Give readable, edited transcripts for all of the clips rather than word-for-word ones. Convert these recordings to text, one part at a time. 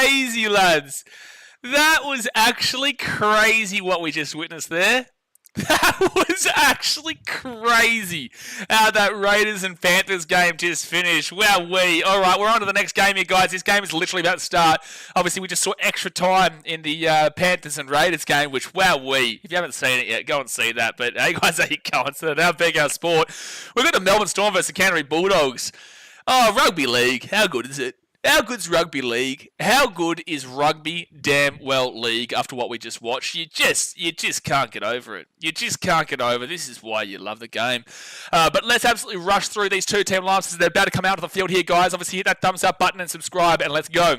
crazy, lads. That was actually crazy what we just witnessed there. That was actually crazy how that Raiders and Panthers game just finished. Wowee. All right, we're on to the next game here, guys. This game is literally about to start. Obviously, we just saw extra time in the Panthers and Raiders game, which, wowee. If you haven't seen it yet, go and see that. But, hey, guys, how you going? So, now BKR Sport. We've got the Melbourne Storm versus the Canterbury Bulldogs. Oh, rugby league. How good is it? How good's rugby league? How good is rugby damn well league after what we just watched? You just can't get over it. You just can't get over. This is why you love the game. But let's absolutely rush through these two team lineups as they're about to come out of the field here, guys. Obviously, hit that thumbs up button and subscribe, and let's go.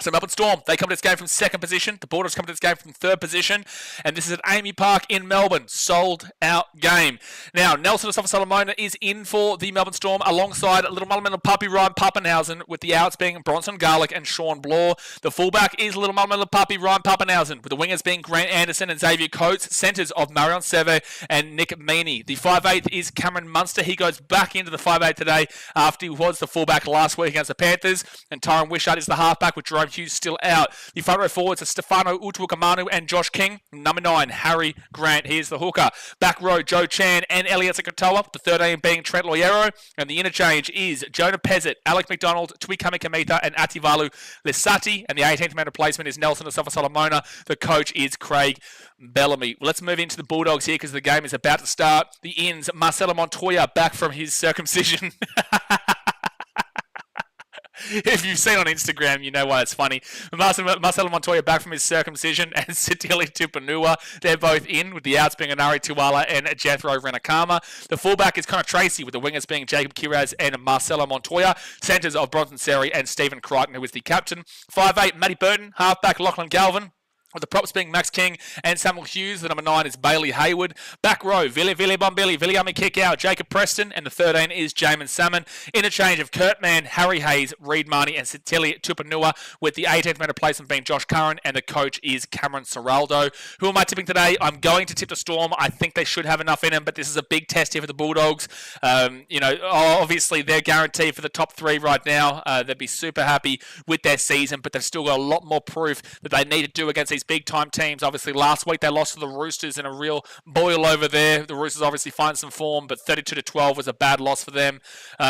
So Melbourne Storm, they come to this game from second position. The Bulldogs come to this game from third position. And this is at Amy Park in Melbourne. Sold out game. Now, Nelson Asafa-Solomona is in for the Melbourne Storm alongside little Mullum puppy Ryan Pappenhausen, with the outs being Bronson Garlick and Sean Bloor. The fullback is little Mullum puppy Ryan Pappenhausen, with the wingers being Grant Anderson and Xavier Coates. Centres of Marion Seve and Nick Meaney. The 5'8" is Cameron Munster. He goes back into the 5'8" today after he was the fullback last week against the Panthers. And Tyron Wishart is the halfback, with Jerome Hughes still out. The front row forwards are Stefano Utuakamanu and Josh King. Number 9, Harry Grant. Here's the hooker. Back row, Joe Chan and Elliot Sakatoa. The 13 being Trent Loiero. And the interchange is Jonah Pezzett, Alec McDonald, Tuikami Kamita and Ativalu Lesati. And the 18th man replacement is Nelson Asafa-Solomona. The coach is Craig Bellamy. Let's move into the Bulldogs here because the game is about to start. The ins, Marcelo Montoya back from his circumcision. If you've seen on Instagram, you know why it's funny. Marcelo Montoya back from his circumcision, and Sitili Tupanua, they're both in, with the outs being Anari Tuala and Jethro Renakama. The fullback is Connor Tracy, with the wingers being Jacob Kiraz and Marcelo Montoya. Centres of Bronson Seri and Stephen Crichton, who is the captain. 5'8", Matty Burton. Halfback, Lachlan Galvin. With the props being Max King and Samuel Hughes. The number 9 is Bailey Hayward. Back row, Vili Bombili, Viliami Kickout, Jacob Preston. And the 13 is Jamin Salmon. Interchange of Kurt Mann, Harry Hayes, Reed Marnie and Sitili Tupanua, with the 18th man replacement being Josh Curran. And the coach is Cameron Serraldo. Who am I tipping today? I'm going to tip the Storm. I think they should have enough in them, but this is a big test here for the Bulldogs. Obviously they're guaranteed for the top 3 right now. They'd be super happy with their season, but they've still got a lot more proof that they need to do against these big-time teams. Obviously, last week they lost to the Roosters in a real boil over there. The Roosters obviously find some form, but 32-12 was a bad loss for them.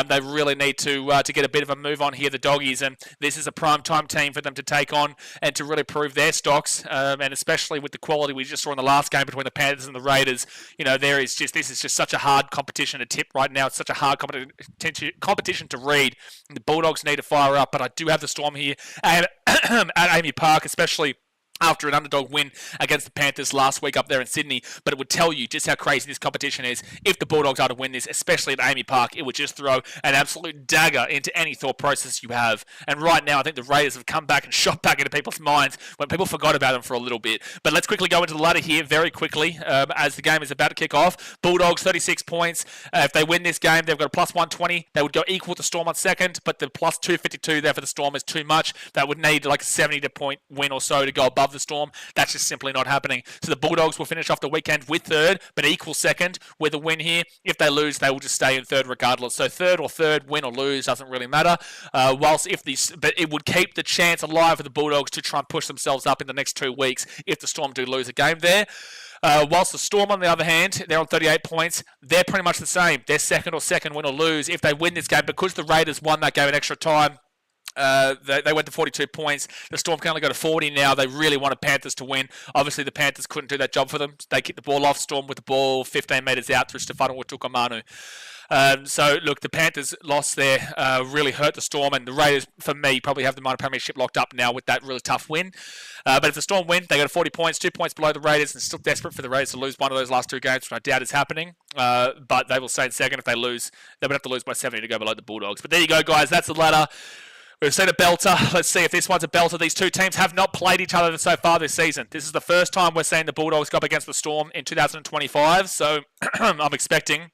They really need to get a bit of a move on here, the Doggies, and this is a prime-time team for them to take on and to really prove their stocks, and especially with the quality we just saw in the last game between the Panthers and the Raiders. This is just such a hard competition to tip right now. It's such a hard competition to read. And the Bulldogs need to fire up, but I do have the Storm here at Amy Park, especially after an underdog win against the Panthers last week up there in Sydney. But it would tell you just how crazy this competition is. If the Bulldogs are to win this, especially at Amy Park, it would just throw an absolute dagger into any thought process you have. And right now, I think the Raiders have come back and shot back into people's minds when people forgot about them for a little bit. But let's quickly go into the ladder here very quickly as the game is about to kick off. Bulldogs, 36 points. If they win this game, they've got a plus 120. They would go equal to Storm on second, but the plus 252 there for the Storm is too much. They would need like a 70-point win or so to go above the Storm. That's just simply not happening. So the Bulldogs will finish off the weekend with third, but equal second with a win here. If they lose, they will just stay in third regardless. So third, win or lose, doesn't really matter. But it would keep the chance alive for the Bulldogs to try and push themselves up in the next 2 weeks if the Storm do lose a game there. Whilst the Storm, on the other hand, they're on 38 points. They're pretty much the same. They're second, win or lose. If they win this game, because the Raiders won that game in extra time, they went to 42 points. The Storm can only go to 40 now. They really wanted Panthers to win. Obviously, the Panthers couldn't do that job for them. They kicked the ball off. Storm with the ball 15 metres out through Stefano Utukamanu. So, look, the Panthers' loss there really hurt the Storm, and the Raiders, for me, probably have the minor premiership locked up now with that really tough win. But if the Storm win, they go to 40 points, 2 points below the Raiders, and still desperate for the Raiders to lose one of those last 2 games, which I doubt is happening. But they will stay in second. If they lose, they would have to lose by 70 to go below the Bulldogs. But there you go, guys. That's the ladder. We've seen a belter. Let's see if this one's a belter. These two teams have not played each other so far this season. This is the first time we're seeing the Bulldogs go up against the Storm in 2025. So I'm expecting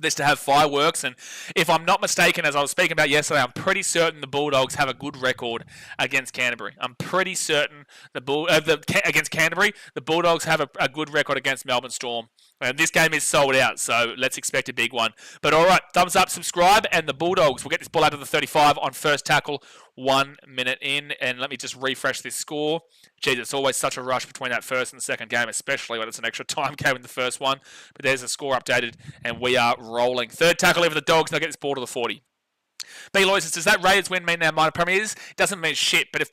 this to have fireworks. And if I'm not mistaken, as I was speaking about yesterday, I'm pretty certain the Bulldogs have a good record against Canterbury. I'm pretty certain against Canterbury, the Bulldogs have a good record against Melbourne Storm. And this game is sold out, so let's expect a big one. But all right, thumbs up, subscribe, and the Bulldogs will get this ball out of the 35 on first tackle, 1 minute in. And let me just refresh this score. Geez, it's always such a rush between that first and second game, especially when it's an extra time game in the first one. But there's a score updated, and we are rolling. Third tackle over the Dogs, and they'll get this ball to the 40. B. Lois, does that Raiders win mean they're minor premiers? It doesn't mean shit, but if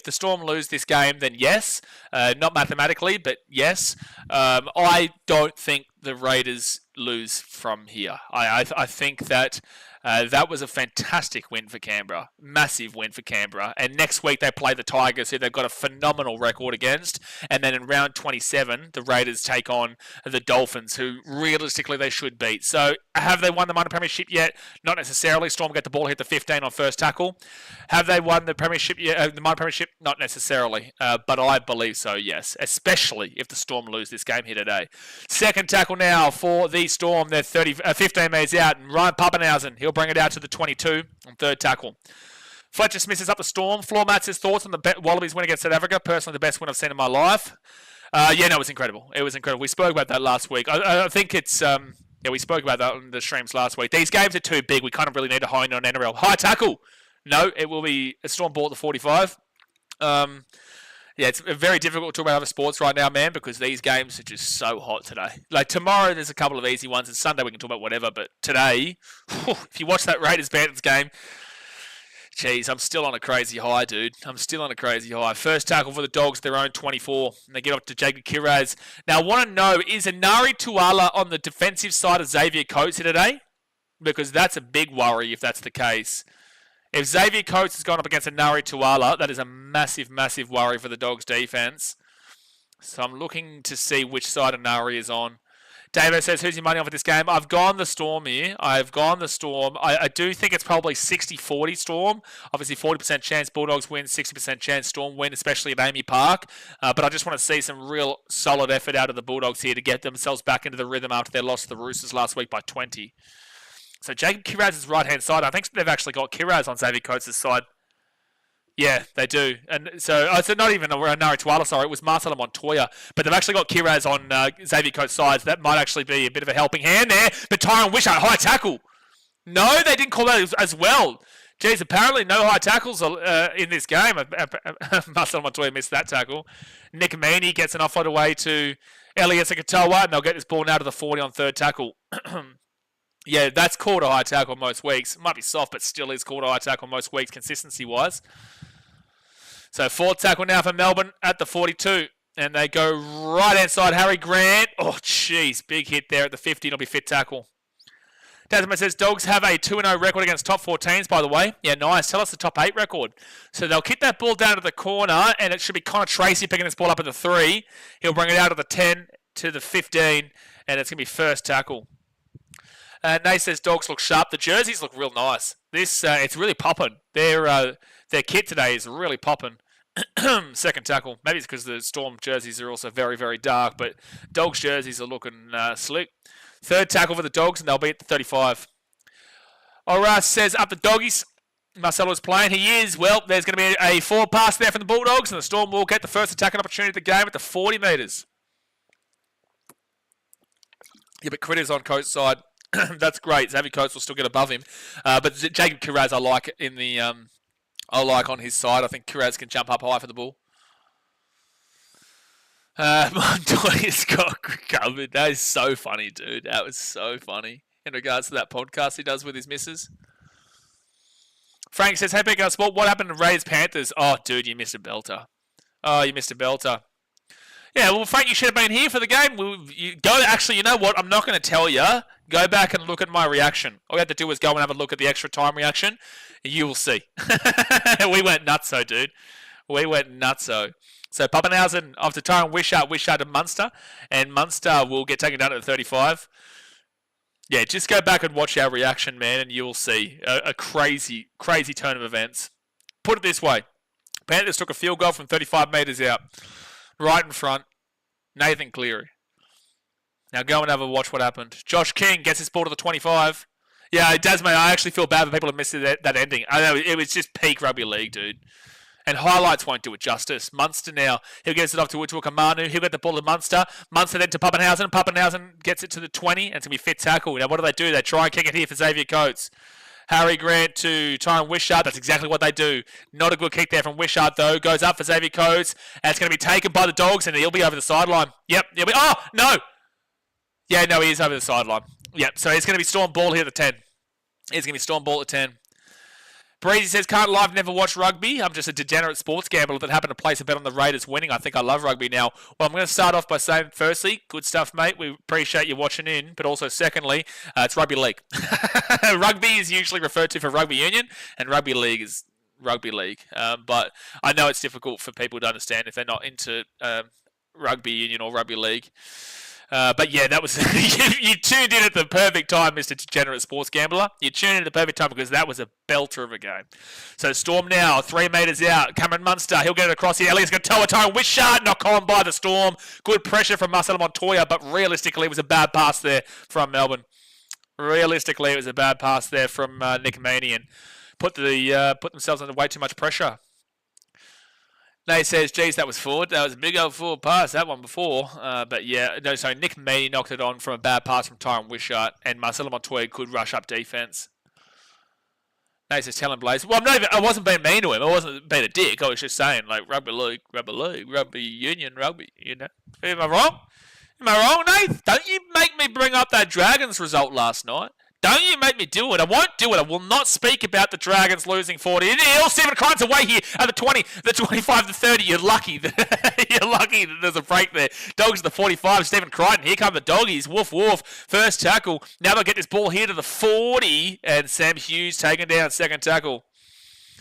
the Storm lose this game, then yes. Not mathematically, but yes. I don't think the Raiders lose from here. I think that that was a fantastic win for Canberra. Massive win for Canberra. And next week they play the Tigers, who they've got a phenomenal record against. And then in round 27, the Raiders take on the Dolphins, who realistically they should beat. So have they won the minor premiership yet? Not necessarily. Storm get the ball, hit the 15 on first tackle. Have they won the premiership yet? The minor premiership? Not necessarily. But I believe so, yes. Especially if the Storm lose this game here today. Second tackle now for the Storm. They're 15 metres out. And Ryan Pappenhausen, he'll bring it out to the 22 on third tackle. Fletcher Smith is up the Storm. Floor Mats, his thoughts on the Wallabies win against South Africa. Personally, the best win I've seen in my life. It was incredible. It was incredible. We spoke about that last week. I think it's... we spoke about that on the streams last week. These games are too big. We kind of really need to hone in on NRL. High tackle. No, it will be a Storm ball at the 45. It's very difficult to talk about other sports right now, man, because these games are just so hot today. Like, tomorrow there's a couple of easy ones, and Sunday we can talk about whatever, but today, if you watch that Raiders-Panthers game, geez, I'm still on a crazy high, dude. I'm still on a crazy high. First tackle for the Dogs, their own 24, and they get up to Jacob Kiraz. Now, I want to know, is Anari Tuala on the defensive side of Xavier Coates here today? Because that's a big worry if that's the case. If Xavier Coates has gone up against Anari Tuala, that is a massive, massive worry for the Dogs' defense. So I'm looking to see which side Anari is on. Davo says, who's your money on for this game? I've gone the Storm here. I've gone the Storm. I do think it's probably 60-40 Storm. Obviously, 40% chance Bulldogs win, 60% chance Storm win, especially at Amy Park. But I just want to see some real solid effort out of the Bulldogs here to get themselves back into the rhythm after their loss to the Roosters last week by 20. So Jacob Kiraz's right-hand side, I think they've actually got Kiraz on Xavier Coates' side. Yeah, they do. And so it's not even Anari Tuala, sorry, it was Marcelo Montoya. But they've actually got Kiraz on Xavier Coates' side, so that might actually be a bit of a helping hand there. But Tyron Wishart, high tackle. No, they didn't call that as well. Jeez, apparently no high tackles in this game. Marcelo Montoya missed that tackle. Nick Meaney gets an offload away to Elias Katoa, and they'll get this ball now to the 40 on third tackle. Yeah, that's called a high tackle most weeks. It might be soft, but still is called a high tackle most weeks, consistency-wise. So fourth tackle now for Melbourne at the 42. And they go right-hand side, Harry Grant. Oh, jeez, big hit there at the 50. It'll be fit tackle. Tasman says, Dogs have a 2-0 record against top 4 teams, by the way. Yeah, nice. Tell us the top 8 record. So they'll kick that ball down to the corner, and it should be Connor Tracy picking this ball up at the 3. He'll bring it out of the 10 to the 15, and it's going to be first tackle. Nate says Dogs look sharp. The jerseys look real nice. It's really popping. Their kit today is really popping. Second tackle. Maybe it's because the Storm jerseys are also very, very dark, but Dogs jerseys are looking slick. Third tackle for the Dogs, and they'll be at the 35. Oras says up the Doggies. Marcelo is playing. He is. Well, there's going to be a forward pass there from the Bulldogs, and the Storm will get the first attacking opportunity of the game at the 40 metres. Yeah, but Critter's on Coates' side. That's great. Xavier Coates will still get above him. But Jacob Kiraz I like in the I like on his side. I think Kiraz can jump up high for the ball. Montoya's got covered. That is so funny, dude. That was so funny in regards to that podcast he does with his missus. Frank says, hey, Big Sport, what happened to Raiders Panthers? Oh, dude, you missed a belter. Oh, you missed a belter. Yeah, well, Frank, you should have been here for the game. Actually, you know what? I'm not going to tell you. Go back and look at my reaction. All you have to do is go and have a look at the extra time reaction. You will see. We went nutso, dude. We went nutso. So Pappenhausen after Tyron Wishart to Munster. And Munster will get taken down at the 35. Yeah, just go back and watch our reaction, man, and you will see a crazy, crazy turn of events. Put it this way. Panthers took a field goal from 35 metres out. Right in front, Nathan Cleary. Now go and have a watch what happened. Josh King gets his ball to the 25. Yeah, it does, mate. I actually feel bad for people who missed that ending. I know, it was just peak rugby league, dude. And highlights won't do it justice. Munster now. He'll get it off to Kamanu. He'll get the ball to Munster. Munster then to Pappenhausen. Pappenhausen gets it to the 20. And it's going to be fit tackle. Now, what do? They try and kick it here for Xavier Coates. Harry Grant to Tyron Wishart. That's exactly what they do. Not a good kick there from Wishart, though. Goes up for Xavier Coates. And it's going to be taken by the Dogs. And he'll be over the sideline. Yep. He'll be... Oh, no. Yeah, no, he is over the sideline. Yep. So it's going to be Storm Ball here at the 10. It's going to be Storm Ball at 10. Breezy says, can't live, never watch rugby. I'm just a degenerate sports gambler that happened to place a bet on the Raiders winning. I think I love rugby now. Well, I'm going to start off by saying, firstly, good stuff, mate. We appreciate you watching in. But also, secondly, it's rugby league. Rugby is usually referred to for rugby union, and rugby league is rugby league. But I know it's difficult for people to understand if they're not into rugby union or rugby league. But yeah, that was you tuned in at the perfect time, Mr. Degenerate Sports Gambler. You tuned in at the perfect time because that was a belter of a game. So Storm now, 3 metres out. Cameron Munster, he'll get it across here. Elliott's going to toe a toe. Wishart knock on by the Storm. Good pressure from Marcelo Montoya, but realistically, it was a bad pass there from Melbourne. Realistically, it was a bad pass there from Nick Meaney and put themselves under way too much pressure. Nay says, geez, that was forward. That was a big old forward pass, that one before. But yeah, no, sorry, Nick Meaney knocked it on from a bad pass from Tyron Wishart, and Marcelo Montoya could rush up defence. Nay says, tell him, Blaze. Well, I wasn't being mean to him. I wasn't being a dick. I was just saying, like, rugby league, rugby union, rugby, you know. Am I wrong? Am I wrong, Nath? Don't you make me bring up that Dragons result last night. Don't you make me do it. I won't do it. I will not speak about the Dragons losing 40. Stephen Crine's away here at the 20, the 25, the 30. You're lucky. You're lucky that there's a break there. Dogs at the 45. Stephen Crichton. Here come the doggies. Woof, woof. First tackle. Now they'll get this ball here to the 40. And Sam Hughes taken down. Second tackle.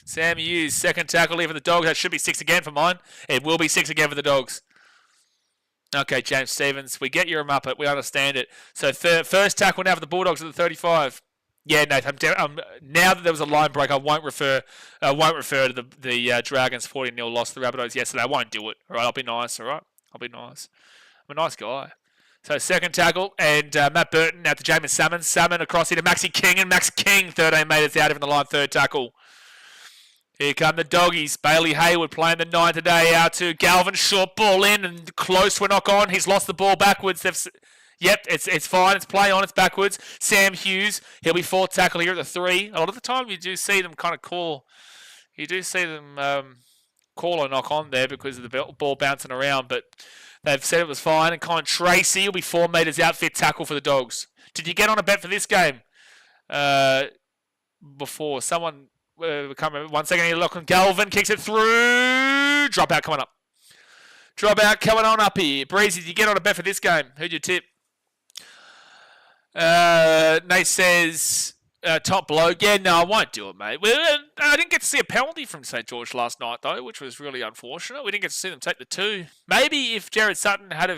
Sam Hughes. Second tackle here for the Dogs. That should be 6 again for mine. It will be 6 again for the Dogs. Okay, James Stevens, we get you're a Muppet. We understand it. So first tackle now for the Bulldogs at the 35. Yeah, Nathan. Now that there was a line break, I won't refer to the Dragons 40-0 loss to the Rabbitohs yesterday. I won't do it. All right, I'll be nice. All right, I'll be nice. I'm a nice guy. So second tackle and Matt Burton out to Jamin Salmon. Salmon across here to Maxi King, and Max King 13 metres out of the line. Third tackle. Here come the doggies. Bailey Hayward playing the 9 today out to Galvin. Short ball in and close to a knock on. He's lost the ball backwards. Yep, it's fine. It's play on. It's backwards. Sam Hughes. He'll be fourth tackle here at the 3. A lot of the time you do see them kind of call. You do see them call a knock on there because of the ball bouncing around. But they've said it was fine. And Colin Tracy will be 4 metres out. Fit tackle for the Dogs. Did you get on a bet for this game? Before someone... come 1 second here, Lachlan Galvin kicks it through. Dropout coming up. Dropout coming on up here. Breezy, did you get on a bet for this game? Who'd you tip? Nate says, top bloke. Yeah, no, I won't do it, mate. I didn't get to see a penalty from St. George last night, though, which was really unfortunate. We didn't get to see them take the 2. Maybe if Jared Sutton had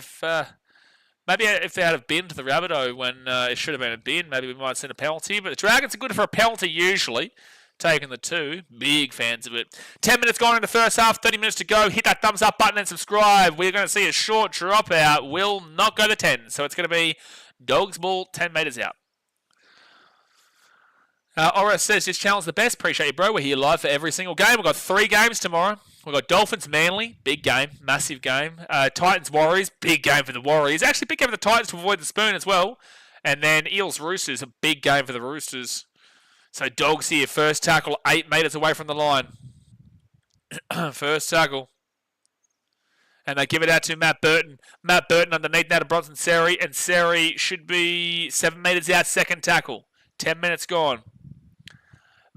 maybe if they had have been to the Rabbitoh when it should have been a bin, maybe we might have seen a penalty. But the Dragons are good for a penalty usually. Taking the 2. Big fans of it. 10 minutes gone in the first half. 30 minutes to go. Hit that thumbs up button and subscribe. We're going to see a short dropout. Will not go to 10. So it's going to be Dogs ball 10 metres out. Ora says, this channel's the best. Appreciate you, bro. We're here live for every single game. We've got 3 games tomorrow. We've got Dolphins Manly. Big game. Massive game. Titans Warriors. Big game for the Warriors. Actually, big game for the Titans to avoid the spoon as well. And then Eels Roosters. A big game for the Roosters. So Dogs here, first tackle, 8 metres away from the line. First tackle. And they give it out to Matt Burton. Matt Burton underneath now to Bronson Seri. And Seri should be 7 metres out, second tackle. 10 minutes gone.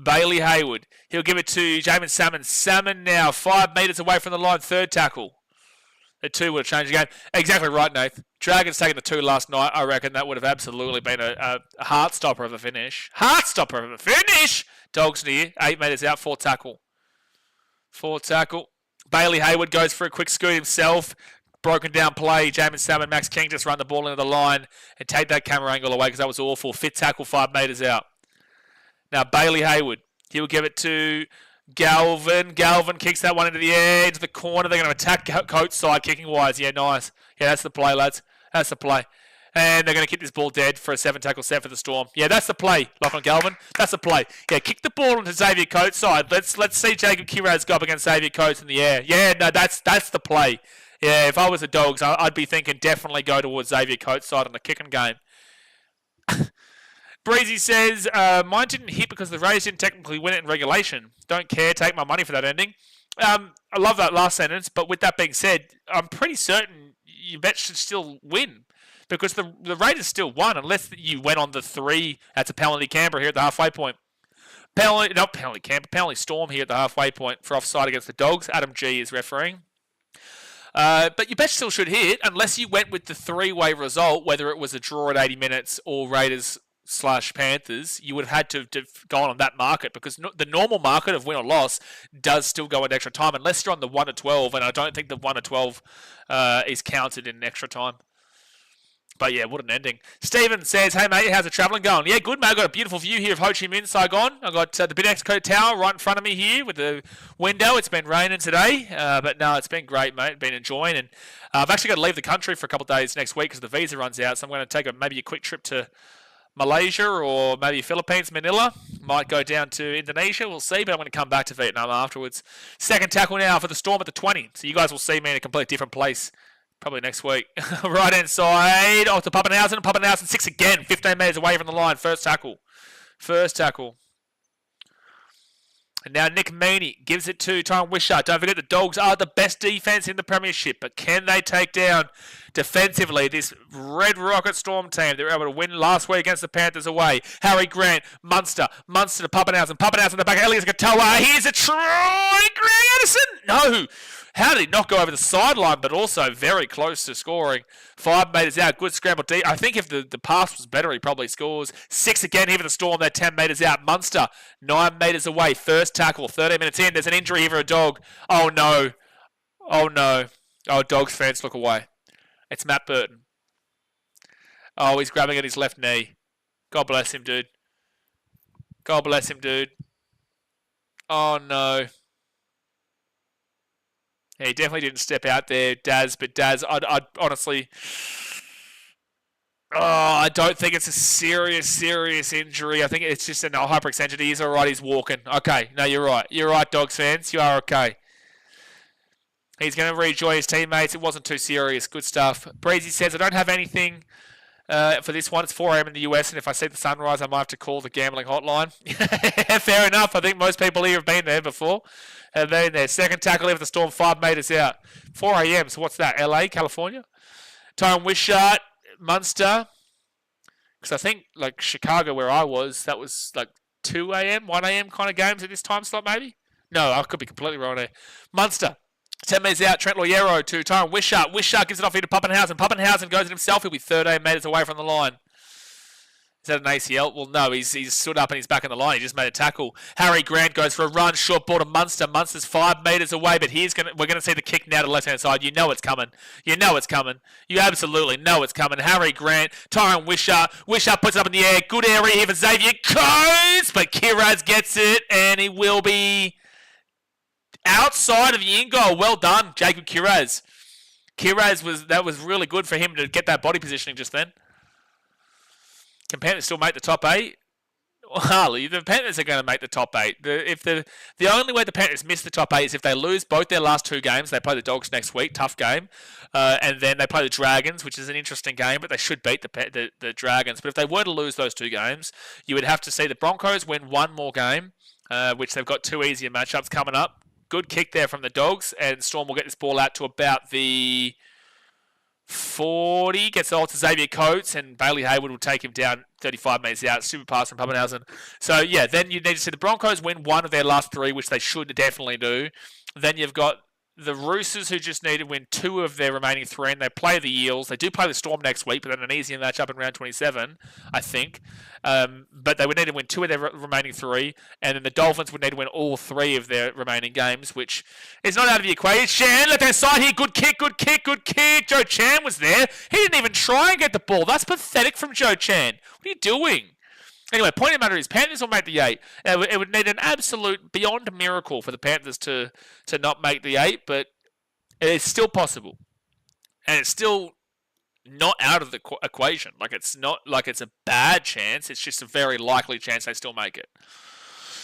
Bailey Hayward. He'll give it to Jamin Salmon. Salmon now 5 metres away from the line, third tackle. The 2 would have changed the game. Exactly right, Nath. Dragons taking the 2 last night. I reckon that would have absolutely been a heart stopper of a finish. Heart stopper of a finish! Dogs near. 8 metres out. 4 tackle. 4 tackle. Bailey Hayward goes for a quick scoot himself. Broken down play. Jamin Salmon, Max King just run the ball into the line and take that camera angle away because that was awful. Fit tackle, 5 metres out. Now Bailey Hayward. He'll give it to Galvin. Galvin kicks that one into the edge of the corner. They're going to attack Coates side kicking wise. Yeah, nice. Yeah, that's the play, lads. That's the play. And they're going to kick this ball dead for a 7-tackle set for the Storm. Yeah, that's the play, Lachlan Galvin. That's the play. Yeah, kick the ball into Xavier Coates' side. Let's see Jacob Kiraz go up against Xavier Coates in the air. Yeah, no, that's the play. Yeah, if I was the Dogs, I'd be thinking definitely go towards Xavier Coates' side in the kicking game. Breezy says, mine didn't hit because the Rays didn't technically win it in regulation. Don't care, take my money for that ending. I love that last sentence, but with that being said, I'm pretty certain your bet should still win because the Raiders still won unless you went on the 3. That's a penalty Canberra here at the halfway point. Penalty Storm here at the halfway point for offside against the Dogs. Adam G is refereeing. But your bet still should hit unless you went with the 3-way result, whether it was a draw at 80 minutes or Raiders/Panthers. You would have had to have gone on that market because the normal market of win or loss does still go into extra time unless you're on the 1-12, and I don't think the 1-12 is counted in extra time. But yeah, what an ending. Stephen says, hey mate, how's the travelling going? Yeah, good mate. I've got a beautiful view here of Ho Chi Minh, Saigon. I've got the Bidexco Tower right in front of me here with the window. It's been raining today, but no, it's been great, mate. Been enjoying, and I've actually got to leave the country for a couple of days next week because the visa runs out, so I'm going to take maybe a quick trip to Malaysia or maybe Philippines, Manila. Might go down to Indonesia. We'll see, but I'm going to come back to Vietnam afterwards. Second tackle now for the Storm at the 20, so you guys will see me in a completely different place. Probably next week. Right hand side. Oh, to Pappenhausen. Pappenhausen 6 again. 15 metres away from the line. First tackle. And now Nick Meaney gives it to Tyrone Wishart. Don't forget the Dogs are the best defence in the premiership. But can they take down defensively this Red Rocket Storm team? They were able to win last week against the Panthers away. Harry Grant. Munster to Pappenhausen. Pappenhausen in the back. Elias Katoa. Here's a try. Greg Anderson. No. How did he not go over the sideline, but also very close to scoring? 5 metres out, good scramble deep. I think if the pass was better, he probably scores. 6 again here for the Storm, they're 10 metres out. Munster, 9 metres away, first tackle, 13 minutes in. There's an injury here for a Dog. Oh no. Oh no. Oh, Dogs fans, look away. It's Matt Burton. Oh, he's grabbing at his left knee. God bless him, dude. God bless him, dude. Oh no. He definitely didn't step out there, Daz. But Daz, I'd honestly, I don't think it's a serious injury. I think it's just a hyperextension. He's all right. He's walking. Okay, no, you're right. You're right, Dogs fans. You are okay. He's going to rejoin his teammates. It wasn't too serious. Good stuff. Breezy says, I don't have anything for this one. It's 4 a.m. in the US, and if I see the sunrise, I might have to call the gambling hotline. Fair enough. I think most people here have been there before. And then their second tackle for the Storm, 5 metres out. 4 a.m. So what's that? LA, California? Tyrone Wishart, Munster. Because I think, like, Chicago, where I was, that was like 2 a.m., 1 a.m. kind of games at this time slot, maybe? No, I could be completely wrong there. Munster, 10 metres out. Trent Loiero to Tyrone Wishart. Wishart gives it off here to Pappenhausen. Pappenhausen goes it himself. He'll be 13 metres away from the line. Is that an ACL? Well, no, he's stood up and he's back in the line. He just made a tackle. Harry Grant goes for a run, short ball to Munster. Munster's 5 metres away, but we're going to see the kick now to the left-hand side. You know it's coming. You know it's coming. You absolutely know it's coming. Harry Grant, Tyrone Wishart. Wishart puts it up in the air. Good area here for Xavier Coates, but Kiraz gets it, and he will be outside of the in-goal. Well done, Jacob Kiraz. That was really good for him to get that body positioning just then. Can Panthers still make the top 8? Harley, the Panthers are going to make the top 8. The only way the Panthers miss the top 8 is if they lose both their last 2 games. They play the Dogs next week, tough game, and then they play the Dragons, which is an interesting game, but they should beat the Dragons. But if they were to lose those 2 games, you would have to see the Broncos win 1 more game, which they've got 2 easier matchups coming up. Good kick there from the Dogs, and Storm will get this ball out to about the 40, gets it all to Xavier Coates, and Bailey Hayward will take him down 35 metres out. Super pass from Pappenhausen. So, yeah, then you need to see the Broncos win 1 of their last 3, which they should definitely do. Then you've got the Roosters, who just need to win 2 of their remaining 3, and they play the Eels. They do play the Storm next week, but then an easier matchup in round 27, I think. But they would need to win 2 of their remaining 3, and then the Dolphins would need to win all 3 of their remaining games, which is not out of the equation. Chan, left hand side here, good kick. Joe Chan was there. He didn't even try and get the ball. That's pathetic from Joe Chan. What are you doing? Anyway, point of the matter is, Panthers will make the 8. It would need an absolute beyond miracle for the Panthers to not make the 8, but it's still possible. And it's still not out of the equation. Like, it's not like it's a bad chance. It's just a very likely chance they still make it.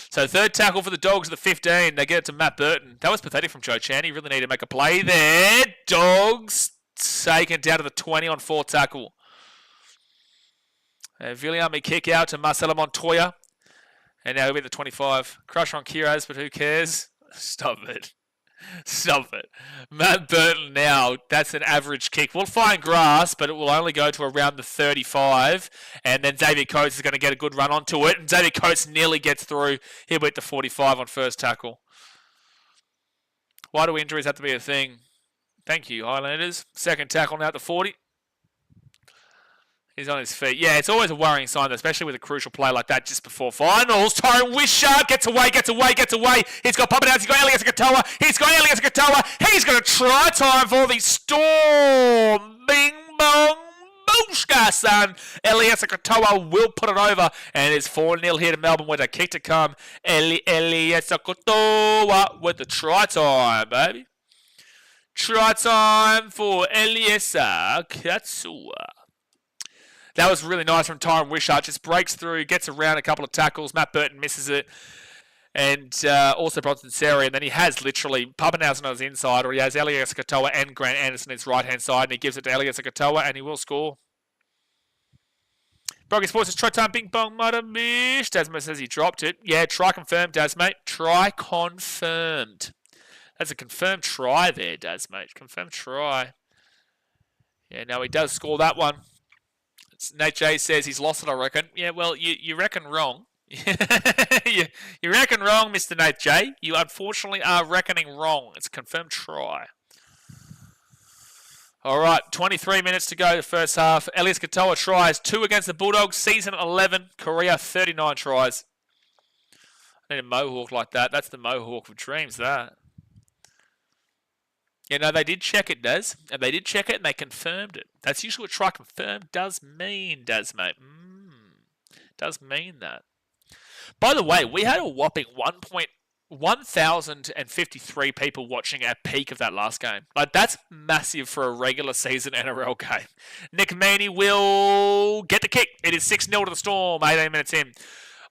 So third tackle for the Dogs at the 15. They get it to Matt Burton. That was pathetic from Joe Chan. He really needed to make a play there. Dogs taken down to the 20 on fourth tackle. Viliami kick out to Marcelo Montoya. And now he'll be at the 25. Crusher on Kiraz, but who cares? Stop it. Stop it. Matt Burton now, that's an average kick. We'll find grass, but it will only go to around the 35. And then Xavier Coates is going to get a good run onto it. And Xavier Coates nearly gets through. He'll be at the 45 on first tackle. Why do injuries have to be a thing? Thank you, Highlanders. Second tackle now at the 40. He's on his feet. Yeah, it's always a worrying sign, especially with a crucial play like that just before finals. Tyrone Wishart gets away. He's got Papadou's. He's got Elias Katoa. He's got a try time for the Storm. Bing, bong, booshka, son. Elias Katoa will put it over, and it's 4-0 here to Melbourne with a kick to come. Elias Katoa with the try time, baby. Try time for Elias Katoa. That was really nice from Tyron Wishart. Just breaks through, gets around a couple of tackles. Matt Burton misses it. And also Bronson Seri. And then he has literally Papenhausen on his inside, or he has Elias Katoa and Grant Anderson on his right-hand side. And he gives it to Elias Katoa, and he will score. Brogan Sports says, try time, bing bong, mother mish. Dasmate says he dropped it. Yeah, try confirmed, Dasmate. Try confirmed. That's a confirmed try there, Dasmate. Confirmed try. Yeah, no, he does score that one. Nate J says he's lost it, I reckon. Yeah, well, you reckon wrong. you reckon wrong, Mr. Nate J. You unfortunately are reckoning wrong. It's a confirmed try. All right, 23 minutes to go the first half. Elias Katoa tries 2 against the Bulldogs. Season 11. Korea 39 tries. I need a mohawk like that. That's the mohawk of dreams, that. Yeah, no, they did check it, Des. And they did check it, and they confirmed it. That's usually what try confirmed does mean, Des, mate. Does mean that. By the way, we had a whopping 1,053 people watching at peak of that last game. Like, that's massive for a regular season NRL game. Nick Meaney will get the kick. It is 6-0 to the Storm, 18 minutes in.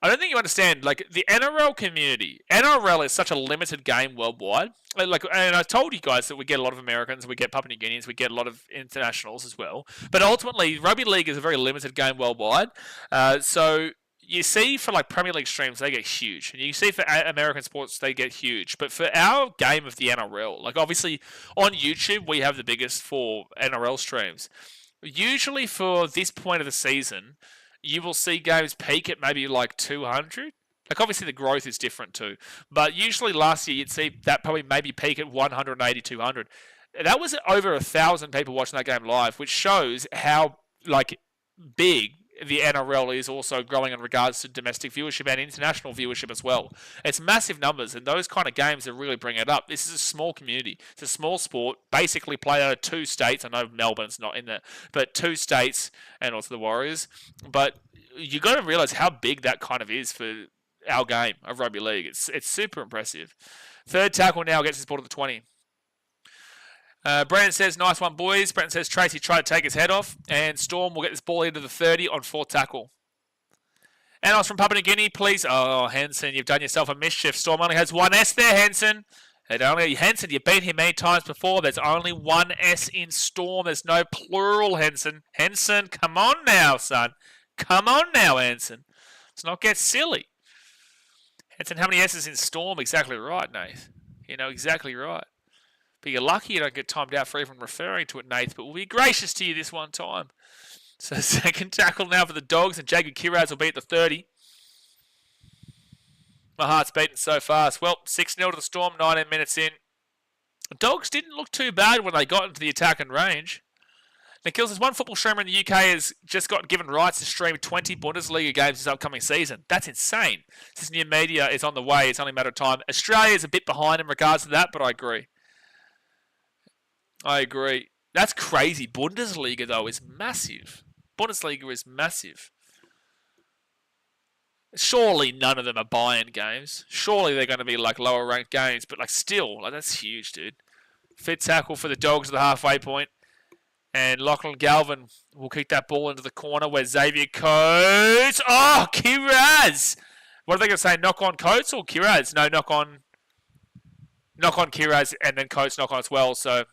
I don't think you understand, like, the NRL community. NRL is such a limited game worldwide. Like, and I told you guys that we get a lot of Americans, we get Papua New Guineans, we get a lot of internationals as well. But ultimately, rugby league is a very limited game worldwide. So you see for like Premier League streams, they get huge. And you see for American sports, they get huge. But for our game of the NRL, like obviously on YouTube, we have the biggest 4 NRL streams. Usually for this point of the season, you will see games peak at maybe like 200. Like, obviously, the growth is different too. But usually last year, you'd see that probably maybe peak at 180, 200. That was over 1,000 people watching that game live, which shows how, like, big the NRL is also growing in regards to domestic viewership and international viewership as well. It's massive numbers, and those kind of games that really bring it up. This is a small community. It's a small sport, basically played out of 2 states. I know Melbourne's not in there, but 2 states and also the Warriors. But you got to realise how big that kind of is for our game of rugby league. It's super impressive. Third tackle now gets his ball to the 20. Brandon says, nice one, boys. Brandon says, Tracy tried to take his head off, and Storm will get this ball into the 30 on 4th tackle. And I was from Papua New Guinea, please. Oh, Henson, you've done yourself a mischief. Storm only has 1 S there, Henson. Henson, you've been here many times before. There's only 1 S in Storm. There's no plural, Henson. Henson, come on now, son. Come on now, Henson. Let's not get silly. Henson, how many S's in Storm? Exactly right, Nath. You know, exactly right. But you're lucky you don't get timed out for even referring to it, Nath. But we'll be gracious to you this one time. So second tackle now for the Dogs, and Jacob Kiraz will be at the 30. My heart's beating so fast. Well, 6-0 to the Storm, 19 minutes in. The Dogs didn't look too bad when they got into the attack and range. Nikhil says, one football streamer in the UK has just got given rights to stream 20 Bundesliga games this upcoming season. That's insane. This new media is on the way. It's only a matter of time. Australia is a bit behind in regards to that, but I agree. That's crazy. Bundesliga, though, is massive. Bundesliga is massive. Surely none of them are buy-in games. Surely they're going to be like lower ranked games, but like still, like that's huge, dude. Fit tackle for the Dogs at the halfway point. And Lachlan Galvin will kick that ball into the corner where Xavier Coates. Oh, Kiraz! What are they going to say? Knock on Coates or Kiraz? No, knock on Kiraz and then Coates knock on as well. So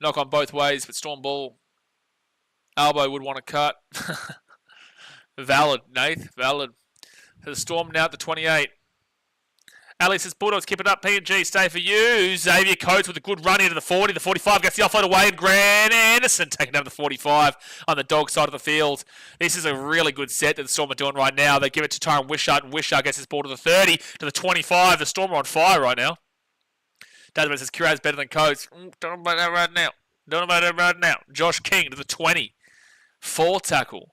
knock on both ways, but Storm ball. Albo would want to cut. Valid, Nath. Valid. For the Storm now at the 28. Ali says, Bulldogs, keep it up. PNG, stay for you. Xavier Coates with a good run into the 40. The 45 gets the offload away, and Grant Anderson taking down the 45 on the dog side of the field. This is a really good set that the Storm are doing right now. They give it to Tyron Wishart, and Wishart gets his ball to the 30, to the 25. The Storm are on fire right now. David says, Kiraz better than Coates. Don't know about that right now. Don't know about that right now. Josh King to the 20. 4 tackle.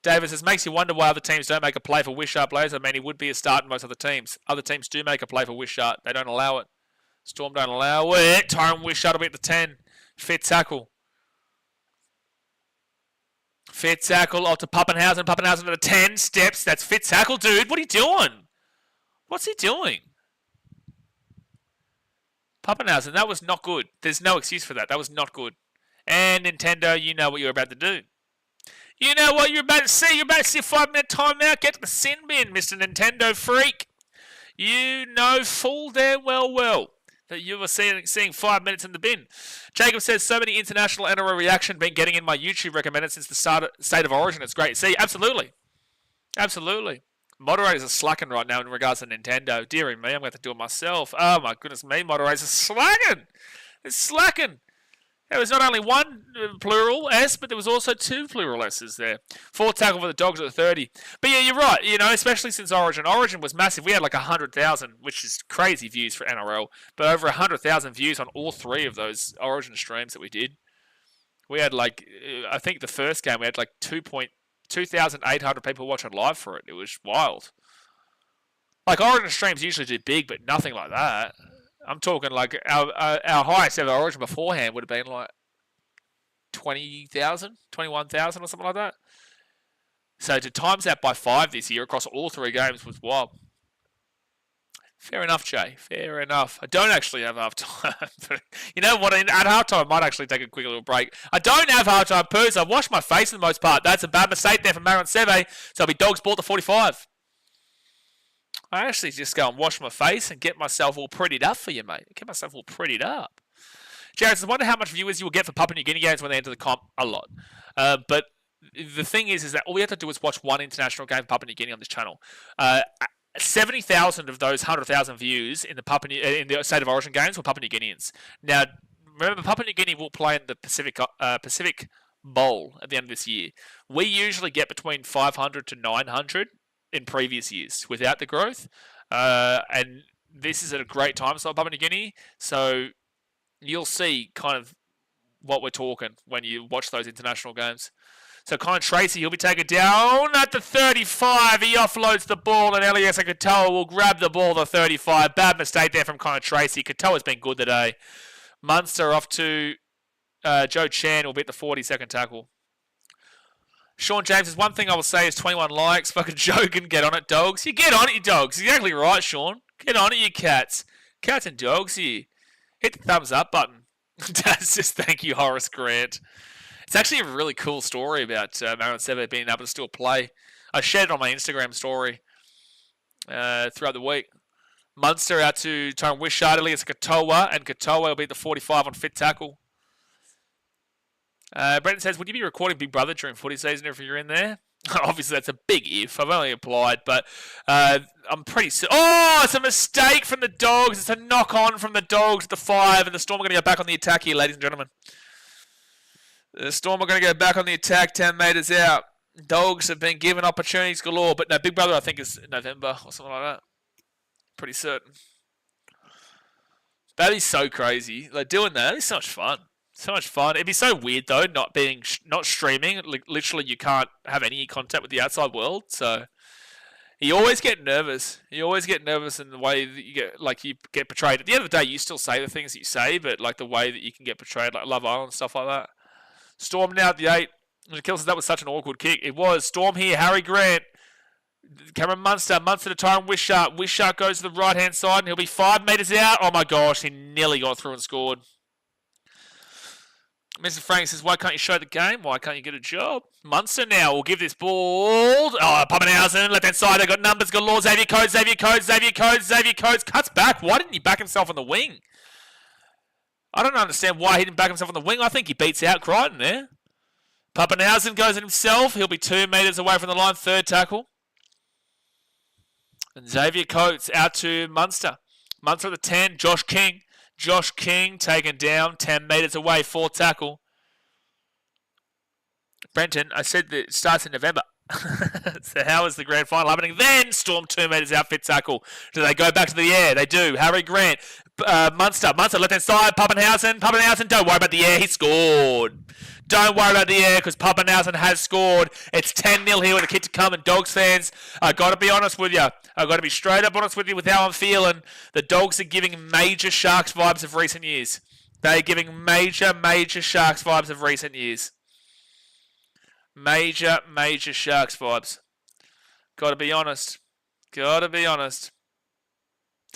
David says, makes you wonder why other teams don't make a play for Wishart Blaze. I mean, he would be a start in most other teams. Other teams do make a play for Wishart. They don't allow it. Storm don't allow it. Tyron Wishart will be at the 10. Fit tackle. Fit tackle off to Pappenhausen. Pappenhausen to the 10. Steps. That's fit tackle, dude. What are you doing? What's he doing? Pappenhausen, that was not good. There's no excuse for that. That was not good. And Nintendo, you know what you're about to do. You know what you're about to see. You're about to see a 5-minute timeout. Get to the sin bin, Mr. Nintendo freak. You know full damn well that you were seeing 5 minutes in the bin. Jacob says, so many international NRL reaction been getting in my YouTube recommended since the State of Origin. It's great. See, absolutely. Absolutely. Moderators are slacking right now in regards to Nintendo. Dearie me, I'm going to have to do it myself. Oh my goodness me, moderators are slacking. It's slacking. There was not only one plural S, but there was also 2 plural S's there. 4 tackle for the Dogs at the 30. But yeah, you're right. You know, especially since Origin. Origin was massive. We had like 100,000, which is crazy views for NRL. But over 100,000 views on all 3 of those Origin streams that we did. We had like, I think the first game we had like 2,800 people watching live for it. It was wild. Like Origin streams usually do big, but nothing like that. I'm talking like our highest ever Origin beforehand would have been like 20,000, 21,000 or something like that. So to times that by 5 this year across all 3 games was wild. Fair enough, Jay. Fair enough. I don't actually have half time. You know what? At half time, I might actually take a quick little break. I don't have half time, Poos. I've washed my face for the most part. That's a bad mistake there from Maron Seve. So I'll be Dogs ball to 45. I actually just go and wash my face and get myself all prettied up for you, mate. Get myself all prettied up. Jared says, I wonder how much viewers you will get for Papua New Guinea games when they enter the comp. A lot. But the thing is that all we have to do is watch one international game for Papua New Guinea on this channel. 70,000 of those 100,000 views in the State of Origin games were Papua New Guineans. Now, remember, Papua New Guinea will play in the Pacific Bowl at the end of this year. We usually get between 500 to 900 in previous years without the growth. And this is at a great time slot, Papua New Guinea. So you'll see kind of what we're talking when you watch those international games. So Connor Tracy, he'll be taken down at the 35. He offloads the ball, and Elias Katoa will grab the ball at the 35. Bad mistake there from Connor Tracy. Katoa's been good today. Munster off to Joe Chan will be at the 42nd tackle. Sean James says, one thing I will say is 21 likes. Fucking joking. Get on it, dogs. You get on it, you dogs. Exactly right, Sean. Get on it, you cats. Cats and dogs here. Hit the thumbs up button. That's just thank you, Horace Grant. It's actually a really cool story about Maron Seve being able to still play. I shared it on my Instagram story throughout the week. Munster out to Tyron Wishart, Elias Katoa, and Katoa will be at the 45 on fit tackle. Brendan says, would you be recording Big Brother during footy season if you're in there? Obviously, that's a big if. I've only applied, but I'm pretty certain. Oh, it's a mistake from the Dogs. It's a knock-on from the Dogs at the 5, and the Storm are going to go back on the attack here, ladies and gentlemen. The Storm are going to go back on the attack, 10 metres out. Dogs have been given opportunities galore, but no, Big Brother I think is November or something like that. Pretty certain. That'd be so crazy. Like doing that, it's so much fun. So much fun. It'd be so weird though, not streaming. Like, literally, you can't have any contact with the outside world. So you always get nervous. You always get nervous in the way that you get portrayed. At the end of the day, you still say the things that you say, but like the way that you can get portrayed, like Love Island and stuff like that. Storm now at the 8. Kill says that was such an awkward kick. It was. Storm here. Harry Grant. Cameron Munster. Munster to Tyron Wishart. Wishart goes to the right-hand side, and he'll be 5 metres out. Oh, my gosh. He nearly got through and scored. Mr. Frank says, why can't you show the game? Why can't you get a job? Munster now will give this ball. Oh, Pappenhausen, left-hand side. They've got numbers galore. Xavier Coates. Cuts back. Why didn't he back himself on the wing? I don't understand why he didn't back himself on the wing. I think he beats out Crichton there. Pappenhausen goes in himself. He'll be 2 metres away from the line. Third tackle. And Xavier Coates out to Munster. Munster at the 10. Josh King taken down 10 metres away. Fourth tackle. Brenton, I said that it starts in November. So how is the grand final happening? Then Storm 2 metres out, fifth tackle. Do they go back to the air? They do. Harry Grant. Munster left-hand side. Pappenhausen, don't worry about the air. He scored. Don't worry about the air because Pappenhausen has scored. It's 10-0 here with a kick to come. And Dogs fans, I've got to be honest with you. I've got to be straight up honest with you with how I'm feeling. The Dogs are giving major Sharks vibes of recent years. They're giving major Sharks vibes of recent years. Major Sharks vibes. Got to be honest.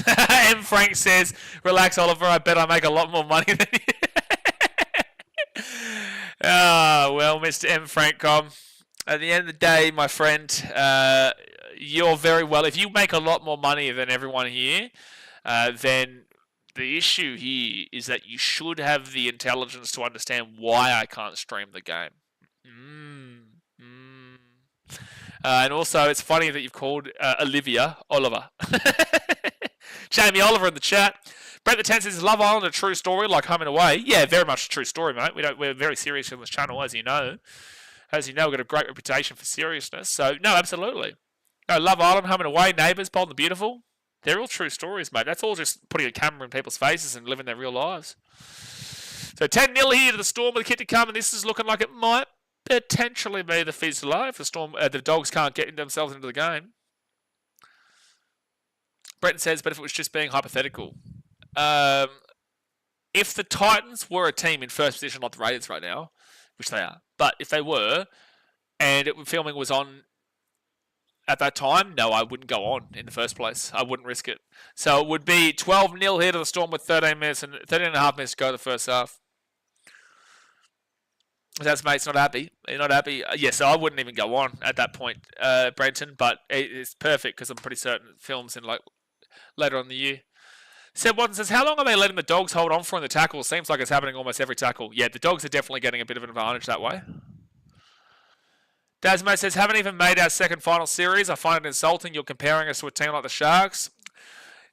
M. Frank says, relax, Oliver. I bet I make a lot more money than you. Well, Mr. M. Frankcom, at the end of the day, my friend, you're very well. If you make a lot more money than everyone here, then the issue here is that you should have the intelligence to understand why I can't stream the game. And also, it's funny that you've called Olivia Oliver. Jamie Oliver in the chat. Brett the 10 says, is Love Island a true story like Home and Away? Yeah, very much a true story, mate. We're very serious on this channel, as you know. We've got a great reputation for seriousness. So, no, absolutely. No, Love Island, Home and Away, Neighbours, Bold and the Beautiful. They're all true stories, mate. That's all just putting a camera in people's faces and living their real lives. So 10-0 here to the Storm with a kick to come, and this is looking like it might potentially be the Fizzler if the Dogs can't get themselves into the game. Bretton says, but if it was just being hypothetical. If the Titans were a team in first position like the Raiders right now, which they are, but if they were, and filming was on at that time, no, I wouldn't go on in the first place. I wouldn't risk it. So it would be 12-0 here to the Storm with 13 and a half minutes to go the first half. That's mate's not happy. You're not happy. Yes, I wouldn't even go on at that point, Brenton. But it's perfect because I'm pretty certain it films in later on in the year. Seb Watson says, how long are they letting the Dogs hold on for in the tackle? Seems like it's happening almost every tackle. Yeah, the Dogs are definitely getting a bit of an advantage that way. Dasmo says, haven't even made our second final series. I find it insulting you're comparing us to a team like the Sharks.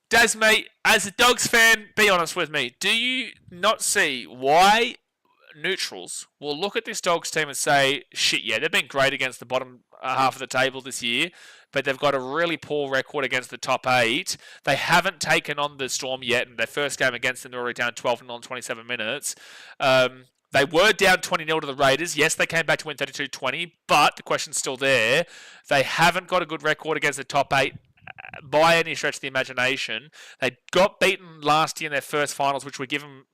Dasmo, as a Dogs fan, be honest with me. Do you not see why neutrals will look at this Dogs team and say, shit, yeah, they've been great against the bottom half of the table this year, but they've got a really poor record against the top 8. They haven't taken on the Storm yet, and their first game against them, they're already down 12-0 in 27 minutes. They were down 20-0 to the Raiders. Yes, they came back to win 32-20, but the question's still there. They haven't got a good record against the top 8 by any stretch of the imagination. They got beaten last year in their first finals, which we give them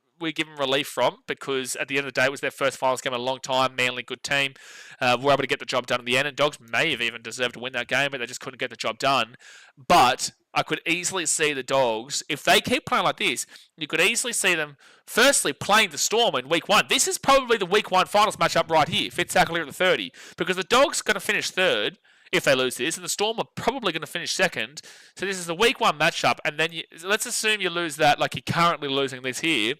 relief from, because at the end of the day, it was their first finals game in a long time. Manly, good team. Were able to get the job done in the end, and Dogs may have even deserved to win that game, but they just couldn't get the job done. But I could easily see the Dogs, if they keep playing like this, you could easily see them, firstly, playing the Storm in week 1. This is probably the week 1 finals matchup right here. Fifth tackle here at the 30. Because the Dogs are going to finish third if they lose this, and the Storm are probably going to finish second. So this is the week 1 matchup, and then let's assume you lose that like you're currently losing this here.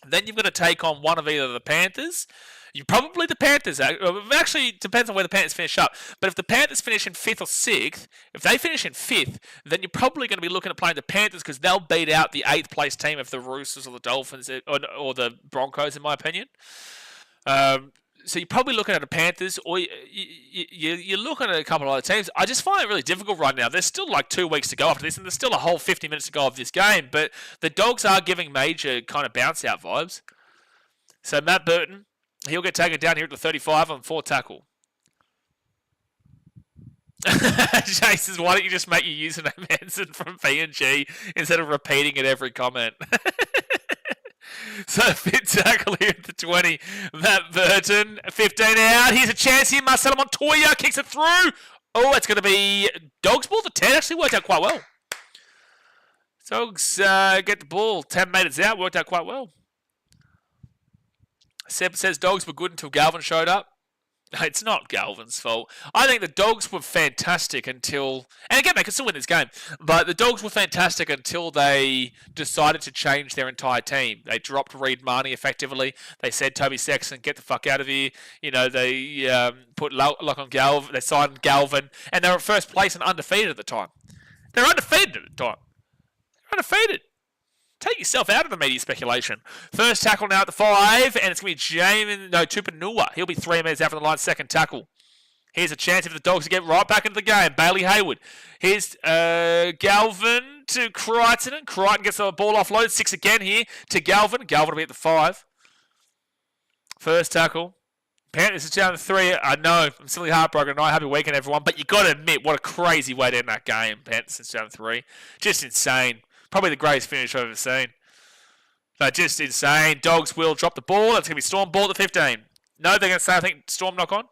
Then you've got to take on one of either the Panthers. Probably the Panthers. Actually, it depends on where the Panthers finish up. But if the Panthers finish in 5th or 6th, if they finish in 5th, then you're probably going to be looking at playing the Panthers because they'll beat out the 8th place team of the Roosters or the Dolphins or the Broncos, in my opinion. So you're probably looking at the Panthers, or you're looking at a couple of other teams. I just find it really difficult right now. There's still like 2 weeks to go after this, and there's still a whole 50 minutes to go of this game. But the Dogs are giving major kind of bounce-out vibes. So Matt Burton, he'll get taken down here at the 35 on 4th tackle. Jay says, why don't you just make your username Hanson from PNG instead of repeating it every comment? So, fifth tackle here at the 20. Matt Burton, 15 out. Here's a chance here. Marcelo Montoya kicks it through. Oh, it's going to be Dogs ball. The 10 actually worked out quite well. Dogs get the ball. 10 metres out. Worked out quite well. Seb says Dogs were good until Galvin showed up. It's not Galvin's fault. I think the Dogs were fantastic until... And again, they could still win this game. But the Dogs were fantastic until they decided to change their entire team. They dropped Reed Marnie effectively. They said, Toby Sexton, get the fuck out of here. You know, they put lock on Galvin. They signed Galvin. And they were at first place and undefeated at the time. They were undefeated at the time. Undefeated. Take yourself out of the media speculation. First tackle now at the 5, and it's going to be Tupanua. He'll be 3 metres out from the line, second tackle. Here's a chance for the Dogs to get right back into the game. Bailey Hayward. Here's Galvin to Crichton. And Crichton gets the ball offloaded. 6 again here to Galvin. Galvin will be at the 5. First tackle. Panthers is down to 3. I know, I'm silly heartbroken tonight. Happy weekend, everyone. But you got to admit, what a crazy way to end that game. Panthers is down to 3. Just insane. Probably the greatest finish I've ever seen. No, just insane. Dogs will drop the ball. That's going to be Storm ball at 15. No, they're going to say, I think, Storm knock on.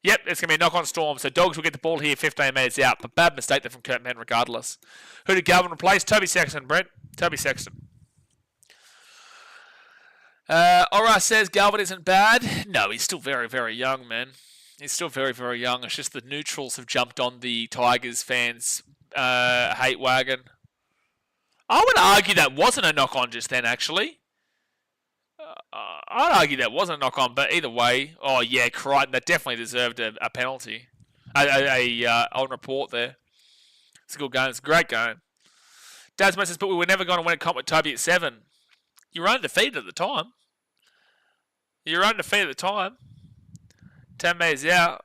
Yep, it's going to be a knock on Storm. So Dogs will get the ball here 15 metres out. But bad mistake there from Kurt Mann regardless. Who did Galvin replace? Toby Sexton, Brent. Toby Sexton. Ora says Galvin isn't bad. No, he's still very, very young, man. He's still very, very young. It's just the neutrals have jumped on the Tigers fans' hate wagon. I would argue that wasn't a knock-on just then, actually. I'd argue that wasn't a knock-on, but either way, oh yeah, Crichton, that definitely deserved a penalty. On report there. It's a good game. It's a great game. Dasmo says, but we were never going to win a comp with Toby at 7. You were undefeated at the time. 10 metres out.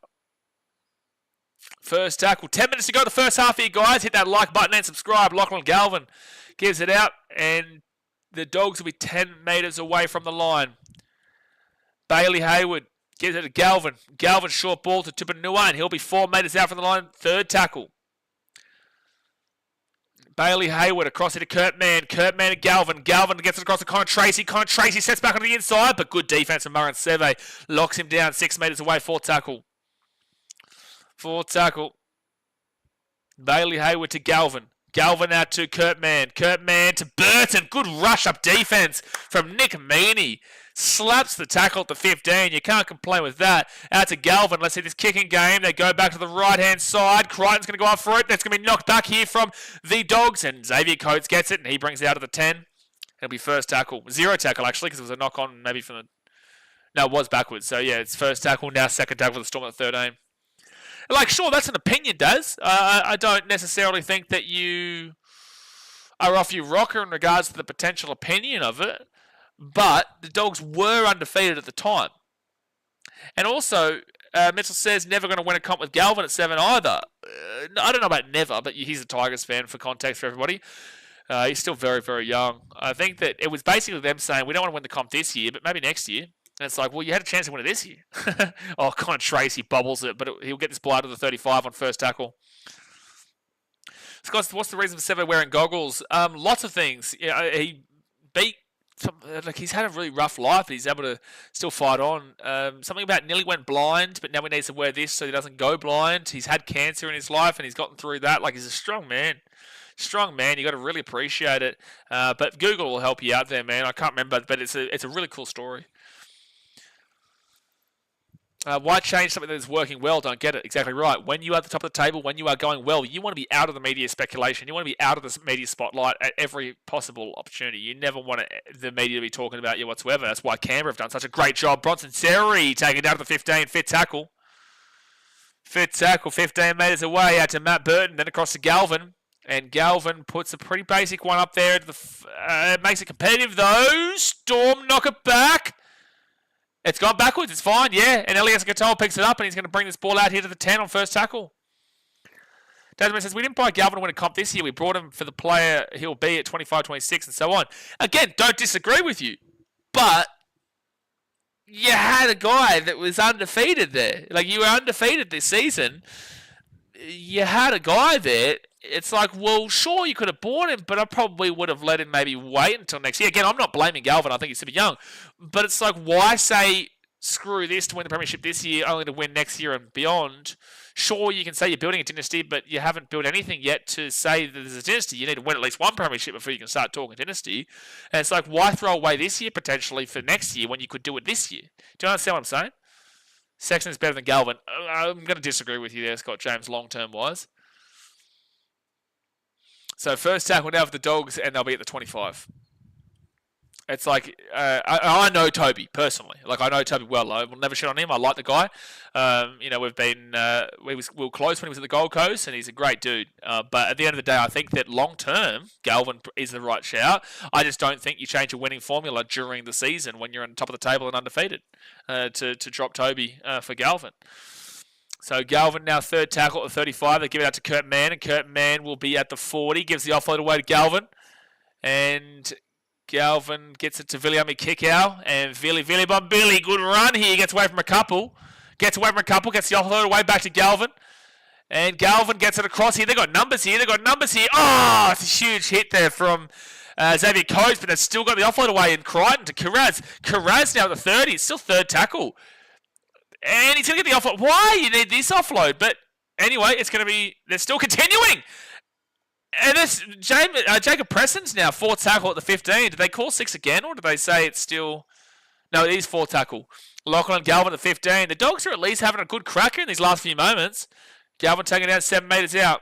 First tackle. 10 minutes to go the first half here, guys. Hit that like button and subscribe. Lachlan Galvin gives it out, and the Dogs will be 10 metres away from the line. Bailey Hayward gives it to Galvin. Galvin short ball to Tupanua, and he'll be 4 metres out from the line. Third tackle. Bailey Hayward across it to Kurt Mann. Kurt Mann to Galvin. Galvin gets it across to Connor Tracy. Connor Tracy sets back on the inside, but good defense from Murray Seve. Locks him down 6 metres away. Fourth tackle. Bailey Hayward to Galvin. Galvin out to Kurt Mann. Kurt Mann to Burton. Good rush-up defense from Nick Meaney. Slaps the tackle at the 15. You can't complain with that. Out to Galvin. Let's see this kicking game. They go back to the right-hand side. Crichton's going to go up for it. That's going to be knocked back here from the Dogs. And Xavier Coates gets it, and he brings it out of the 10. It'll be first tackle. 0 tackle, actually, because it was a knock-on maybe from the... No, it was backwards. So, yeah, it's first tackle. Now second tackle for the Storm at the 13. Like, sure, that's an opinion, Daz. I don't necessarily think that you are off your rocker in regards to the potential opinion of it, but the Dogs were undefeated at the time. And also, Mitchell says never going to win a comp with Galvin at 7 either. I don't know about never, but he's a Tigers fan for context for everybody. He's still very, very young. I think that it was basically them saying, we don't want to win the comp this year, but maybe next year. And it's like, well, you had a chance to win it this year. Oh, Connor Tracy bubbles it, but he'll get this ball out of the 35 on first tackle. Scott, what's the reason for Sevo wearing goggles? Lots of things. Yeah, he beat... he's had a really rough life, but he's able to still fight on. Something about nearly went blind, but now he needs to wear this so he doesn't go blind. He's had cancer in his life, and he's gotten through that. Like, he's a strong man. Strong man. You got to really appreciate it. But Google will help you out there, man. I can't remember, but it's a really cool story. Why change something that is working well? Don't get it. Exactly right. When you are at the top of the table, when you are going well, you want to be out of the media speculation. You want to be out of the media spotlight at every possible opportunity. You never want the media to be talking about you whatsoever. That's why Canberra have done such a great job. Bronson Seri taking it down to the 15. Fit tackle. 15 metres away out to Matt Burton, then across to Galvin. And Galvin puts a pretty basic one up there. It makes it competitive, though. Storm knock it back. It's gone backwards. It's fine, yeah. And Elias Gatol picks it up, and he's going to bring this ball out here to the 10 on first tackle. Desmond says, we didn't buy Galvin to win a comp this year. We brought him for the player he'll be at 25, 26, and so on. Again, don't disagree with you. But you had a guy that was undefeated there. Like, you were undefeated this season. You had a guy there. It's like, well, sure, you could have bought him, but I probably would have let him maybe wait until next year. Again, I'm not blaming Galvin. I think he's super young. But it's like, why say, screw this to win the premiership this year, only to win next year and beyond? Sure, you can say you're building a dynasty, but you haven't built anything yet to say that there's a dynasty. You need to win at least one premiership before you can start talking dynasty. And it's like, why throw away this year potentially for next year when you could do it this year? Do you understand what I'm saying? Sexton's better than Galvin. I'm going to disagree with you there, Scott James, long-term wise. So first tackle now for the Dogs, and they'll be at the 25. It's like, I know Toby personally. Like, I know Toby well. I will never shit on him. I like the guy. We've been, we were close when he was at the Gold Coast, and he's a great dude. But at the end of the day, I think that long term, Galvin is the right shout. I just don't think you change a winning formula during the season when you're on top of the table and undefeated to drop Toby for Galvin. So Galvin now third tackle at the 35. They give it out to Kurt Mann, and Kurt Mann will be at the 40. Gives the offload away to Galvin. And Galvin gets it to Viliami Kickow, and Vili Bombili, good run here, gets away from a couple, gets the offload away back to Galvin, and Galvin gets it across here. They've got numbers here. Oh, it's a huge hit there from Xavier Coates, but they've still got the offload away in Crichton to Carraz. Carraz now at the 30, it's still third tackle, and he's going to get the offload. Why? You need this offload, but anyway, it's going to be, they're still continuing. And this Jacob Preston's now fourth tackle at the 15. Did they call 6 again, or did they say it's still? No, it is fourth tackle. Lachlan Galvin at the 15. The Dogs are at least having a good cracker in these last few moments. Galvin taking it out 7 metres out.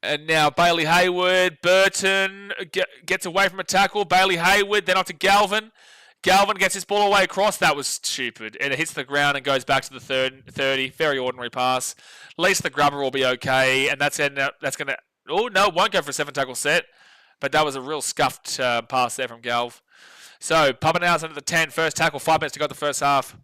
And now Bailey Hayward, Burton gets away from a tackle. Bailey Hayward, then off to Galvin. Galvin gets his ball away across. That was stupid. And it hits the ground and goes back to the 30. Very ordinary pass. At least the grubber will be okay. And that's going to... Oh, no, it won't go for a 7-tackle set. But that was a real scuffed pass there from Galv. So, Papanow's under the 10. First tackle, 5 minutes to go the first half.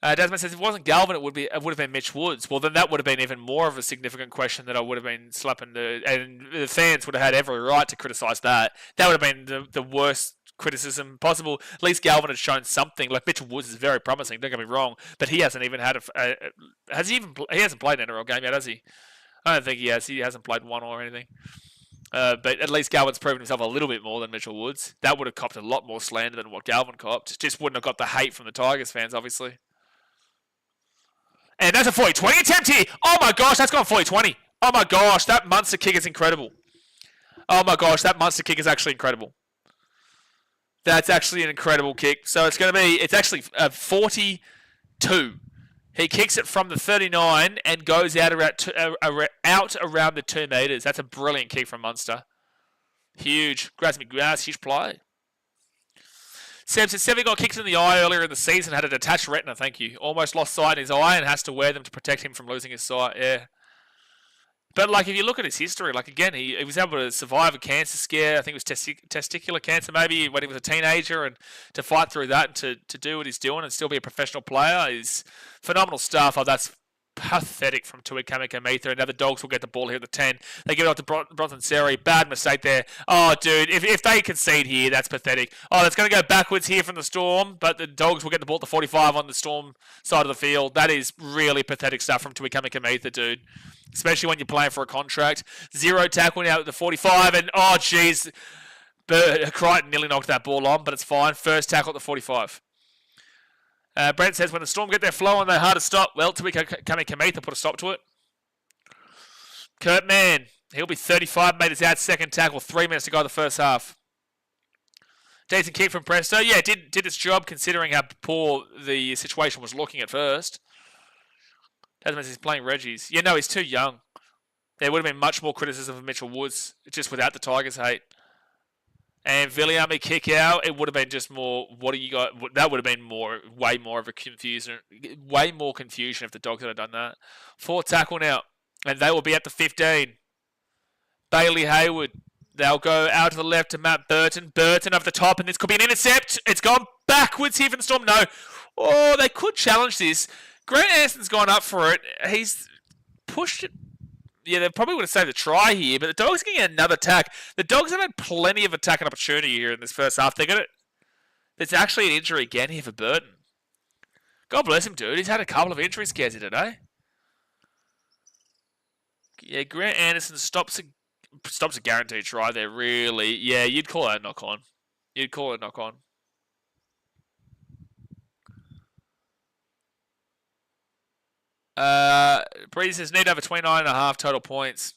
Desmond says, if it wasn't Galvin, it would have been Mitch Woods. Well, then that would have been even more of a significant question that I would have been slapping and the fans would have had every right to criticise that. That would have been the worst criticism possible. At least Galvin had shown something. Like, Mitchell Woods is very promising, don't get me wrong, but he hasn't even had he hasn't played an NRL game yet, has he? I don't think he has. He hasn't played one or anything. But at least Galvin's proven himself a little bit more than Mitchell Woods. That would have copped a lot more slander than what Galvin copped. Just wouldn't have got the hate from the Tigers fans, obviously. And that's a 40-20 attempt here. Oh my gosh, that's gone 40-20. Oh my gosh, that Munster kick is incredible. Oh my gosh, that Munster kick is actually incredible. That's actually an incredible kick. So it's actually 42. He kicks it from the 39 and goes out around the 2 metres. That's a brilliant kick from Munster. Huge. Grabs me grass, huge play. Sam says, Sevi got kicked in the eye earlier in the season, had a detached retina, thank you. Almost lost sight in his eye and has to wear them to protect him from losing his sight. Yeah. But, like, if you look at his history, like, again, he was able to survive a cancer scare. I think it was testicular cancer, maybe, when he was a teenager, and to fight through that and to do what he's doing and still be a professional player is phenomenal stuff. Oh, that's pathetic from Tui Kamikamica. And now the Dogs will get the ball here at the 10. They give it off to Bronson Seri. Bad mistake there. Oh, dude, if they concede here, that's pathetic. Oh, that's going to go backwards here from the Storm, but the Dogs will get the ball at the 45 on the Storm side of the field. That is really pathetic stuff from Tui Kamikamica, dude. Especially when you're playing for a contract. 0 tackle now at the 45, and oh, jeez. Crichton nearly knocked that ball on, but it's fine. First tackle at the 45. Brent says, when the Storm get their flow on, they're hard to stop. Well, Tui Kamikamica put a stop to it. Kurt Mann, he'll be 35 metres out, second tackle, 3 minutes to go the first half. Decent kick from Presto. Yeah, did its job considering how poor the situation was looking at first. Doesn't mean he's playing Reggie's. Yeah, no, he's too young. There would have been much more criticism of Mitchell Woods, just without the Tigers' hate. And Viliami kick out, it would have been just more, what do you got? That would have been way more of a confusion. Way more confusion if the Dogs had done that. 4 tackle now, and they will be at the 15. Bailey Hayward. They'll go out to the left to Matt Burton. Burton over the top, and this could be an intercept. It's gone backwards here for the Storm. No. Oh, they could challenge this. Grant Anderson's gone up for it. He's pushed it. Yeah, they probably would have saved a try here, but the Dogs are getting another attack. The Dogs have had plenty of attacking opportunity here in this first half. There's actually an injury again here for Burton. God bless him, dude. He's had a couple of injury scares here today. Yeah, Grant Anderson stops a guaranteed try there, really. Yeah, you'd call that a knock-on. I Breeze says need over 29.5 total points.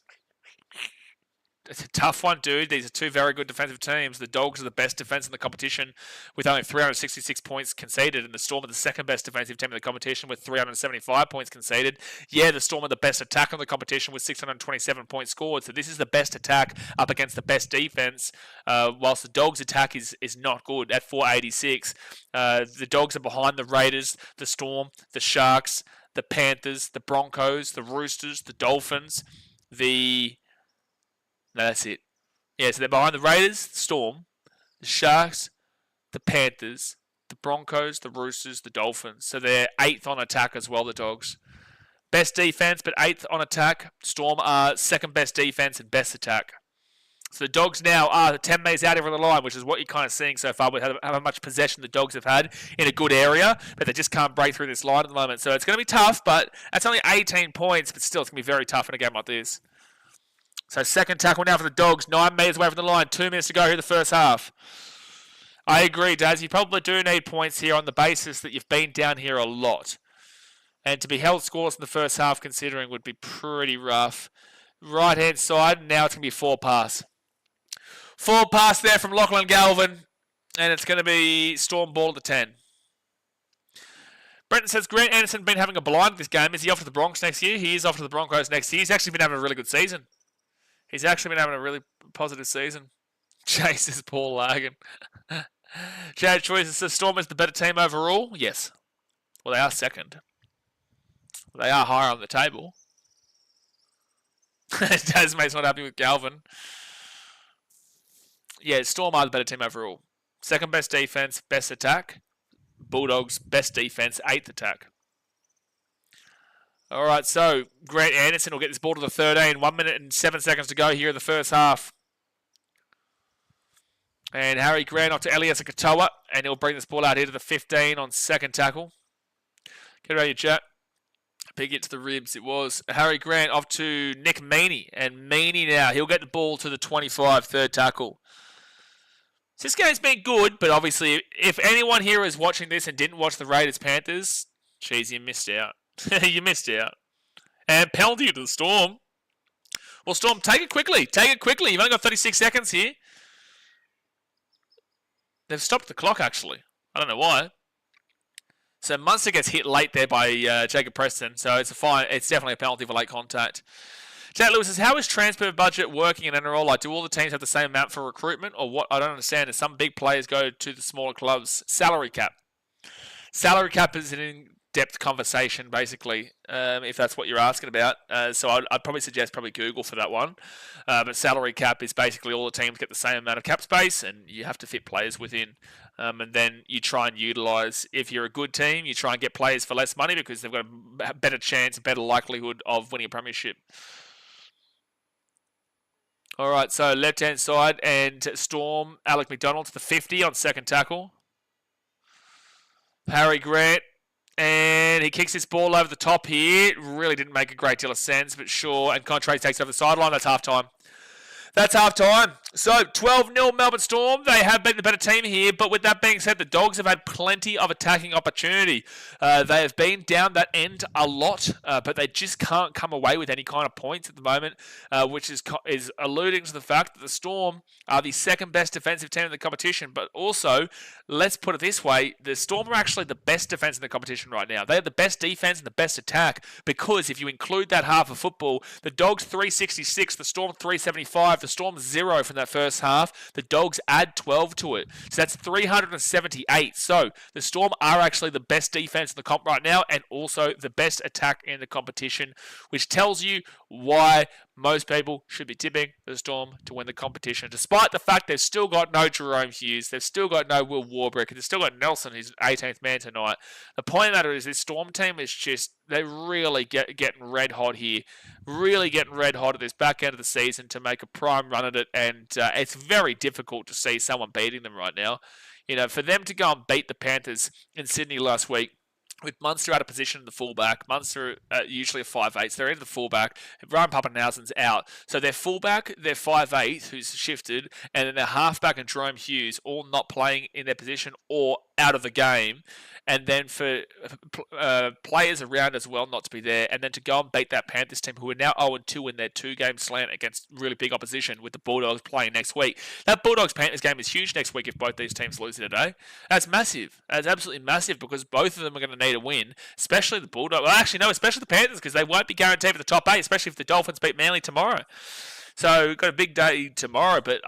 It's a tough one, dude. These are two very good defensive teams. The Dogs are the best defense in the competition with only 366 points conceded, and the Storm are the second best defensive team in the competition with 375 points conceded. Yeah, the Storm are the best attack in the competition with 627 points scored. So this is the best attack up against the best defense, whilst the Dogs' attack is not good at 486. The Dogs are behind the Raiders, the Storm, the Sharks, the Panthers, the Broncos, the Roosters, the Dolphins, No, that's it. Yeah, so they're behind the Raiders, the Storm, the Sharks, the Panthers, the Broncos, the Roosters, the Dolphins. So they're 8th on attack as well, the Dogs. Best defense, but 8th on attack. Storm are second best defense and best attack. So the Dogs now are 10 metres out over the line, which is what you're kind of seeing so far with how much possession the Dogs have had in a good area, but they just can't break through this line at the moment. So it's going to be tough, but that's only 18 points, but still it's going to be very tough in a game like this. So second tackle now for the Dogs, 9 metres away from the line, 2 minutes to go here in the first half. I agree, Daz. You probably do need points here on the basis that you've been down here a lot. And to be held scoreless in the first half, considering, would be pretty rough. Right-hand side, now it's going to be 4 pass. 4 pass there from Lachlan Galvin, and it's going to be Storm ball at the 10. Brenton says, Grant Anderson been having a blind this game. Is he off to the Bronx next year? He is off to the Broncos next year. He's actually been having a really good season. He's actually been having a really positive season. Chase is Paul Lagan. Chad Choice says, Storm is the better team overall. Yes. Well, they are second. They are higher on the table. Tasmate's not happy with Galvin. Yeah, Storm are the better team overall. Second best defense, best attack. Bulldogs, best defense, 8th attack. All right, so Grant Anderson will get this ball to the 13. 1 minute and 7 seconds to go here in the first half. And Harry Grant off to Elias Katoa, and he'll bring this ball out here to the 15 on second tackle. Get ready, chat. Big hit to the ribs. It was Harry Grant off to Nick Meaney, and Meaney now, he'll get the ball to the 25, third tackle. So this game's been good, but obviously, if anyone here is watching this and didn't watch the Raiders-Panthers, geez, you missed out. You missed out. And penalty to the Storm. Well, Storm, take it quickly. Take it quickly. You've only got 36 seconds here. They've stopped the clock, actually. I don't know why. So Munster gets hit late there by Jacob Preston. So it's a fine. It's definitely a penalty for late contact. Jack Lewis says, how is transfer budget working in NRL? Like, do all the teams have the same amount for recruitment? Or what? I don't understand. Is some big players go to the smaller clubs? Salary cap. Salary cap is an in-depth conversation, basically, if that's what you're asking about. So I'd probably suggest Google for that one. But salary cap is basically all the teams get the same amount of cap space, and you have to fit players within. And then you try and utilise, if you're a good team, you try and get players for less money because they've got a better chance, a better likelihood of winning a premiership. All right, so left-hand side and Storm, Alec McDonald to the 50 on second tackle. Harry Grant, and he kicks this ball over the top here. Really didn't make a great deal of sense, but sure. And Contrary takes over the sideline. That's half-time. That's half-time. So, 12-0 Melbourne Storm. They have been the better team here, but with that being said, the Dogs have had plenty of attacking opportunity. They have been down that end a lot, but they just can't come away with any kind of points at the moment, which is alluding to the fact that the Storm are the second best defensive team in the competition, but also, let's put it this way, the Storm are actually the best defense in the competition right now. They are the best defense and the best attack, because if you include that half of football, the Dogs 366, the Storm 375, the Storm 0 from that first half. The Dogs add 12 to it. So that's 378. So the Storm are actually the best defense in the comp right now and also the best attack in the competition, which tells you why most people should be tipping the Storm to win the competition, despite the fact they've still got no Jerome Hughes, they've still got no Will Warbrick, and they've still got Nelson, who's 18th man tonight. The point of the matter is this Storm team is just, they're really getting red hot here, really getting red hot at this back end of the season to make a prime run at it, and it's very difficult to see someone beating them right now. You know, for them to go and beat the Panthers in Sydney last week, with Munster out of position in the fullback, Munster usually a 5'8", so they're in the fullback. Ryan Pappenhausen's out. So their fullback, their 5'8", who's shifted, and then their halfback and Jerome Hughes all not playing in their position or out of the game, and then for players around as well not to be there, and then to go and beat that Panthers team who are now 0-2 in their 2-game slant against really big opposition with the Bulldogs playing next week. That Bulldogs-Panthers game is huge next week if both these teams lose today. That's massive. That's absolutely massive because both of them are going to need a win, especially the Bulldogs. Well, actually, no, especially the Panthers because they won't be guaranteed for the top 8, especially if the Dolphins beat Manly tomorrow. So we've got a big day tomorrow, but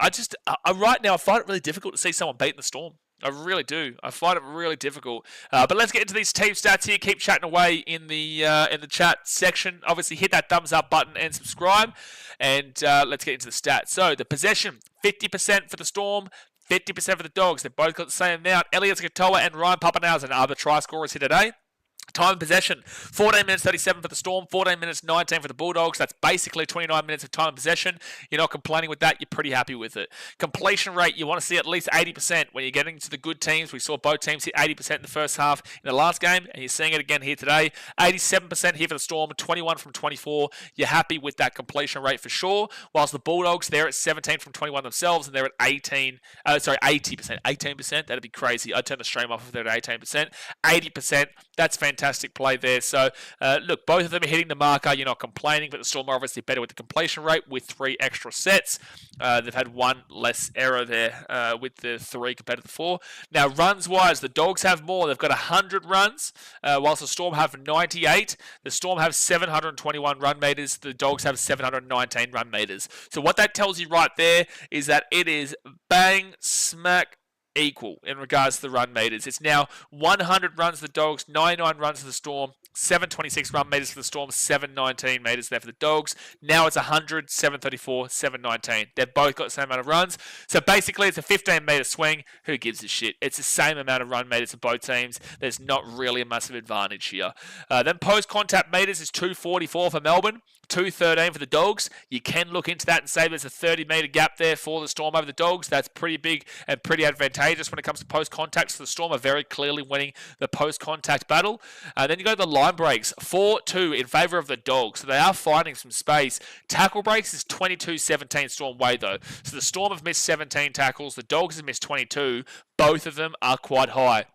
right now I find it really difficult to see someone beating the Storm. I really do. I find it really difficult. But let's get into these team stats here. Keep chatting away in the chat section. Obviously, hit that thumbs up button and subscribe. And let's get into the stats. So the possession, 50% for the Storm, 50% for the Dogs. They've both got the same amount. Elias Katoa and Ryan Papenhuyzen are the try scorers here today. Time of possession, 14 minutes 37 for the Storm, 14 minutes 19 for the Bulldogs. That's basically 29 minutes of time of possession. You're not complaining with that. You're pretty happy with it. Completion rate, you want to see at least 80% when you're getting to the good teams. We saw both teams hit 80% in the first half in the last game, and you're seeing it again here today. 87% here for the Storm, 21 from 24. You're happy with that completion rate for sure. Whilst the Bulldogs, they're at 17 from 21 themselves, and they're at 80%. 18%. That'd be crazy. I'd turn the stream off if they're at 18%. 80%. That's fantastic play there. So, look, both of them are hitting the marker. You're not complaining, but the Storm are obviously better with the completion rate with 3 extra sets. They've had 1 less error there with the 3 compared to the 4. Now, runs-wise, the Dogs have more. They've got 100 runs, whilst the Storm have 98. The Storm have 721 run meters. The Dogs have 719 run meters. So what that tells you right there is that it is bang, smack, equal in regards to the run meters. It's now 100 runs for the Dogs, 99 runs for the Storm, 726 run meters for the Storm, 719 meters there for the Dogs. Now it's 100, 734, 719. They've both got the same amount of runs. So basically it's a 15-meter swing. Who gives a shit? It's the same amount of run meters for both teams. There's not really a massive advantage here. Then post-contact meters is 244 for Melbourne, 213 for the Dogs. You can look into that and say there's a 30-meter gap there for the Storm over the Dogs. That's pretty big and pretty advantageous when it comes to post-contacts. So the Storm are very clearly winning the post-contact battle. Then you go to the line breaks, 4-2 in favour of the Dogs. So they are finding some space. Tackle breaks is 22-17 Storm way, though. So the Storm have missed 17 tackles. The Dogs have missed 22. Both of them are quite high.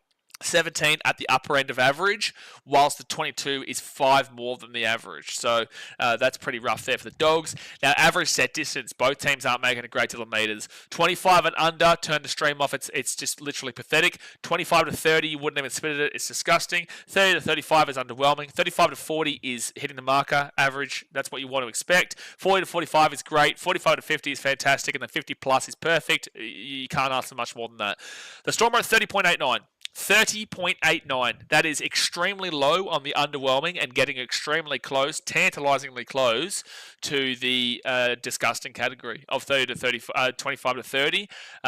17 at the upper end of average, whilst the 22 is 5 more than the average. So that's pretty rough there for the Dogs. Now, average set distance, both teams aren't making a great deal of meters. 25 and under, turn the stream off. It's just literally pathetic. 25 to 30, you wouldn't even split it. It's disgusting. 30 to 35 is underwhelming. 35 to 40 is hitting the marker, average. That's what you want to expect. 40 to 45 is great. 45 to 50 is fantastic. And the 50 plus is perfect. You can't ask for much more than that. The Storm are at 30.89. 30.89. That is extremely low on the underwhelming and getting extremely close, tantalizingly close to the disgusting category of 30 to 30, 25 to 30.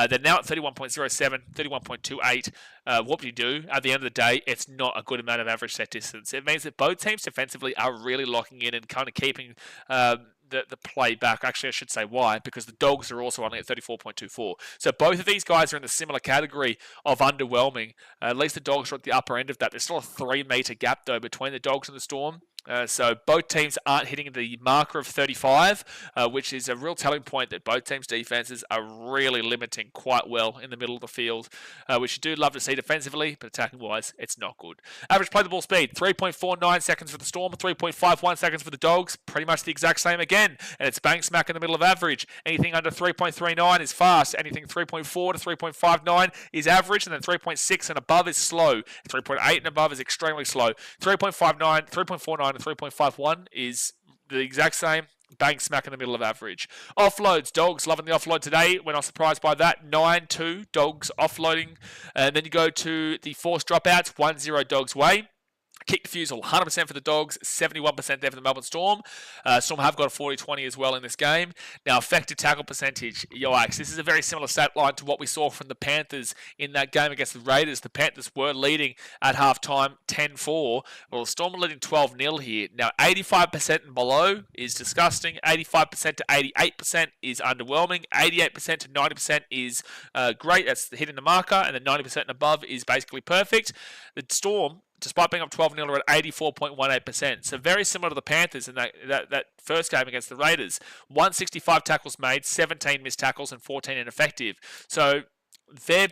They're now at 31.07, 31.28. What do you do? At the end of the day, it's not a good amount of average set distance. It means that both teams defensively are really locking in and kind of keeping the play back. Actually, I should say why, because the Dogs are also only at 34.24. So both of these guys are in the similar category of underwhelming. At least the Dogs are at the upper end of that. There's still a 3-meter gap, though, between the Dogs and the Storm. So both teams aren't hitting the marker of 35, which is a real telling point that both teams' defenses are really limiting quite well in the middle of the field, which you do love to see defensively, but attacking-wise, it's not good. Average play the ball speed, 3.49 seconds for the Storm, 3.51 seconds for the Dogs, pretty much the exact same again, and it's bang smack in the middle of average. Anything under 3.39 is fast, anything 3.4 to 3.59 is average, and then 3.6 and above is slow. 3.8 and above is extremely slow. 3.59, 3.49, and 3.51 is the exact same, bang smack in the middle of average. Offloads, Dogs loving the offload today. We're not surprised by that. 9-2, Dogs offloading. And then you go to the forced dropouts, 1-0 Dogs way. Kick defusal, 100% for the Dogs, 71% there for the Melbourne Storm. Storm have got a 40-20 as well in this game. Now, effective tackle percentage, yikes. This is a very similar stat line to what we saw from the Panthers in that game against the Raiders. The Panthers were leading at halftime 10-4. Well, the Storm are leading 12-0 here. Now, 85% and below is disgusting. 85% to 88% is underwhelming. 88% to 90% is great. That's hitting the marker. And then 90% and above is basically perfect. The Storm, despite being up 12-0, are at 84.18%. So very similar to the Panthers in that first game against the Raiders. 165 tackles made, 17 missed tackles, and 14 ineffective. So they're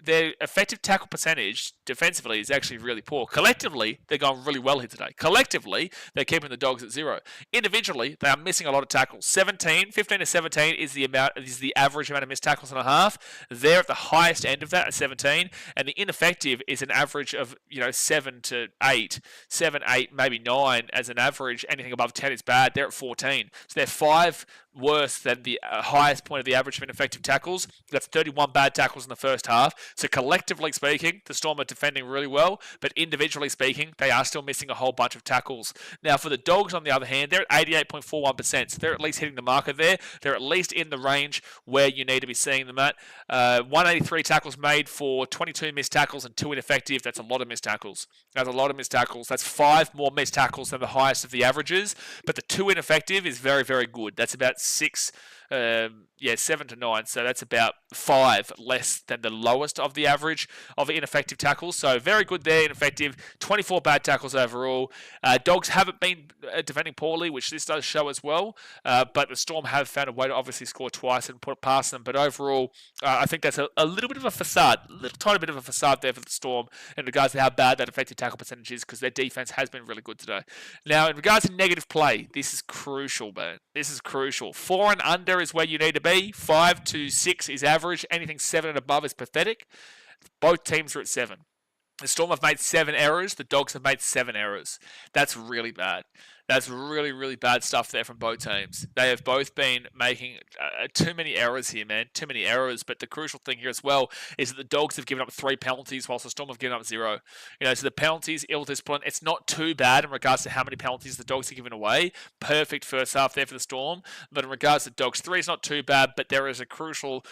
their effective tackle percentage defensively is actually really poor. Collectively, they're going really well here today. Collectively, they're keeping the Dogs at 0. Individually, they are missing a lot of tackles. 15 to 17 is the average amount of missed tackles and a half. They're at the highest end of that at 17, and the ineffective is an average of 7 to 8, 7, 8, maybe 9 as an average. Anything above 10 is bad. They're at 14, so they're 5 worse than the highest point of the average of ineffective tackles. That's 31 bad tackles in the first half. So collectively speaking, the Storm are defending really well, but individually speaking, they are still missing a whole bunch of tackles. Now for the Dogs, on the other hand, they're at 88.41%, so they're at least hitting the marker there. They're at least in the range where you need to be seeing them at. 183 tackles made for 22 missed tackles and 2 ineffective. That's a lot of missed tackles. That's 5 more missed tackles than the highest of the averages, but the 2 ineffective is very, very good. That's about 7 to 9, so that's about 5 less than the lowest of the average of ineffective tackles. So very good there, ineffective. 24 bad tackles overall. Dogs haven't been defending poorly, which this does show as well, but the Storm have found a way to obviously score twice and put it past them. But overall, I think that's a little bit of a facade, a little tiny bit of a facade there for the Storm in regards to how bad that effective tackle percentage is, because their defense has been really good today. Now, in regards to negative play, this is crucial, man. This is crucial. 4 and under is where you need to be. 5 to 6 is average. Anything 7 and above is pathetic. Both teams are at 7. The Storm have made 7 errors. The Dogs have made 7 errors. That's really bad. That's really, really bad stuff there from both teams. They have both been making too many errors here, man. Too many errors. But the crucial thing here as well is that the Dogs have given up 3 penalties whilst the Storm have given up 0. So the penalties, ill discipline, it's not too bad in regards to how many penalties the Dogs have given away. Perfect first half there for the Storm. But in regards to Dogs 3, it's not too bad. But there is a crucial,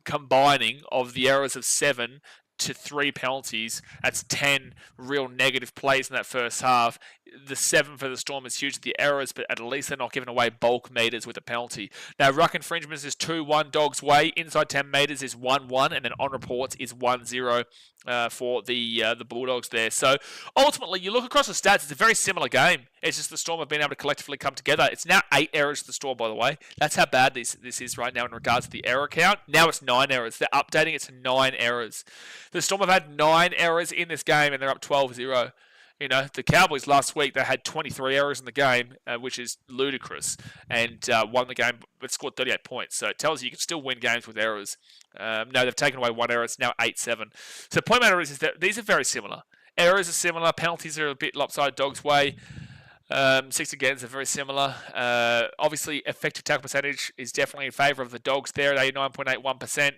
combining of the errors of 7 to 3 penalties. That's 10 real negative plays in that first half. The 7 for the Storm is huge, the errors, but at least they're not giving away bulk meters with a penalty. Now, ruck infringements is 2-1 Dogs' way. Inside 10 meters is 1-1, and then on reports is 1-0 for the Bulldogs there. So ultimately, you look across the stats, it's a very similar game. It's just the Storm have been able to collectively come together. It's now 8 errors to the Storm, by the way. That's how bad this is right now in regards to the error count. Now it's 9 errors. They're updating it to 9 errors. The Storm have had 9 errors in this game, and they're up 12-0. The Cowboys last week, they had 23 errors in the game, which is ludicrous, and won the game, but scored 38 points. So it tells you can still win games with errors. No, they've taken away 1 error. It's now 8-7. So the point matter is that these are very similar. Errors are similar. Penalties are a bit lopsided Dogs' way. 6 against are very similar. Obviously, effective tackle percentage is definitely in favour of the Dogs there at 89.81%.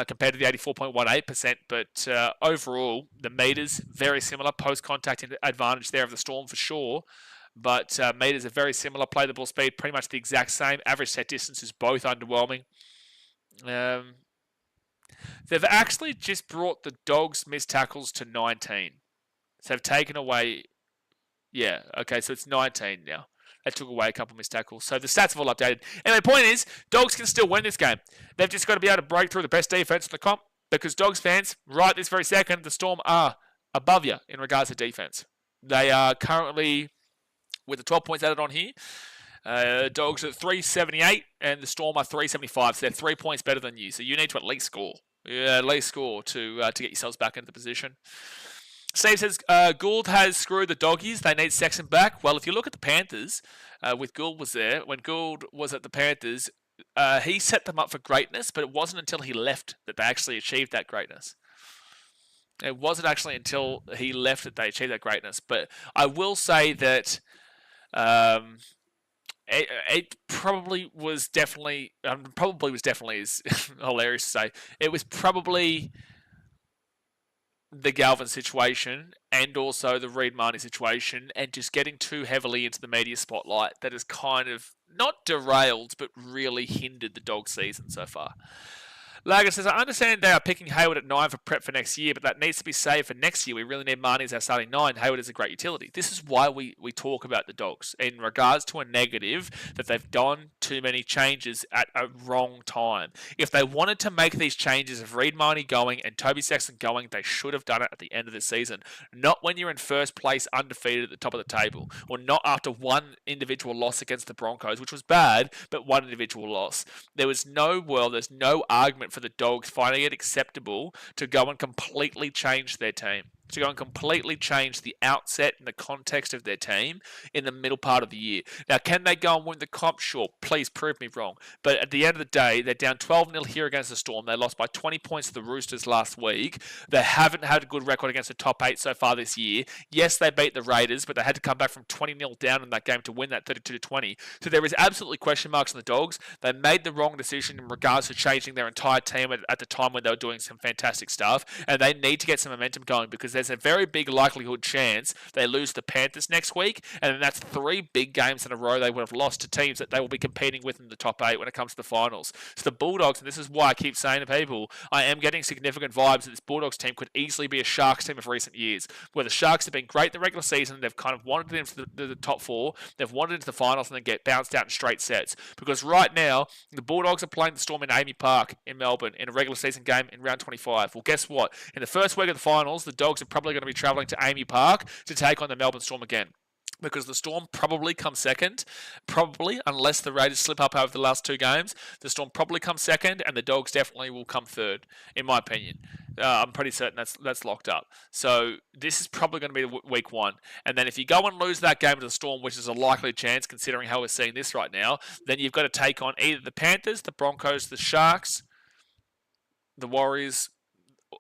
Compared to the 84.18%, but overall, the meters, very similar. Post-contact advantage there of the Storm for sure, but meters are very similar. Play the ball speed, pretty much the exact same. Average set distance is both underwhelming. They've actually just brought the Dogs' missed tackles to 19. So they've taken away, so it's 19 now. They took away a couple of missed tackles. So the stats have all updated. Anyway, the point is, Dogs can still win this game. They've just got to be able to break through the best defense in the comp, because Dogs fans, right this very second, the Storm are above you in regards to defense. They are currently, with the 12 points added on here, Dogs are at 378 and the Storm are 375. So they're 3 points better than you. So you need to at least score. To get yourselves back into the position. Steve says, Gould has screwed the Doggies. They need Sexton back. Well, if you look at the Panthers, with Gould was there, when Gould was at the Panthers, he set them up for greatness, but it wasn't until he left that they actually achieved that greatness. It wasn't actually until he left that they achieved that greatness. But I will say that it probably was definitely is hilarious to say. It was probably the Galvin situation and also the Reid Marnie situation, and just getting too heavily into the media spotlight that has kind of not derailed but really hindered the Dog season so far. Lager says, I understand they are picking Hayward at 9 for prep for next year, but that needs to be saved for next year. We really need Marnie as our starting 9. Hayward is a great utility. This is why we talk about the Dogs in regards to a negative, that they've done too many changes at a wrong time. If they wanted to make these changes of Reid Marnie going and Toby Sexton going, they should have done it at the end of the season. Not when you're in first place undefeated at the top of the table, or not after one individual loss against the Broncos, which was bad, but one individual loss. There's no argument for the Dogs finding it acceptable to go and completely change their team. To go and completely change the outset and the context of their team in the middle part of the year. Now, can they go and win the comp? Sure, please prove me wrong. But at the end of the day, they're down 12-0 here against the Storm. They lost by 20 points to the Roosters last week. They haven't had a good record against the top 8 so far this year. Yes, they beat the Raiders, but they had to come back from 20-0 down in that game to win that 32-20. So there is absolutely question marks on the Dogs. They made the wrong decision in regards to changing their entire team at the time when they were doing some fantastic stuff. And they need to get some momentum going because there's a very big likelihood chance they lose the Panthers next week, and then that's 3 big games in a row they would have lost to teams that they will be competing with in the top 8 when it comes to the finals. So the Bulldogs, and this is why I keep saying to people, I am getting significant vibes that this Bulldogs team could easily be a Sharks team of recent years, where the Sharks have been great in the regular season, they've kind of wanted them to the top 4, they've wanted into the finals, and then get bounced out in straight sets. Because right now, the Bulldogs are playing the Storm in Amy Park in Melbourne in a regular season game in round 25. Well, guess what? In the first week of the finals, the Dogs are probably going to be travelling to Amy Park to take on the Melbourne Storm again. Because the Storm probably come second, unless the Raiders slip up over the last 2 games. The Storm probably come second, and the Dogs definitely will come third, in my opinion. I'm pretty certain that's locked up. So this is probably going to be week 1. And then if you go and lose that game to the Storm, which is a likely chance considering how we're seeing this right now, then you've got to take on either the Panthers, the Broncos, the Sharks, the Warriors,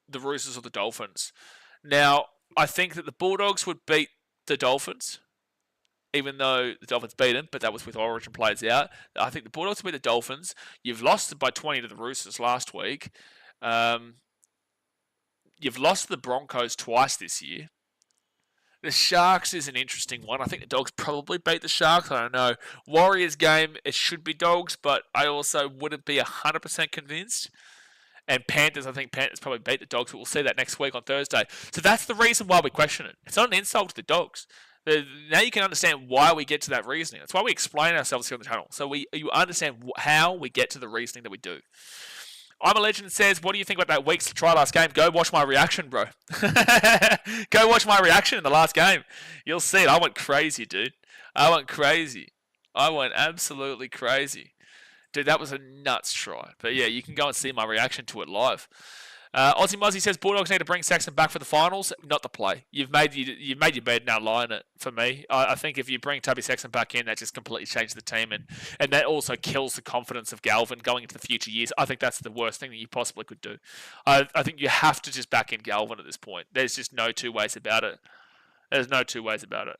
the Roosters, or the Dolphins. Now, I think that the Bulldogs would beat the Dolphins, even though the Dolphins beat them, but that was with Origin players out. I think the Bulldogs would beat the Dolphins. You've lost by 20 to the Roosters last week. You've lost the Broncos twice this year. The Sharks is an interesting one. I think the Dogs probably beat the Sharks. I don't know. Warriors game, it should be Dogs, but I also wouldn't be 100% convinced. And Panthers, I think Panthers probably beat the Dogs, but we'll see that next week on Thursday. So that's the reason why we question it. It's not an insult to the Dogs. Now you can understand why we get to that reasoning. That's why we explain ourselves here on the channel. So you understand how we get to the reasoning that we do. I'm a Legend says, what do you think about that week's try last game? Go watch my reaction, bro. Go watch my reaction in the last game. You'll see it. I went crazy, dude. I went crazy. I went absolutely crazy. Dude, that was a nuts try. But yeah, you can go and see my reaction to it live. Aussie Muzzy says Bulldogs need to bring Saxon back for the finals. Not the play. You've made your bed, now lie in it for me. I think if you bring Tubby Saxon back in, that just completely changes the team, and that also kills the confidence of Galvin going into the future years. I think that's the worst thing that you possibly could do. I think you have to just back in Galvin at this point. There's just no 2 ways about it. There's no 2 ways about it.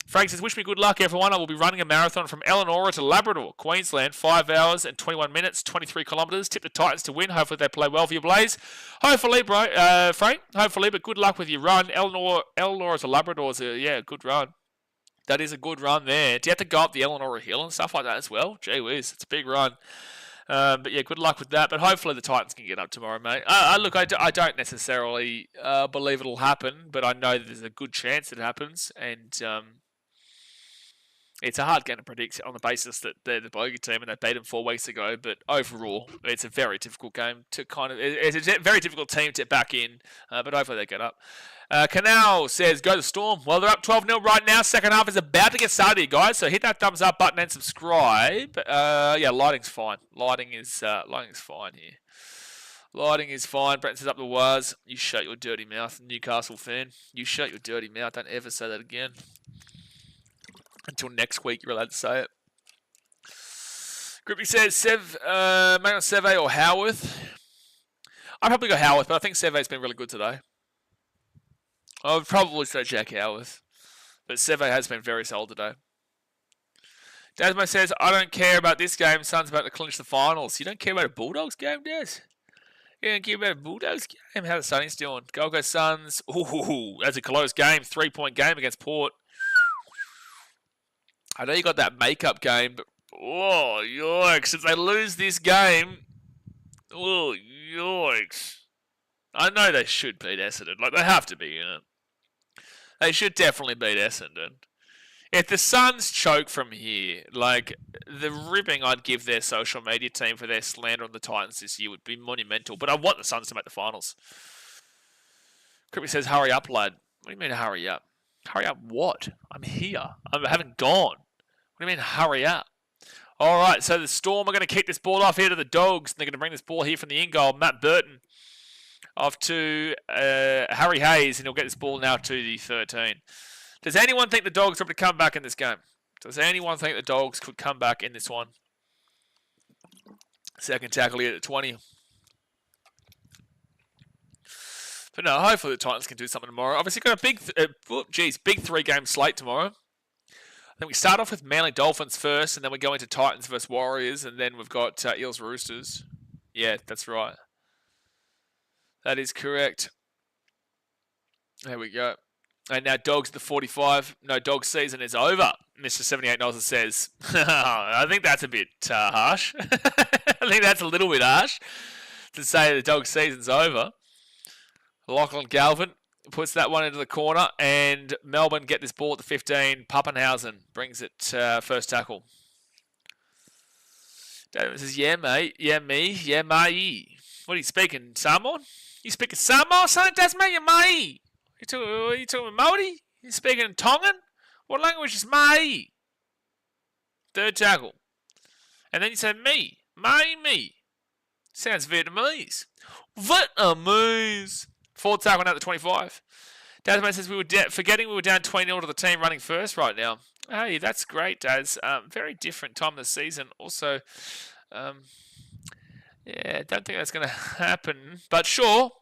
Frank says, wish me good luck, everyone. I will be running a marathon from Elanora to Labrador, Queensland, 5 hours and 21 minutes, 23 kilometres. Tip the Titans to win. Hopefully they play well for you, Blaze. Hopefully, bro, Frank. Hopefully, but good luck with your run. Elanora to Labrador is a good run. That is a good run there. Do you have to go up the Elanora Hill and stuff like that as well? Gee whiz, it's a big run. But yeah, good luck with that. But hopefully the Titans can get up tomorrow, mate. Look, I don't necessarily believe it'll happen, but I know that there's a good chance it happens, and it's a hard game to predict on the basis that they're the bogey team and they beat them 4 weeks ago. But overall, it's a very difficult game to it's a very difficult team to back in. But hopefully they get up. Canal says, go the Storm. Well, they're up 12-0 right now. Second half is about to get started, guys. So hit that thumbs up button and subscribe. Yeah, lighting's fine. Lighting is fine here. Lighting is fine. Brent says up the wires. You shut your dirty mouth, Newcastle fan. You shut your dirty mouth. Don't ever say that again. Until next week, you're allowed to say it. Grippy says, maybe on Seve or Howarth. I'd probably go Howarth, but I think Seve's been really good today. I would probably say Jack Howarth. But Seve has been very solid today. Dasmo says, I don't care about this game. Sun's about to clinch the finals. You don't care about a Bulldogs game, Des? You don't care about a Bulldogs game? How the Sunnies doing? Go Suns. Ooh, that's a close game. 3-point game against Port. I know you got that makeup game, but oh, yikes. If they lose this game, oh, yikes. I know they should beat Essendon. Like, they have to be in it. They should definitely beat Essendon. If the Suns choke from here, like, the ribbing I'd give their social media team for their slander on the Titans this year would be monumental. But I want the Suns to make the finals. Crippy says, hurry up, lad. What do you mean, hurry up? Hurry up what? I'm here. I haven't gone. What do you mean, hurry up? All right, so the Storm are going to kick this ball off here to the Dogs. They're going to bring this ball here from the in-goal. Matt Burton off to Harry Hayes, and he'll get this ball now to the 13. Does anyone think the Dogs are able to come back in this game? Does anyone think the Dogs could come back in this one? Second tackle here at 20. But no, hopefully the Titans can do something tomorrow. Obviously got a big 3-game slate tomorrow. Then we start off with Manly Dolphins first, and then we go into Titans versus Warriors, and then we've got Eels Roosters. Yeah, that's right. That is correct. There we go. And now Dogs at the 45. No, Dogs season is over. Mr. 78 Nozzle says. I think that's a bit harsh. I think that's a little bit harsh to say the Dogs season's over. Lachlan Galvin puts that one into the corner, and Melbourne get this ball at the 15. Pappenhausen brings it first tackle. David says, yeah, mate. Yeah, me. Yeah, mate. What are you speaking, Samoan? You speaking Samoan, son? That's me, yeah, mate. You talking Māori? You speaking Tongan? What language is mate? Third tackle. And then you say me. Me. Sounds Vietnamese. Vietnamese. Fourth tackle now at the 25. Dazman says we were forgetting we were down 20-0 to the team running first right now. Hey, that's great, Daz. Very different time of the season. Also, yeah, don't think that's going to happen. But sure,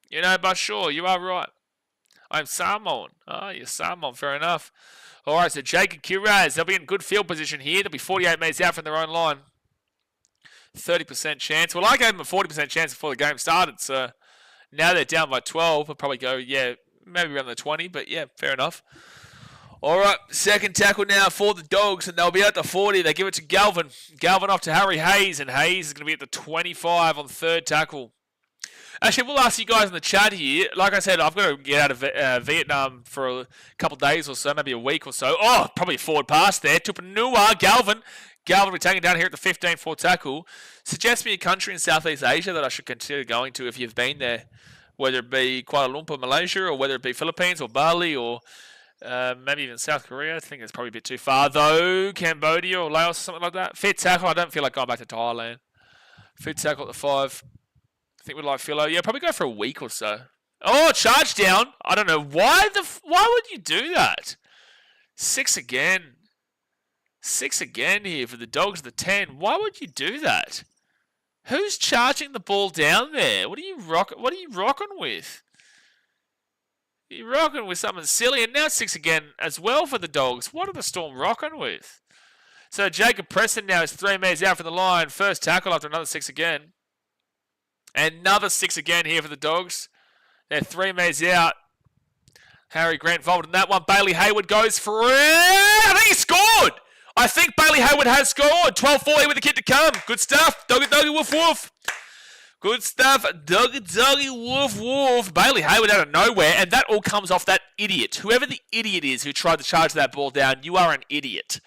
you are right. I'm Samoan. Oh, you're Samoan. Fair enough. All right, so Jake and Kiraz, they'll be in good field position here. They'll be 48 metres out from their own line. 30% chance. Well, I gave them a 40% chance before the game started, so now they're down by 12. I'll probably go, maybe around the 20, but yeah, fair enough. All right, second tackle now for the Dogs, and they'll be at the 40. They give it to Galvin. Galvin off to Harry Hayes, and Hayes is going to be at the 25 on third tackle. Actually, we'll ask you guys in the chat here. Like I said, I've got to get out of Vietnam for a couple of days or so, maybe a week or so. Oh, probably a forward pass there. Tupanua, Galvin. Galvin will be taken down here at the 15 for tackle. Suggest me a country in Southeast Asia that I should consider going to if you've been there. Whether it be Kuala Lumpur, Malaysia, or whether it be Philippines or Bali, or maybe even South Korea. I think it's probably a bit too far, though. Cambodia or Laos or something like that. Fifth tackle, I don't feel like going back to Thailand. Fifth tackle at the 5. I think we'd like Philo. Yeah, probably go for a week or so. Oh, charge down. I don't know. Why would you do that? 6 again. 6 again here for the Dogs at the 10. Why would you do that? Who's charging the ball down there? What are you rocking with? You're rocking with something silly, and now 6 again as well for the Dogs. What are the Storm rocking with? So Jacob Preston now is 3 metres out from the line. First tackle after another 6 again. Another 6 again here for the Dogs. They're 3 metres out. Harry Grant involved in that one. Bailey Hayward goes for it. I think he scored. I think Bailey Hayward has scored. 12-40 with the kick to come. Good stuff. Doggy, woof, woof. Good stuff. Doggy, woof, woof. Bailey Hayward out of nowhere. And that all comes off that idiot. Whoever the idiot is who tried to charge that ball down, you are an idiot.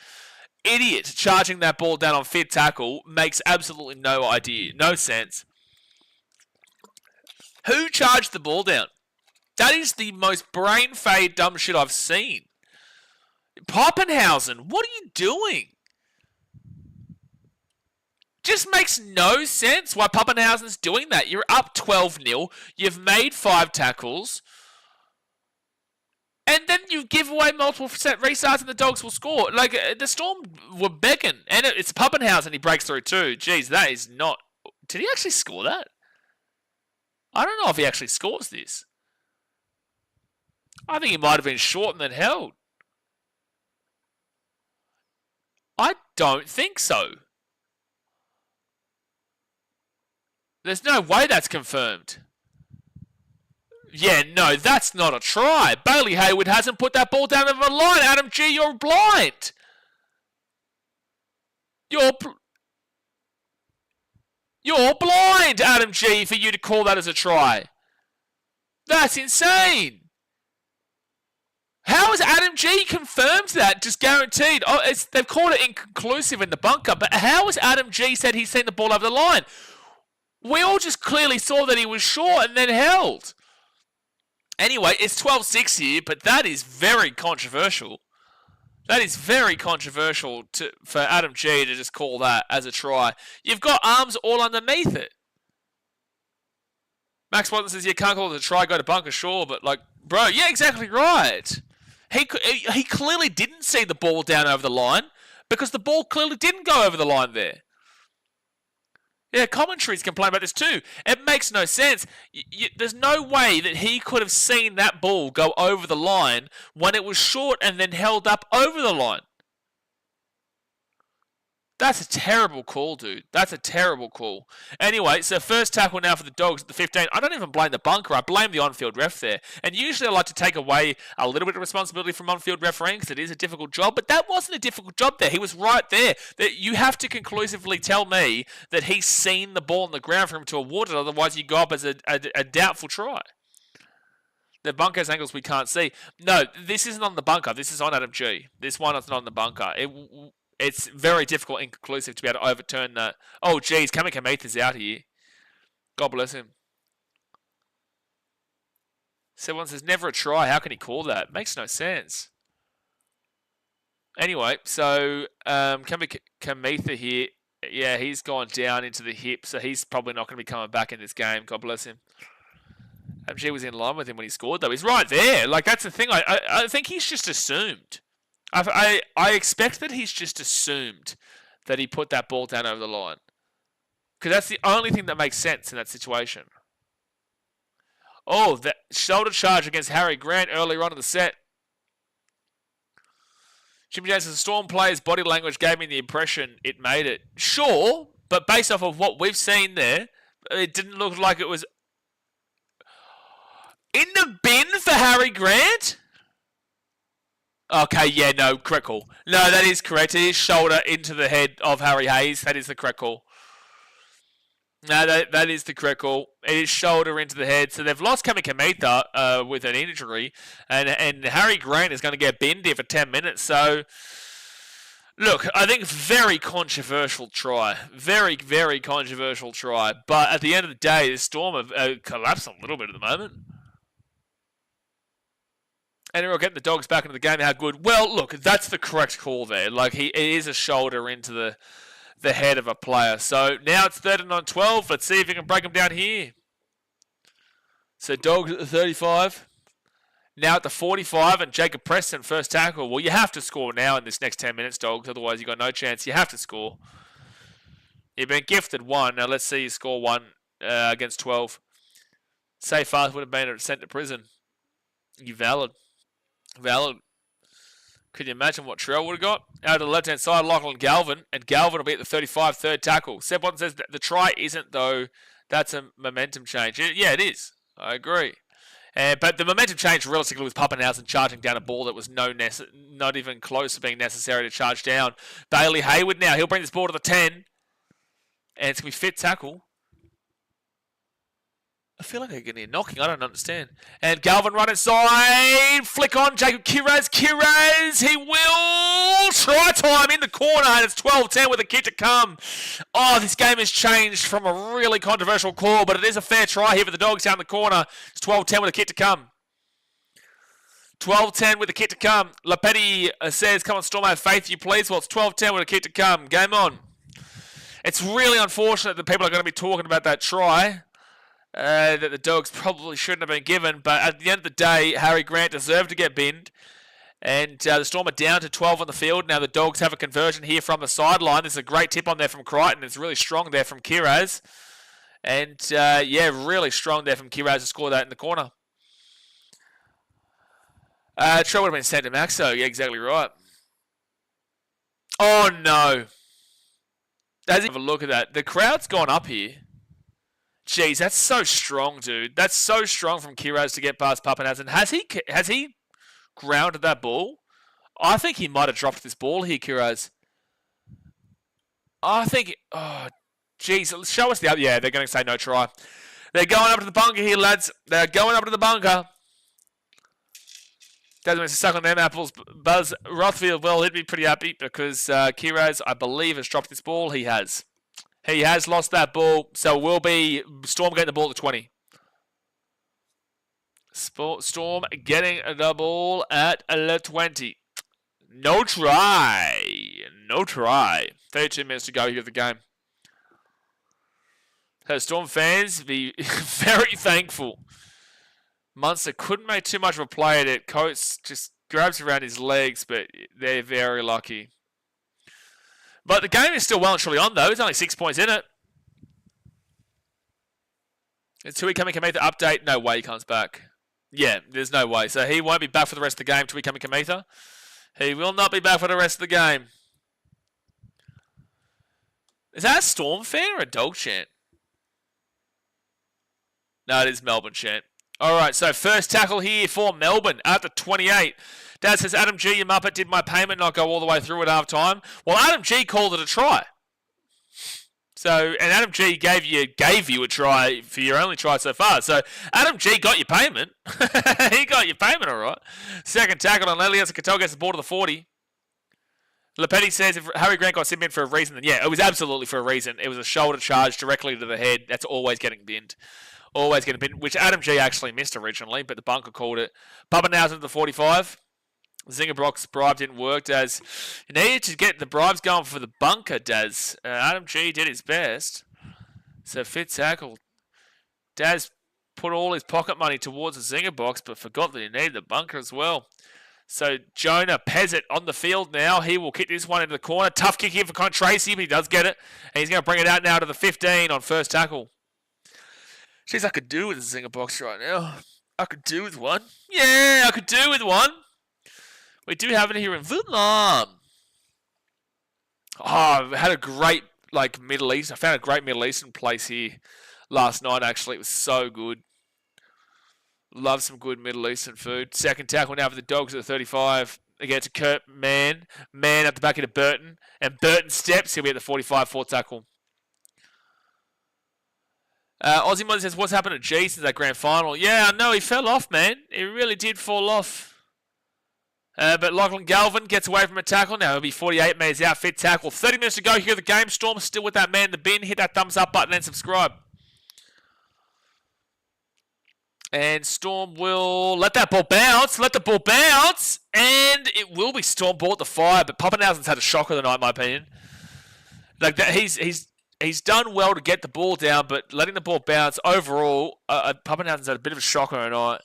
Idiot charging that ball down on fifth tackle makes absolutely no sense. Who charged the ball down? That is the most brain-fade dumb shit I've seen. Poppenhausen, what are you doing? Just makes no sense why Poppenhausen's doing that. You're up 12-0. You've made 5 tackles. And then you give away multiple restarts and the Dogs will score. Like, the Storm were begging. And it's Poppenhausen he breaks through too. Jeez, that is not... Did he actually score that? I don't know if he actually scores this. I think he might have been short and then held. I don't think so. There's no way that's confirmed. Yeah, no, that's not a try. Bailey Hayward hasn't put that ball down over the line. Adam G, you're blind. You're blind, Adam G, for you to call that as a try. That's insane. How has Adam G confirmed that? Just guaranteed. Oh, they've called it inconclusive in the bunker, but how has Adam G said he's seen the ball over the line? We all just clearly saw that he was short and then held. Anyway, it's 12-6 here, but that is very controversial. That is very controversial for Adam G to just call that as a try. You've got arms all underneath it. Max Watson says, you can't call it a try, go to bunker, sure, but like, bro, yeah, exactly right. He clearly didn't see the ball down over the line because the ball clearly didn't go over the line there. Yeah, commentaries complain about this too. It makes no sense. There's no way that he could have seen that ball go over the line when it was short and then held up over the line. That's a terrible call, dude. That's a terrible call. Anyway, so first tackle now for the Dogs at the 15. I don't even blame the bunker. I blame the on-field ref there. And usually I like to take away a little bit of responsibility from on-field refereeing because it is a difficult job. But that wasn't a difficult job there. He was right there. You have to conclusively tell me that he's seen the ball on the ground for him to award it. Otherwise, you go up as a doubtful try. The bunker's angles we can't see. No, this isn't on the bunker. This is on Adam G. This one is not on the bunker. It's very difficult and inconclusive to be able to overturn that. Oh, geez, Kamikameetha's out here. God bless him. Someone says, never a try. How can he call that? Makes no sense. Anyway, so Kamikameetha here, yeah, he's gone down into the hip, so he's probably not going to be coming back in this game. God bless him. MG was in line with him when he scored, though. He's right there. Like, that's the thing. I think he's just assumed. I expect that he's just assumed that he put that ball down over the line. Because that's the only thing that makes sense in that situation. Oh, that shoulder charge against Harry Grant earlier on in the set. Jimmy James says, the Storm players' body language gave me the impression it made it. Sure, but based off of what we've seen there, it didn't look like it was in the bin for Harry Grant? Okay, yeah, no, correct call. No, that is correct. It is shoulder into the head of Harry Hayes. That is the correct call. No, that is the correct call. It is shoulder into the head. So they've lost Kamikameetha with an injury. And Harry Grant is going to get binned here for 10 minutes. So, look, I think very controversial try. Very, very controversial try. But at the end of the day, the Storm have collapsed a little bit at the moment. And we're getting the Dogs back into the game. How good? Well, look, that's the correct call there. Like, it is a shoulder into the head of a player. So now it's 13 on 12. Let's see if we can break them down here. So Dogs at the 35. Now at the 45, and Jacob Preston, first tackle. Well, you have to score now in this next 10 minutes, Dogs. Otherwise, you've got no chance. You have to score. You've been gifted one. Now let's see you score one against 12. Say fast would have been sent to prison. You valid. Could you imagine what Trell would have got? Out to the left-hand side, Lachlan Galvin. And Galvin will be at the 35, third tackle. Seb Watson says that the try isn't, though. That's a momentum change. Yeah, it is. I agree. But the momentum change realistically was Pappenhausen charging down a ball that was not even close to being necessary to charge down. Bailey Hayward now. He'll bring this ball to the 10. And it's going to be fit tackle. I feel like they're getting a knocking. I don't understand. And Galvin right inside. Flick on. Jacob Kiraz. He will. Try time in the corner. And it's 12-10 with a kick to come. Oh, this game has changed from a really controversial call. But it is a fair try here for the Dogs down the corner. It's 12-10 with a kick to come. 12-10 with a kick to come. Lapetti says, come on, Storm, have faith, you please. Well, it's 12-10 with a kick to come. Game on. It's really unfortunate that people are going to be talking about that try. That the Dogs probably shouldn't have been given, but at the end of the day, Harry Grant deserved to get binned, and the Storm are down to 12 on the field. Now the Dogs have a conversion here from the sideline. There's a great tip on there from Crichton. It's really strong there from Kiraz, and yeah, really strong there from Kiraz to score that in the corner. Trell would have been sent to Maxo. Yeah, exactly right. Oh no! Have a look at that. The crowd's gone up here. Jeez, that's so strong, dude. That's so strong from Kiraz to get past Pappenhausen. Has he grounded that ball? I think he might have dropped this ball here, Kiraz. I think... Oh, jeez. Show us the... Yeah, they're going to say no try. They're going up to the bunker here, lads. They're going up to the bunker. Doesn't mean to suck on them apples. Buzz Rothfield, well, he'd be pretty happy because Kiraz, I believe, has dropped this ball. He has. He has lost that ball, so we'll be Storm getting the ball at the 20. Storm getting the ball at the 20. No try. No try. 32 minutes to go here of the game. So Storm fans, be very thankful. Munster couldn't make too much of a play at it. Coates just grabs around his legs, but they're very lucky. But the game is still well and truly on, though. There's only 6 points in it. Is Tui Kamikamica update? No way he comes back. Yeah, there's no way. So he won't be back for the rest of the game, Tui Kamikamica. He will not be back for the rest of the game. Is that a Storm fan or a dog chant? No, it is Melbourne chant. All right, so first tackle here for Melbourne at the 28. Dad says, Adam G, your Muppet, did my payment not go all the way through at half time? Well, Adam G called it a try. So, and Adam G gave you a try for your only try so far. So, Adam G got your payment. He got your payment, all right. Second tackle on Elias Katoa gets the ball to the 40. Lepetti says if Harry Grant got sent in for a reason, then yeah, it was absolutely for a reason. It was a shoulder charge directly to the head. That's always getting binned. Always getting binned, which Adam G actually missed originally, but the bunker called it. Pappenhausen at the 45. Zinger Brock's bribe didn't work, Daz. You needed to get the bribes going for the bunker, Daz. Adam G did his best. So fit tackle. Daz put all his pocket money towards the Zinger box, but forgot that he needed the bunker as well. So Jonah Pezzett on the field now. He will kick this one into the corner. Tough kick here for Con Tracy, but he does get it. And he's going to bring it out now to the 15 on first tackle. Jeez, I could do with a Zinger box right now. I could do with one. Yeah, I could do with one. We do have it here in Vietnam. Oh, I had a great Middle East. I found a great Middle Eastern place here last night, actually. It was so good. Love some good Middle Eastern food. Second tackle now for the Dogs at the 35. Against Kurt Mann. Mann up the back into Burton. And Burton steps. He'll be at the 45, fourth tackle. Aussie Mother says, what's happened to G since that grand final? Yeah, I know. He fell off, man. He really did fall off. But Lachlan Galvin gets away from a tackle. Now he'll be 48 metres out. Fit tackle. 30 minutes to go here. The game. Storm still with that man in the bin. Hit that thumbs up button and subscribe. And Storm will let that ball bounce. Let the ball bounce. And it will be Storm ball at the 5. But Pappenhausen's had a shocker tonight, in my opinion. Like that, he's done well to get the ball down, but letting the ball bounce overall, Pappenhausen's had a bit of a shocker tonight.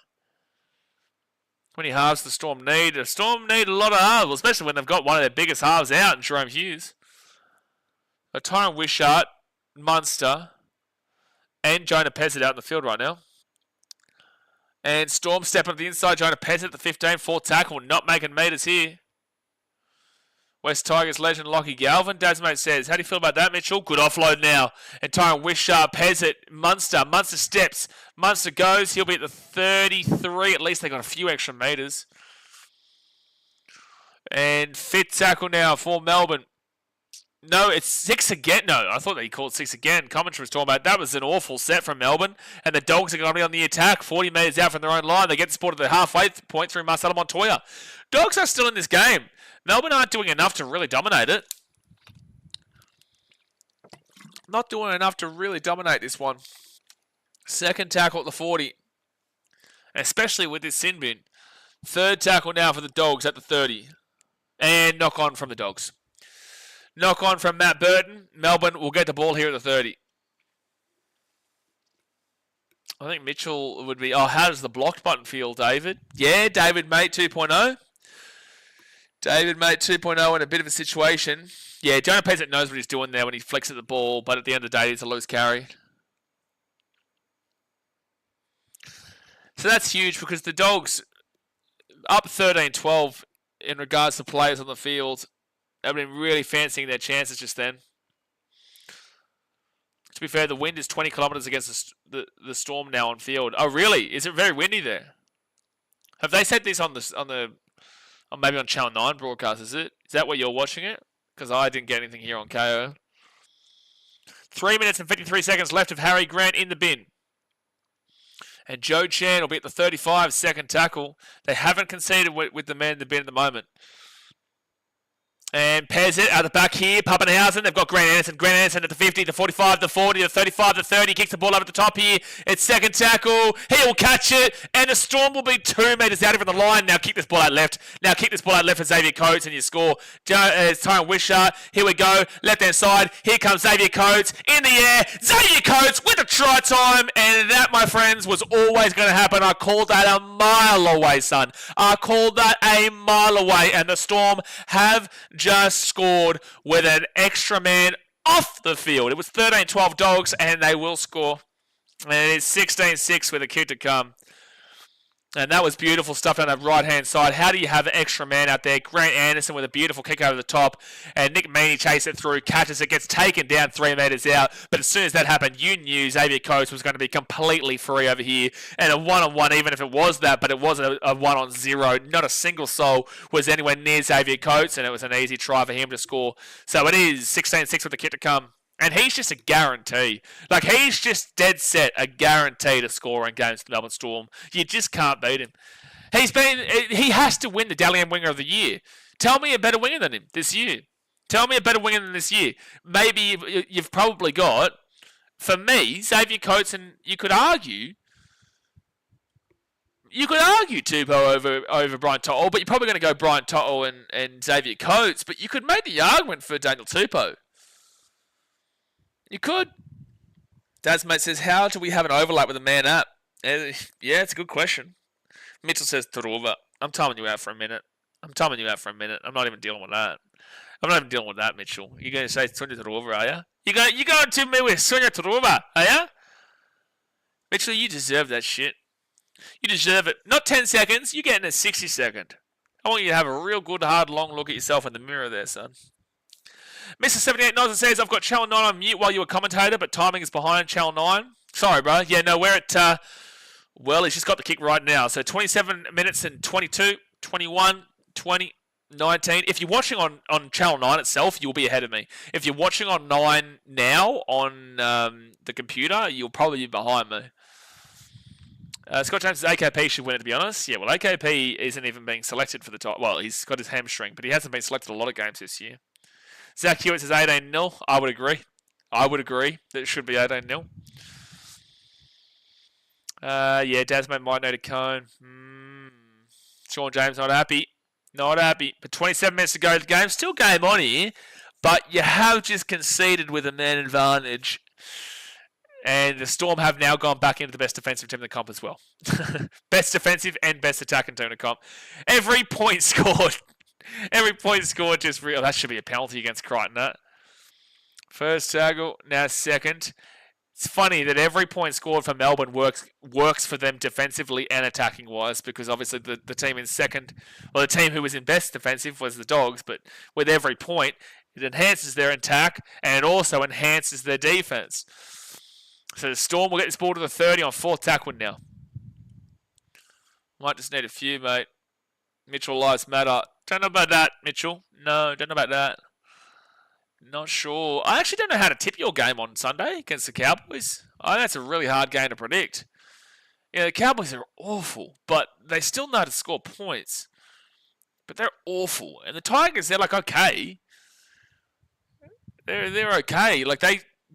How many halves the Storm need? The Storm need a lot of halves, especially when they've got one of their biggest halves out in Jerome Hughes. Tyron Wishart, Munster, and Jonah Pezzett out in the field right now. And Storm stepping up the inside. Jonah Pezzett at the 15, fourth tackle, not making meters here. West Tigers legend Lockie Galvin. Dasmate says, how do you feel about that, Mitchell? Good offload now. And Tyron Wishart, Pezzett, Munster. Munster steps. Munster goes. He'll be at the 33. At least they got a few extra meters. And fit tackle now for Melbourne. No, it's 6 again. No, I thought that he called 6 again. Commentary was talking about that was an awful set from Melbourne. And the Dogs are going to be on the attack. 40 metres out from their own line. They get the sport at the halfway point through Marcelo Montoya. Dogs are still in this game. Melbourne aren't doing enough to really dominate it. Not doing enough to really dominate this one. Second tackle at the 40. Especially with this sin bin. Third tackle now for the Dogs at the 30. And knock on from the Dogs. Knock on from Matt Burton. Melbourne will get the ball here at the 30. I think Mitchell would be... Oh, how does the blocked button feel, David? Yeah, David, mate, 2.0. David, mate, 2.0 in a bit of a situation. Yeah, Jonah Pezzett knows what he's doing there when he flicks at the ball, but at the end of the day, it's a loose carry. So that's huge because the Dogs up 13-12 in regards to players on the field. They've been really fancying their chances just then. To be fair, the wind is 20 kilometres against the Storm now on field. Oh, really? Is it very windy there? Have they said this on maybe on Channel 9 broadcast, is it? Is that where you're watching it? Because I didn't get anything here on KO. 3 minutes and 53 seconds left of Harry Grant in the bin. And Joe Chan will be at the 35, second tackle. They haven't conceded with the man in the bin at the moment. And pairs it out the back here. Pappenhausen. They've got Grant Anderson. Grant Anderson at the 50, the 45, the 40, the 35, the 30. Kicks the ball over the top here. It's second tackle. He will catch it. And the Storm will be 2 metres out of the line. Now kick this ball out left. Now kick this ball out left for Xavier Coates and you score. It's Tyrone Wishart. Here we go. Left-hand side. Here comes Xavier Coates. In the air. Xavier Coates with a try time. And that, my friends, was always going to happen. I called that a mile away, son. I called that a mile away. And the Storm have just scored with an extra man off the field. It was 13-12 Dogs, and they will score. And it is 16-6 with a kick to come. And that was beautiful stuff on the right-hand side. How do you have an extra man out there? Grant Anderson with a beautiful kick over the top. And Nick Meaney chases it through, catches it, gets taken down 3 metres out. But as soon as that happened, you knew Xavier Coates was going to be completely free over here. And a one-on-one, even if it was that, but it wasn't a 1-on-0. Not a single soul was anywhere near Xavier Coates, and it was an easy try for him to score. So it is 16-6 with the kick to come. And he's just a guarantee. Like, he's just dead set a guarantee to score in games for Melbourne Storm. You just can't beat him. He has to win the Dally M Winger of the Year. Tell me a better winger than him this year. Tell me a better winger than this year. Maybe you've probably got, for me, Xavier Coates, and you could argue Tupou over Brian Tottle, but you're probably going to go Brian Tottle and Xavier Coates, but you could make the argument for Daniel Tupou. You could. Dasmate says, how do we have an overlap with a man up? Yeah, it's a good question. Mitchell says, Taruva. I'm timing you out for a minute. I'm not even dealing with that. Mitchell. You're going to say Sonia Taruva, are you? You're going to me with Sonia Taruva, are you? Mitchell, you deserve that shit. You deserve it. Not 10 seconds. You're getting a 60-second. I want you to have a real good, hard, long look at yourself in the mirror there, son. Mr. 78 Nozzle says, I've got Channel 9 on mute while you were commentator, but timing is behind Channel 9. Sorry, bro. Yeah, no, we're at, well, he's just got the kick right now. So 27 minutes and 22, 21, 20, 19. If you're watching on Channel 9 itself, you'll be ahead of me. If you're watching on 9 now on the computer, you'll probably be behind me. Scott James says AKP should win it, to be honest. Yeah, well, AKP isn't even being selected for the top. Well, he's got his hamstring, but he hasn't been selected a lot of games this year. Zach Hewitt says 18-0. I would agree that it should be 18-0. Yeah, Dasmate might need a cone. Sean James not happy. But 27 minutes to go to the game. Still game on here, but you have just conceded with a man advantage. And the Storm have now gone back into the best defensive team in the comp as well. Best defensive and best attacking team in the comp. Every point scored just real. That should be a penalty against Crichton, that. First tackle, now second. It's funny that every point scored for Melbourne works for them defensively and attacking wise, because obviously the team in second, well, the team who was in best defensive was the Dogs, but with every point, it enhances their attack and it also enhances their defense. So the Storm will get this ball to the 30 on fourth tackle now. Might just need a few, mate. Mitchell lives matter. Don't know about that, Mitchell. No, don't know about that. Not sure. I actually don't know how to tip your game on Sunday against the Cowboys. I think that's a really hard game to predict. Yeah, the Cowboys are awful, but they still know how to score points. But they're awful. And the Tigers, they're like okay. They're okay. Like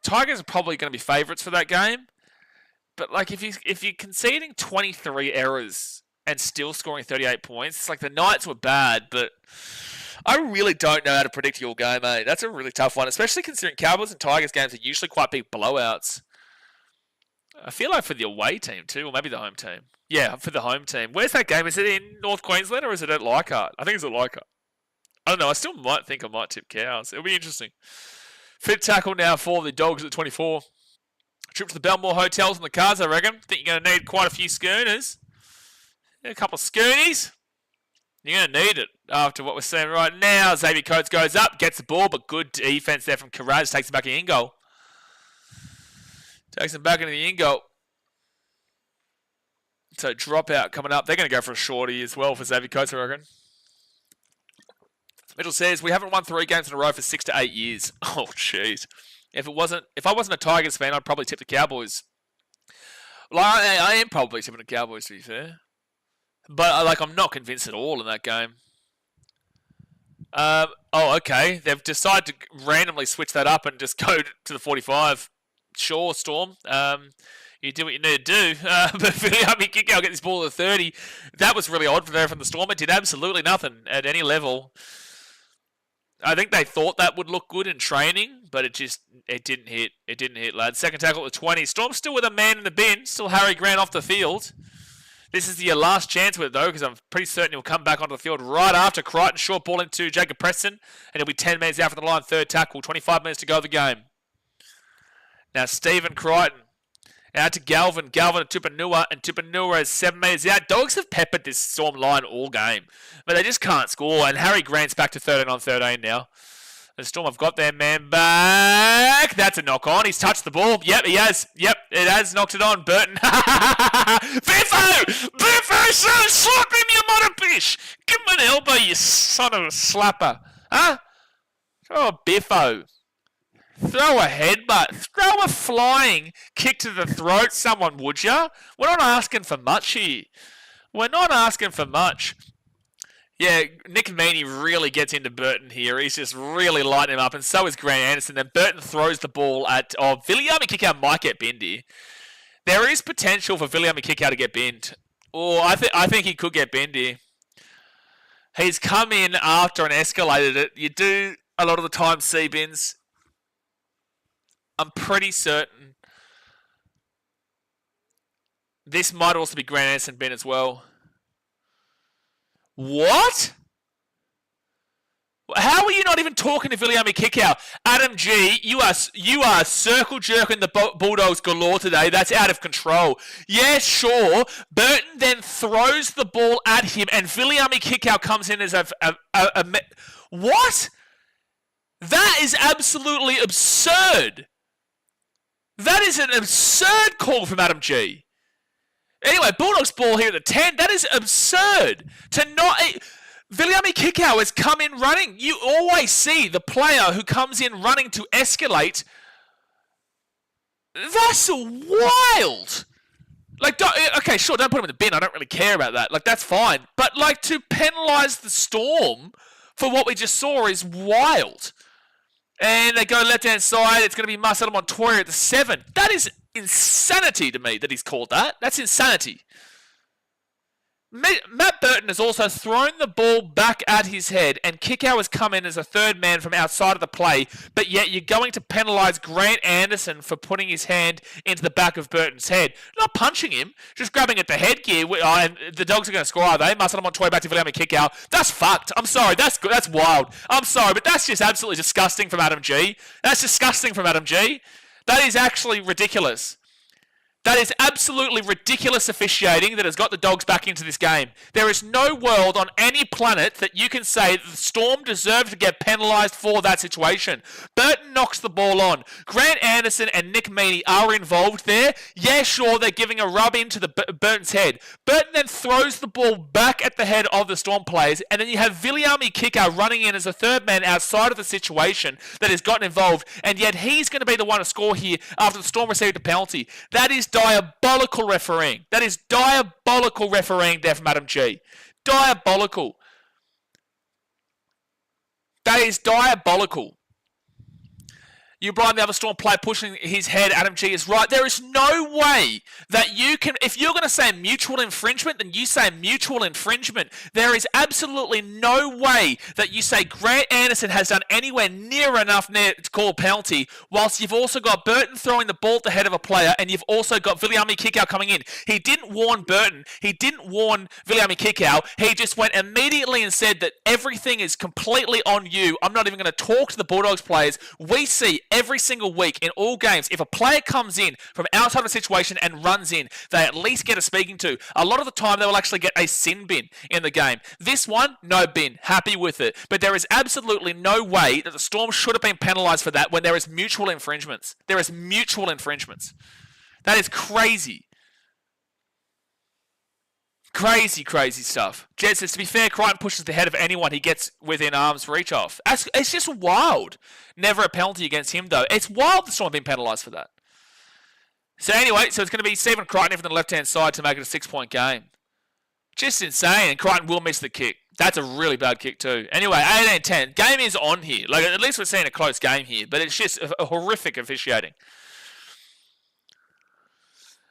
Tigers are probably going to be favourites for that game. But like if you're conceding 23 errors and still scoring 38 points, it's like the Knights were bad, but I really don't know how to predict your game, mate. That's a really tough one, especially considering Cowboys and Tigers games are usually quite big blowouts. I feel like for the away team too, or maybe the home team. Yeah, for the home team. Where's that game? Is it in North Queensland or is it at Leichhardt? I think it's at Leichhardt. I don't know. I still might think I might tip Cows. It'll be interesting. Fifth tackle now for the Dogs at 24. Trip to the Belmore Hotels and the cars, I reckon. Think you're going to need quite a few schooners. A couple of schoonies. You're going to need it after what we're seeing right now. Xavier Coates goes up, gets the ball, but good defense there from Carraz. Takes him back in the in-goal. Takes him back into the in-goal. So dropout coming up. They're going to go for a shorty as well for Xavier Coates, I reckon. Mitchell says, we haven't won 3 games in a row for 6 to 8 years. Oh, jeez. If I wasn't a Tigers fan, I'd probably tip the Cowboys. Well, I am probably tipping the Cowboys, to be fair. But I'm not convinced at all in that game. Okay. They've decided to randomly switch that up and just go to the 45. Sure, Storm. You do what you need to do. But Viliami Kikau get this ball at 30. That was really odd from the Storm. It did absolutely nothing at any level. I think they thought that would look good in training, but it didn't hit. It didn't hit, lads. Second tackle at 20. Storm still with a man in the bin. Still Harry Grant off the field. This is your last chance with it, though, because I'm pretty certain he'll come back onto the field right after Crichton. Short ball into Jacob Preston, and he'll be 10 minutes out from the line. Third tackle. 25 minutes to go of the game. Now, Stephen Crichton. Out to Galvin. Galvin to Tupanua, and Tupanua is 7 metres out. Dogs have peppered this Storm line all game, but they just can't score. And Harry Grant's back to 13 on 13 now. The Storm have got their man back. That's a knock on. He's touched the ball. Yep, he has. Yep, it has knocked it on. Burton. Biffo! Biffo, son, slap him, you motherfish! Give him an elbow, you son of a slapper. Huh? Oh, Biffo. Throw a headbutt. Throw a flying kick to the throat, someone, would ya? We're not asking for much here. We're not asking for much. Yeah, Nick Meaney really gets into Burton here. He's just really lighting him up, and so is Grant Anderson. Then Burton throws the ball at... Oh, Viliami Kikau might get binned here. There is potential for Viliami Kikau to get binned. Oh, I think he could get binned here. He's come in after and escalated it. You do a lot of the time see bins. I'm pretty certain this might also be Grant Anderson bin as well. What? How are you not even talking to Viliami Kikau? Adam G, you are circle jerking the Bulldogs galore today. That's out of control. Yeah, sure. Burton then throws the ball at him, and Viliami Kikau comes in as a what? That is absolutely absurd. That is an absurd call from Adam G. Anyway, Bulldogs ball here at the 10. That is absurd. Viliami Kikau has come in running. You always see the player who comes in running to escalate. That's wild. Okay, sure, don't put him in the bin. I don't really care about that. That's fine. But, to penalise the Storm for what we just saw is wild. And they go left-hand side. It's going to be Marcelo Montoya at the 7. That is insanity to me that he's called that. That's insanity. Matt Burton has also thrown the ball back at his head, and Kikau has come in as a third man from outside of the play, but yet you're going to penalise Grant Anderson for putting his hand into the back of Burton's head. Not punching him, just grabbing at the headgear, and the Dogs are going to score, are they? Marcelo Montoya back to Viliami Kikau. That's fucked. I'm sorry, that's wild. I'm sorry, but that's just absolutely disgusting from Adam G. That's disgusting from Adam G. That is actually ridiculous. That is absolutely ridiculous officiating that has got the Dogs back into this game. There is no world on any planet that you can say that the Storm deserve to get penalised for that situation. Burton knocks the ball on. Grant Anderson and Nick Meaney are involved there. Yeah, sure, they're giving a rub into the Burton's head. Burton then throws the ball back at the head of the Storm players, and then you have Viliami Kikau running in as a third man outside of the situation that has gotten involved, and yet he's going to be the one to score here after the Storm received a penalty. That is diabolical refereeing. That is diabolical refereeing there from Adam G. Diabolical. That is diabolical. You blind the other Storm player pushing his head. Adam G is right. There is no way that you can... If you're going to say mutual infringement, then you say mutual infringement. There is absolutely no way that you say Grant Anderson has done anywhere near enough to call a penalty, whilst you've also got Burton throwing the ball at the head of a player, and you've also got Viliami Kikau coming in. He didn't warn Burton. He didn't warn Viliami Kikau. He just went immediately and said that everything is completely on you. I'm not even going to talk to the Bulldogs players. We see every single week in all games, if a player comes in from outside of a situation and runs in, they at least get a speaking to. A lot of the time, they will actually get a sin bin in the game. This one, no bin. Happy with it. But there is absolutely no way that the Storm should have been penalised for that when there is mutual infringements. There is mutual infringements. That is crazy. Crazy, crazy stuff. Jed says, to be fair, Crichton pushes the head of anyone he gets within arm's reach of. It's just wild. Never a penalty against him, though. It's wild the Storm have been penalised for that. So anyway, so it's going to be Stephen Crichton from the left-hand side to make it a 6-point game. Just insane, and Crichton will miss the kick. That's a really bad kick too. Anyway, 18-10. Game is on here. Like, at least we're seeing a close game here, but it's just a horrific officiating.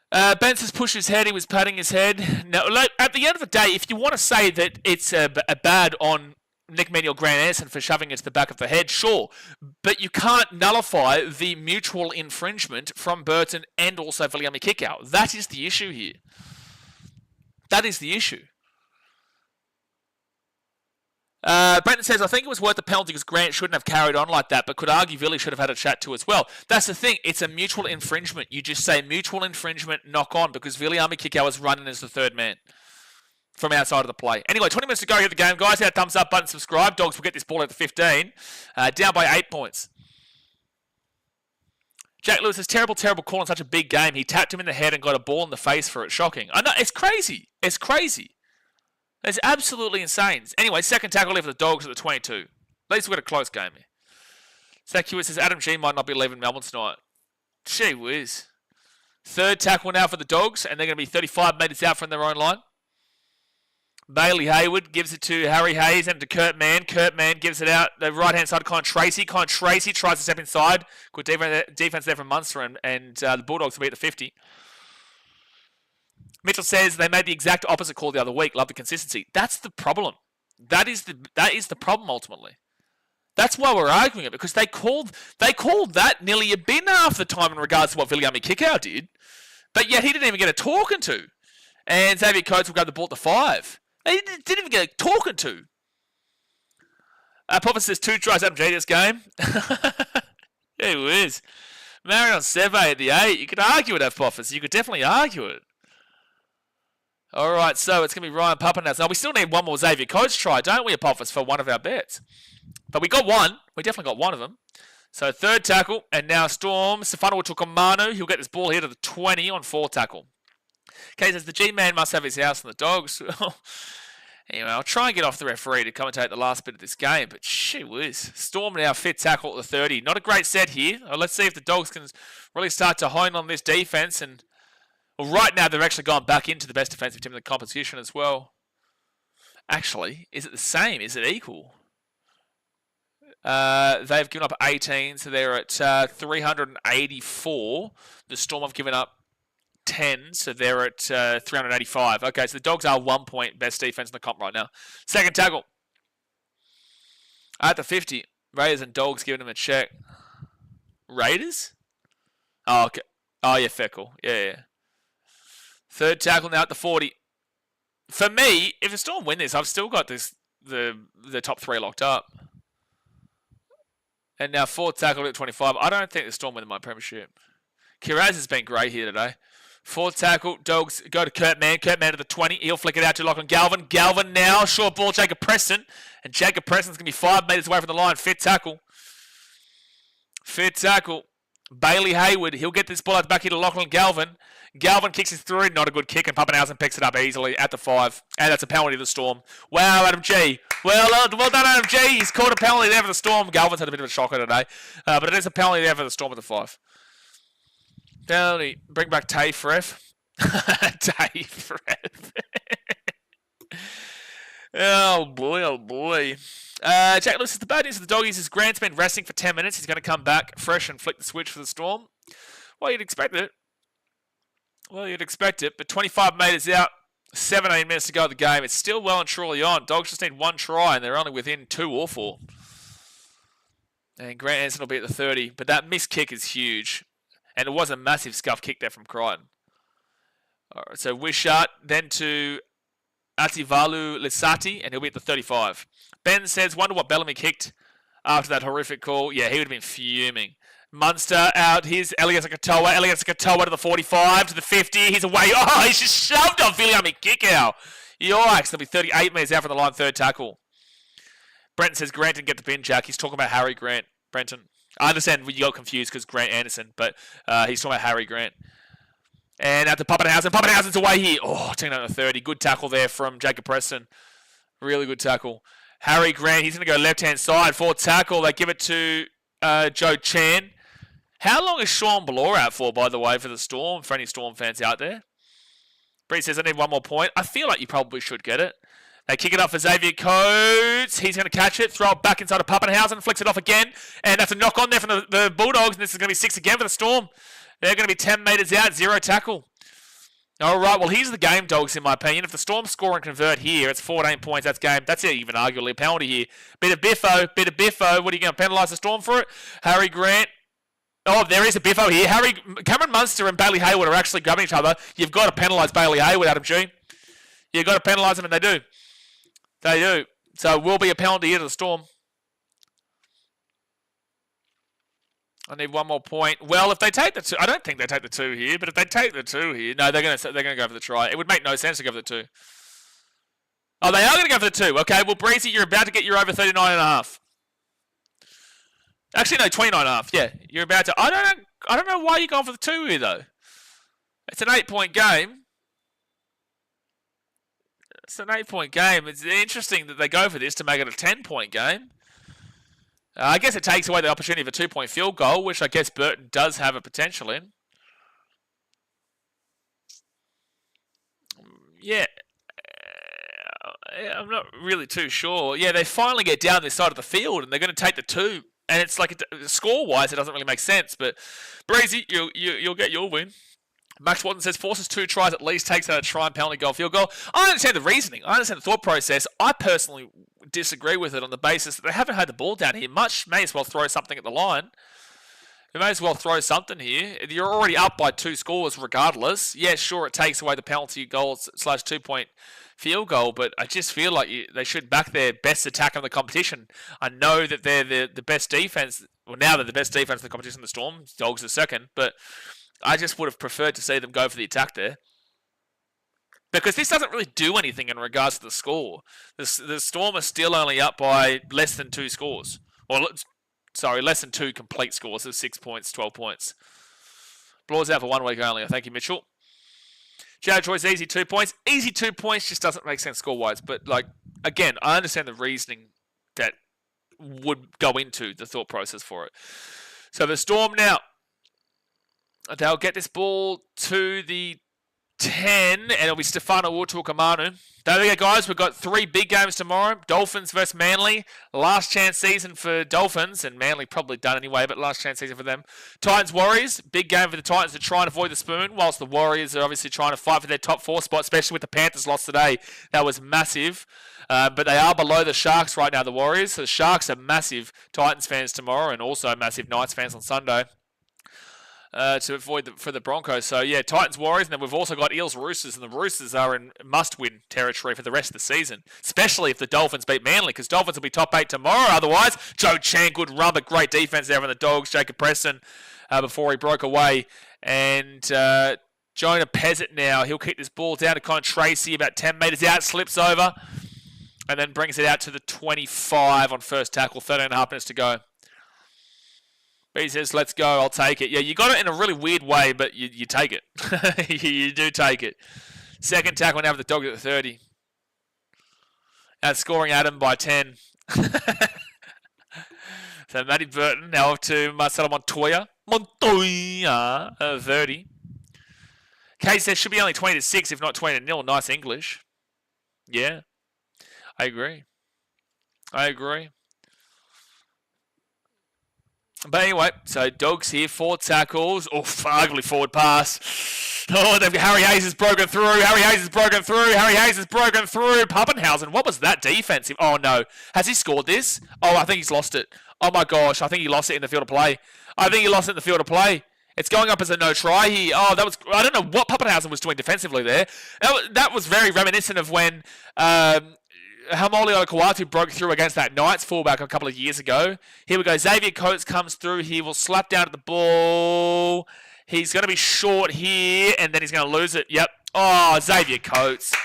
Benz has pushed his head. He was patting his head. Now, like, at the end of the day, if you want to say that it's a bad on Nick Meaney or Grant Anderson for shoving it to the back of the head, sure. But you can't nullify the mutual infringement from Burton and also Viliami Kikau. That is the issue here. That is the issue. Brenton says, I think it was worth the penalty because Grant shouldn't have carried on like that, but could argue Villy should have had a chat too as well. That's the thing. It's a mutual infringement. You just say mutual infringement, knock on, because Viliami Kikau is running as the third man from outside of the play. Anyway, 20 minutes to go here at the game. Guys, hit that thumbs up button, subscribe. Dogs will get this ball at the 15. Down by 8 points. Jack Lewis has terrible call in such a big game. He tapped him in the head and got a ball in the face for it. Shocking. I know, it's crazy. It's crazy. It's absolutely insane. Anyway, second tackle left for the Dogs at the 22. At least we've got a close game here. Zach Hewitt says Adam G might not be leaving Melbourne tonight. Gee whiz. Third tackle now for the Dogs, and they're going to be 35 metres out from their own line. Bailey Hayward gives it to Harry Hayes and to Kurt Mann. Kurt Mann gives it out the right-hand side to Con Tracy. Con Tracy tries to step inside. Good defense there from Munster, and the Bulldogs will be at the 50. Mitchell says they made the exact opposite call the other week. Love the consistency. That's the problem. That is the problem ultimately. That's why we're arguing it, because they called that nearly a bin half the time in regards to what Viliami Kikau did, but yet he didn't even get a talking to. And Xavier Coates will grab the ball at the 5. They didn't even get a talking to. Papa says 2 tries Adam G this game. It was. Marion Seve at the 8. You could argue it, Apophis. You could definitely argue it. All right, so it's going to be Ryan Papanas. Now, we still need one more Xavier Coates try, don't we, Apophis, for one of our bets? But we got one. We definitely got one of them. So third tackle, and now Storm. Stefano Tukamanu. He'll get this ball here to the 20 on 4th tackle. Okay, says the G-Man must have his house on the Dogs. Anyway, I'll try and get off the referee to commentate the last bit of this game, but she whiz. Storm now 5th tackle at the 30. Not a great set here. Let's see if the Dogs can really start to hone on this defense. And well, right now they've actually gone back into the best defensive team in the competition as well. Actually, is it the same? Is it equal? They've given up 18, so they're at 384. The Storm have given up 10, so they're at 385. Okay, so the Dogs are 1 point best defense in the comp right now. Second tackle. At the 50. Raiders and Dogs giving them a check. Raiders? Oh, okay. Oh, yeah, Feckle. Yeah. Third tackle now at the 40. For me, if the Storm win this, I've still got the top 3 locked up. And now 4th tackle at 25. I don't think the Storm win my premiership. Kiraz has been great here today. 4th tackle, Dogs go to Kurt Mann. Kurt Mann to the 20. He'll flick it out to Lachlan Galvin. Galvin now, short ball, Jacob Preston. And Jacob Preston's going to be 5 metres away from the line. 5th tackle. 5th tackle. Bailey Hayward. He'll get this ball out the back here to Lachlan Galvin. Galvin kicks his through. Not a good kick. And Pappenhausen picks it up easily at the 5. And that's a penalty to the Storm. Wow, Adam G. Well done, Adam G. He's caught a penalty there for the Storm. Galvin's had a bit of a shocker today. But it is a penalty there for the Storm at the 5. Penalty. Bring back Tay for F. Tay for F. Oh boy. Jack Lewis says the bad news for the Doggies is Grant's been resting for 10 minutes. He's going to come back fresh and flick the switch for the Storm. Well, you'd expect it. But 25 metres out, 17 minutes to go of the game. It's still well and truly on. Dogs just need 1 try, and they're only within 2 or 4. And Grant Anderson will be at the 30. But that missed kick is huge. And it was a massive scuff kick there from Crichton. All right, so Wishart, then to Ativalu Lisati, and he'll be at the 35. Ben says, wonder what Bellamy kicked after that horrific call. Yeah, he would have been fuming. Munster out. Here's Elias Katoa. Elias Katoa to the 45, to the 50. He's away. Oh, he's just shoved on Viliami Kikau. Yikes. There'll be 38 metres out from the line, 3rd tackle. Brenton says Grant didn't get the bin, Jack. He's talking about Harry Grant. Brenton. I understand you got confused because Grant Anderson, but he's talking about Harry Grant. And at the Pappenhausen. Pappenhausen's away here. Oh, taking out the 30. Good tackle there from Jacob Preston. Really good tackle. Harry Grant, he's going to go left-hand side. 4th tackle. They give it to Joe Chan. How long is Sean Ballor out for, by the way, for the Storm, for any Storm fans out there? Bree says, I need 1 more point. I feel like you probably should get it. They kick it up for Xavier Coates. He's going to catch it, throw it back inside of Pappenhausen, flicks it off again. And that's a knock on there from the Bulldogs. And this is going to be 6 again for the Storm. They're going to be 10 metres out, 0 tackle. All right, well, here's the game, Dogs, in my opinion. If the Storm score and convert here, it's 14 points. That's game. That's even arguably a penalty here. Bit of biffo. What are you going to penalise the Storm for it? Harry Grant. Oh, there is a biffo here. Cameron Munster and Bailey Hayward are actually grabbing each other. You've got to penalise Bailey Hayward, Adam G. You've got to penalise them, and they do. They do. So it will be a penalty here to the Storm. I need one more point. Well, if they take the 2, I don't think they take the 2 here, but if they take the 2 here, no, they're going to go for the try. It would make no sense to go for the 2. Oh, they are going to go for the 2. Okay, well, Breezy, you're about to get your over 39.5. Actually, no, 29.5. Yeah, you're about to. I don't know why you're going for the 2 here though. It's an 8-point game. It's an 8-point game. It's interesting that they go for this to make it a 10-point game. I guess it takes away the opportunity of a 2-point field goal, which I guess Burton does have a potential in. Yeah. I'm not really too sure. Yeah, they finally get down this side of the field, and they're going to take the 2. And it's like, score-wise, it doesn't really make sense. But, Breezy, you'll get your win. Max Watson says, forces 2 tries at least, takes out a try and penalty goal, field goal. I understand the reasoning. I understand the thought process. I personally disagree with it on the basis that they haven't had the ball down here much. May as well throw something at the line. You may as well throw something here. You're already up by 2 scores regardless. Yeah, sure, it takes away the penalty goal / 2-point field goal, but I just feel like they should back their best attack in the competition. I know that they're the best defense. Well, now they're the best defense in the competition. The Storm, Dogs are second, but I just would have preferred to see them go for the attack there. Because this doesn't really do anything in regards to the score. The Storm are still only up by less than 2 scores. Sorry, less than 2 complete scores. So 6 points, 12 points. Blows out for 1 week only. Thank you, Mitchell. Jared Choice, easy 2 points. Easy 2 points just doesn't make sense score-wise. But, again, I understand the reasoning that would go into the thought process for it. So the Storm now, they'll get this ball to the 10, and it'll be Stefano Utukamanu. Don't forget, guys, we've got 3 big games tomorrow. Dolphins versus Manly. Last chance season for Dolphins, and Manly probably done anyway, but last chance season for them. Titans Warriors. Big game for the Titans to try and avoid the spoon, whilst the Warriors are obviously trying to fight for their top 4 spot, especially with the Panthers loss today. That was massive. But they are below the Sharks right now, the Warriors. So the Sharks are massive Titans fans tomorrow, and also massive Knights fans on Sunday. To avoid for the Broncos. So, yeah, Titans, Warriors, and then we've also got Eels, Roosters, and the Roosters are in must-win territory for the rest of the season, especially if the Dolphins beat Manly, because Dolphins will be top 8 tomorrow. Otherwise, Joe Chan, good run, but great defense there from the Dogs. Jacob Preston before he broke away. And Jonah Pezzett now, he'll kick this ball down to Con Tracy, about 10 metres out, slips over, and then brings it out to the 25 on first tackle, 13.5 minutes to go. He says, let's go, I'll take it. Yeah, you got it in a really weird way, but you take it. You do take it. Second tackle now with the Dogs at the 30. Outscoring Adam by 10. So Matty Burton now off to Marcelo Montoya. 30. Kate says should be only 20-6, if not 20-0. Nice English. Yeah, I agree. But anyway, so Dogs here, 4 tackles. Ugly forward pass. Harry Hayes has broken through. Pappenhausen, what was that defensive? Oh, no. Has he scored this? Oh, I think he's lost it. Oh, my gosh. I think he lost it in the field of play. It's going up as a no try here. Oh, that was... I don't know what Pappenhausen was doing defensively there. That was very reminiscent of when... Haumole Kawatu broke through against that Knights fullback a couple of years ago. Here we go. Xavier Coates comes through. He will slap down at the ball. He's going to be short here, and then he's going to lose it. Yep. Oh, Xavier Coates.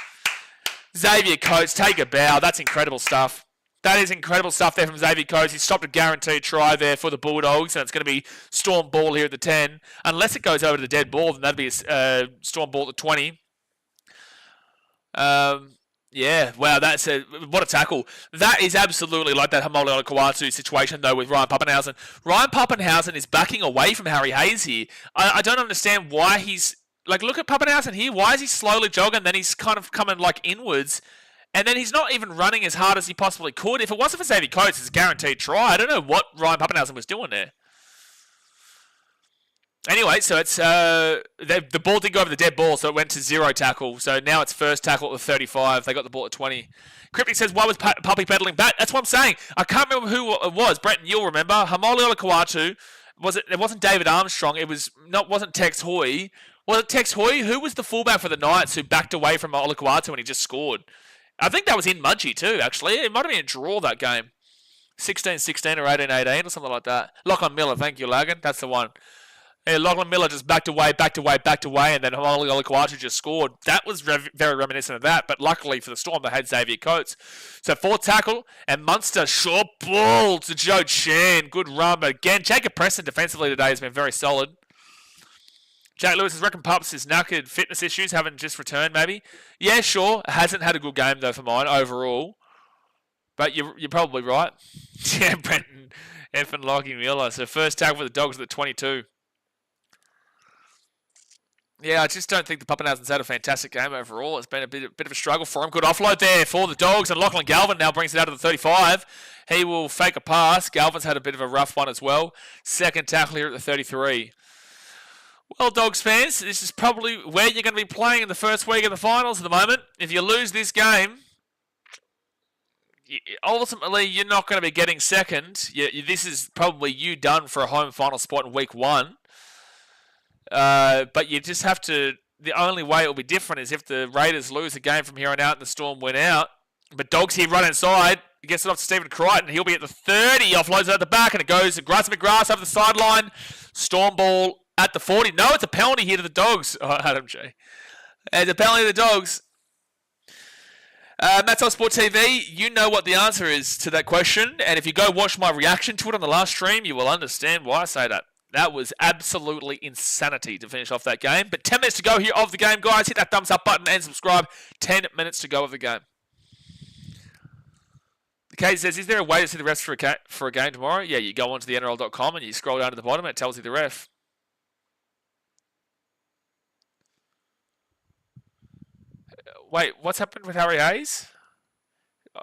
Take a bow. That's incredible stuff. That is incredible stuff there from Xavier Coates. He stopped a guaranteed try there for the Bulldogs, and it's going to be Storm ball here at the 10. Unless it goes over to the dead ball, then that'd be a Storm ball at the 20. Yeah, wow, what a tackle. That is absolutely like that Haumole Kawatu situation, though, with Ryan Pappenhausen. Ryan Pappenhausen is backing away from Harry Hayes here. I don't understand why he's... look at Pappenhausen here. Why is he slowly jogging, then he's kind of coming, inwards, And then he's not even running as hard as he possibly could. If it wasn't for Xavier Coates, it's a guaranteed try. I don't know what Ryan Pappenhausen was doing there. Anyway, so it's the ball did go over the dead ball, so it went to 0 tackle. So now it's first tackle at the 35. They got the ball at 20. Cryptic says, why was Puppy pedaling back? That's what I'm saying. I can't remember who it was. Brenton, you'll remember. Hamoli Olakuatu. It wasn't David Armstrong. Wasn't Tex Hoy. Was it Tex Hoy? Who was the fullback for the Knights who backed away from Olakuatu and he just scored? I think that was in Mudgee too, actually. It might have been a draw that game. 16-16 or 18-18 or something like that. Lachlan Miller, thank you, Lagan. That's the one. Yeah, Lachlan Miller just backed away, and then Hamoli Olakuatu just scored. That was very reminiscent of that, but luckily for the Storm, they had Xavier Coates. So fourth tackle, and Munster, short ball to Joe Chan. Good run, but again, Jacob Preston defensively today has been very solid. Jack Lewis has reckoned Pups his knackered fitness issues haven't just returned, maybe. Yeah, sure. Hasn't had a good game, though, for mine, overall. But you're probably right. Yeah, Brenton, F and Lockie Miller. So first tackle for the Dogs at the 22. Yeah, I just don't think the Pappenhausen's had a fantastic game overall. It's been a bit of a struggle for him. Good offload there for the Dogs, and Lachlan Galvin now brings it out to the 35. He will fake a pass. Galvin's had a bit of a rough one as well. Second tackle here at the 33. Well, Dogs fans, this is probably where you're going to be playing in the first week of the finals at the moment. If you lose this game, ultimately you're not going to be getting second. This is probably you done for a home final spot in week 1. But you just have to... The only way it will be different is if the Raiders lose a game from here on out and the Storm win out. But Dogs here run inside. He gets it off to Stephen Crichton. He'll be at the 30. Offloads it at the back, and it goes to Grass McGrath over the sideline. Storm ball at the 40. No, it's a penalty here to the Dogs. Oh, Adam G. It's a penalty to the Dogs. Matt's on Sport TV, you know what the answer is to that question. And if you go watch my reaction to it on the last stream, you will understand why I say that. That was absolutely insanity to finish off that game. But 10 minutes to go here of the game, guys. Hit that thumbs up button and subscribe. 10 minutes to go of the game. Kate says, is there a way to see the refs for a game tomorrow? Yeah, you go onto the NRL.com and you scroll down to the bottom and it tells you the ref. Wait, what's happened with Harry Hayes?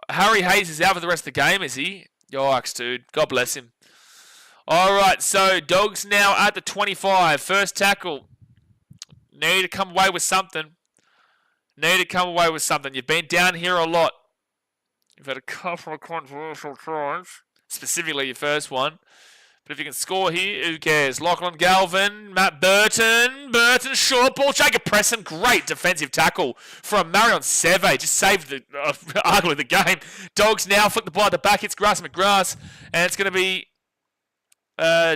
Harry Hayes is out for the rest of the game, is he? Yikes, dude. God bless him. All right, so Dogs now at the 25. First tackle. Need to come away with something. You've been down here a lot. You've had a couple of controversial tries, specifically your first one. But if you can score here, who cares? Lachlan Galvin, Matt Burton, short ball, Jacob Preston, great defensive tackle from Marion Seve, just saved arguably the game. Dogs now flick the ball at the back, it's Grass McGrath, and it's going to be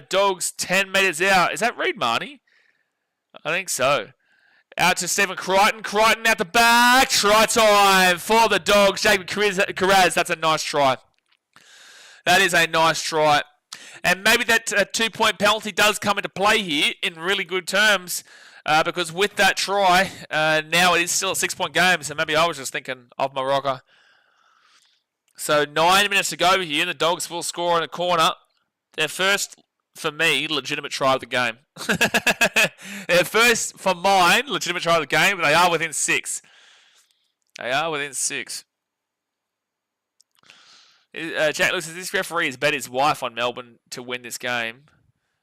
Dogs 10 metres out. Is that Reed Marnie? I think so. Out to Stephen Crichton. Crichton out the back. Try time for the Dogs. Jacob Carraz. That's a nice try. That is a nice try. And maybe that 2-point penalty does come into play here in really good terms. Because with that try, now it is still a 6-point game. So maybe I was just thinking of my rocker. So 9 minutes to go here. The Dogs will score in a corner. Their first, for me, legitimate try of the game. Their first, for mine, legitimate try of the game, but they are within 6. Jack looks at this referee has bet his wife on Melbourne to win this game.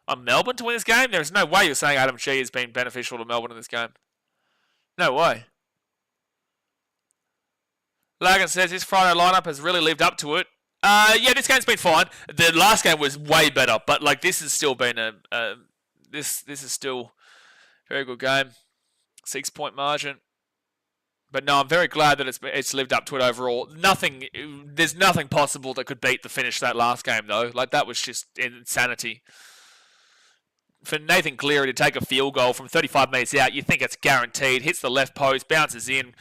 On Melbourne to win this game? There's no way you're saying Adam G has been beneficial to Melbourne in this game. No way. Lagan says his Friday lineup has really lived up to it. Yeah, this game's been fine. The last game was way better, but like this has still been this is still a very good game. 6-point margin. But no, I'm very glad that it's lived up to it overall. There's nothing possible that could beat the finish of that last game though. Like that was just insanity. For Nathan Cleary to take a field goal from 35 metres out, you think it's guaranteed. Hits the left post, bounces in,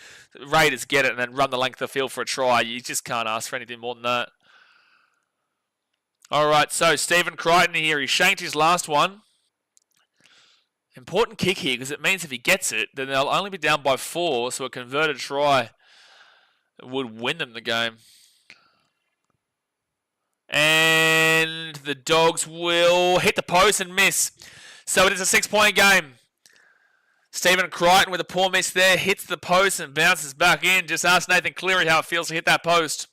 Raiders get it, and then run the length of the field for a try. You just can't ask for anything more than that. All right, so Stephen Crichton here. He shanked his last one. Important kick here because it means if he gets it, then they'll only be down by 4, so a converted try would win them the game. And the Dogs will hit the post and miss. So it is a 6-point game. Stephen Crichton with a poor miss there, hits the post and bounces back in. Just ask Nathan Cleary how it feels to hit that post.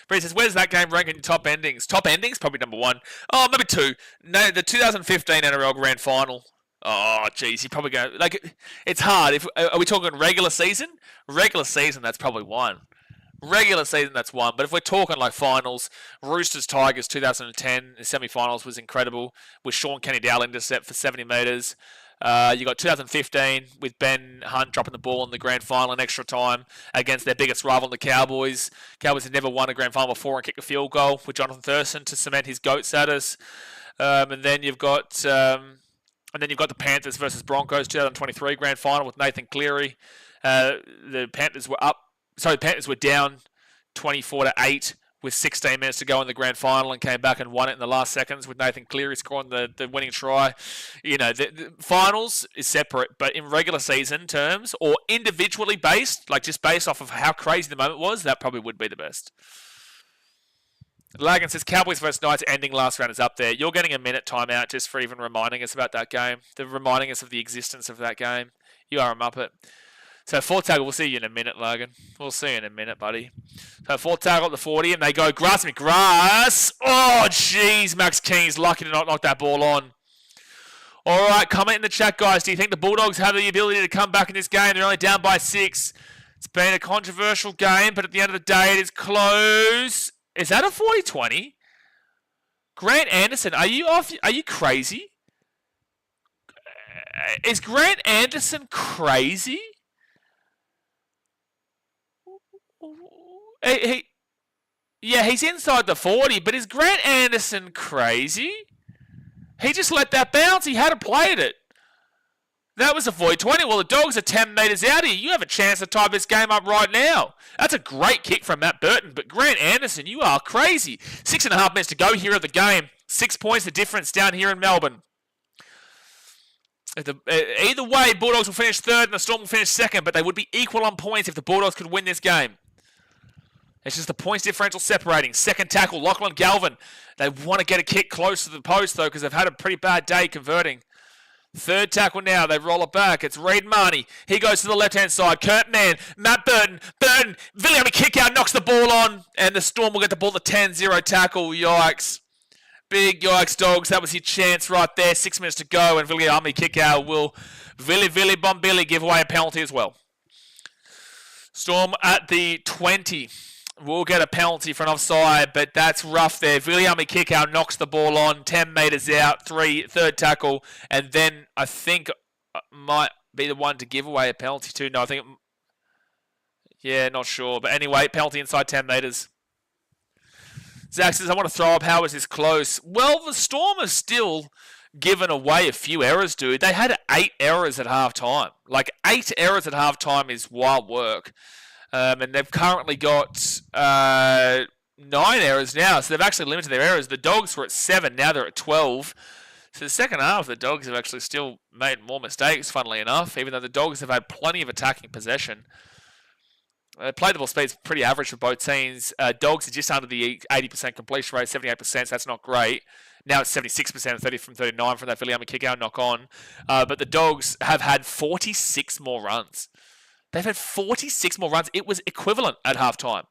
Bree says, where's that game rank in your top endings? Top endings? Probably number 1. Oh, maybe 2. No, the 2015 NRL Grand Final. Oh, geez, you probably go... Like, it's hard. Are we talking regular season? Regular season, that's probably 1. Regular season, that's 1. But if we're talking like finals, Roosters Tigers 2010 in semi-finals was incredible with Sean Kenny-Dowell intercept for 70 metres. You got 2015 with Ben Hunt dropping the ball in the grand final in extra time against their biggest rival, the Cowboys. Cowboys had never won a grand final before and kicked a field goal with Jonathan Thurston to cement his GOAT status. And then you've got the Panthers versus Broncos 2023 grand final with Nathan Cleary. The Panthers were down 24-8 with 16 minutes to go in the grand final and came back and won it in the last seconds with Nathan Cleary scoring the winning try. You know, the finals is separate, but in regular season terms or individually based, like just based off of how crazy the moment was, that probably would be the best. Lagan says Cowboys versus Knights ending last round is up there. You're getting a minute timeout just for even reminding us about that game. They're reminding us of the existence of that game. You are a Muppet. So 4 tackle, we'll see you in a minute, Logan. We'll see you in a minute, buddy. So 4 tackle at the 40, and they go grass McGrass. Oh, jeez, Max King's lucky to not knock that ball on. All right, comment in the chat, guys. Do you think the Bulldogs have the ability to come back in this game? They're only down by 6. It's been a controversial game, but at the end of the day, it is close. Is that a 40-20? Grant Anderson, are you off? Are you crazy? Is Grant Anderson crazy? He's inside the 40, but is Grant Anderson crazy? He just let that bounce. He had played it. That was a 40-20. Well, the Dogs are 10 metres out here. You have a chance to tie this game up right now. That's a great kick from Matt Burton, but Grant Anderson, you are crazy. 6.5 minutes to go here of the game. 6 points the difference down here in Melbourne. Either way, Bulldogs will finish 3rd and the Storm will finish 2nd, but they would be equal on points if the Bulldogs could win this game. It's just the points differential separating. 2nd tackle, Lachlan Galvin. They want to get a kick close to the post, though, because they've had a pretty bad day converting. 3rd tackle now. They roll it back. It's Reid Marnie. He goes to the left-hand side. Kurt Mann. Matt Burton. Burton. Viliami kick out. Knocks the ball on. And the Storm will get the ball. The 10-0 tackle. Yikes. Big yikes, Dogs. That was your chance right there. 6 minutes to go. And Viliami kick out will Vili Bombili give away a penalty as well. Storm at the 20. We'll get a penalty for an offside, but that's rough there. Viliami kick out, knocks the ball on, 10 metres out, 3rd tackle, and then I think might be the one to give away a penalty too. No, I think not sure. But anyway, penalty inside 10 metres. Zach says, I want to throw up. How is this close? Well, the Storm has still given away a few errors, dude. They had 8 errors at half-time. Like, 8 errors at half-time is wild work. And they've currently got 9 errors now, so they've actually limited their errors. The Dogs were at 7, now they're at 12. So the second half, the Dogs have actually still made more mistakes, funnily enough, even though the Dogs have had plenty of attacking possession. Play the ball speed's pretty average for both teams. Dogs are just under the 80% completion rate, 78%, so that's not great. Now it's 76%, 30 from 39 from that Viliami kick-out knock-on. But the Dogs have had 46 more runs. They've had 46 more runs. It was equivalent at halftime.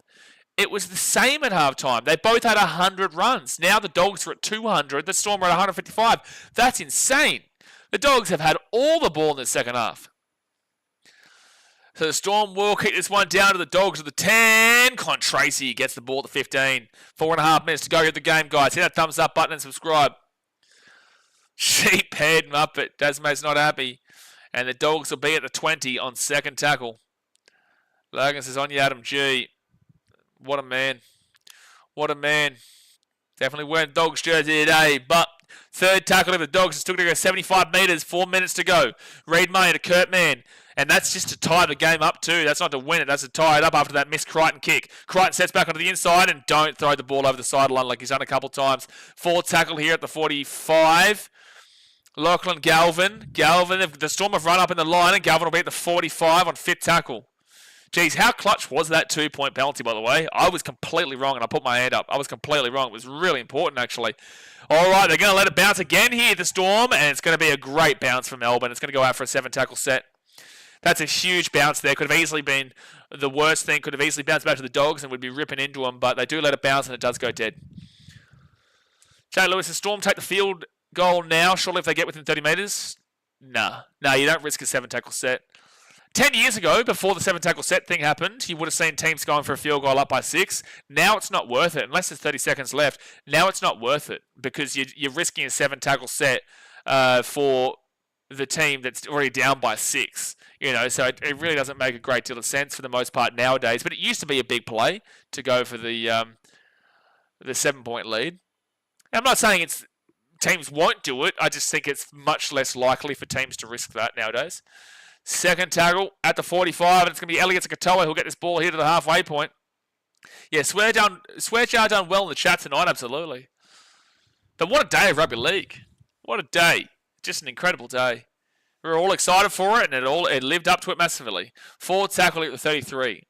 It was the same at halftime. They both had 100 runs. Now the Dogs are at 200. The Storm are at 155. That's insane. The Dogs have had all the ball in the second half. So the Storm will kick this one down to the Dogs at the 10. Con Tracy gets the ball at the 15. 4.5 minutes to go at the game, guys. Hit that thumbs up button and subscribe. Sheephead Muppet. Dasmate's not happy. And the Dogs will be at the 20 on 2nd tackle. Logan says, on you, Adam G. What a man. What a man. Definitely wearing Dogs jersey today. But 3rd tackle of the Dogs is still going to go 75 metres. 4 minutes to go. Reid Marnie to Kurt Mann. And that's just to tie the game up too. That's not to win it. That's to tie it up after that missed Crichton kick. Crichton sets back onto the inside and don't throw the ball over the sideline like he's done a couple times. 4th tackle here at the 45. Lachlan Galvin. The Storm have run up in the line, and Galvin will be at the 45 on 5th tackle. Geez, how clutch was that 2-point penalty, by the way? I was completely wrong, and I put my hand up. I was completely wrong. It was really important, actually. All right, they're going to let it bounce again here, the Storm, and it's going to be a great bounce for Melbourne. It's going to go out for a 7-tackle set. That's a huge bounce there. Could have easily been the worst thing. Could have easily bounced back to the Dogs and would be ripping into them, but they do let it bounce, and it does go dead. Jay Lewis, the Storm take the field goal now, surely if they get within 30 metres? Nah, you don't risk a 7-tackle set. 10 years ago, before the 7-tackle set thing happened, you would have seen teams going for a field goal up by 6. Now it's not worth it. Unless there's 30 seconds left, now it's not worth it because you're risking a 7-tackle set for the team that's already down by 6. So it really doesn't make a great deal of sense for the most part nowadays. But it used to be a big play to go for the 7-point lead. I'm not saying teams won't do it. I just think it's much less likely for teams to risk that nowadays. Second tackle at the 45, and it's going to be Elliott Katoa who'll get this ball here to the halfway point. Yeah, Swearjar done well in the chat tonight, absolutely. But what a day of rugby league. What a day. Just an incredible day. We were all excited for it, and it lived up to it massively. Forward tackle at the 33.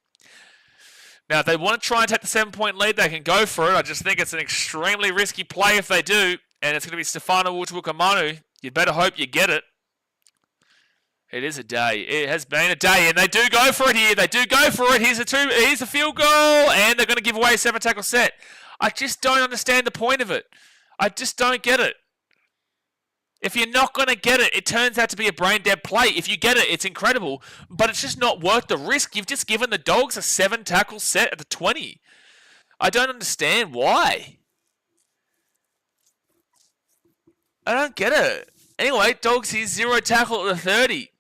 Now, if they want to try and take the 7-point lead, they can go for it. I just think it's an extremely risky play if they do, and it's going to be Stefano Wutukamanu. You better hope you get it. It is a day. It has been a day, and they do go for it here. They do go for it. Here's a field goal, and they're going to give away a 7-tackle set. I just don't understand the point of it. I just don't get it. If you're not going to get it, it turns out to be a brain-dead play. If you get it, it's incredible, but it's just not worth the risk. You've just given the Dogs a 7-tackle set at the 20. I don't understand why. I don't get it. Anyway, Dogs here, 0 tackle at the 30.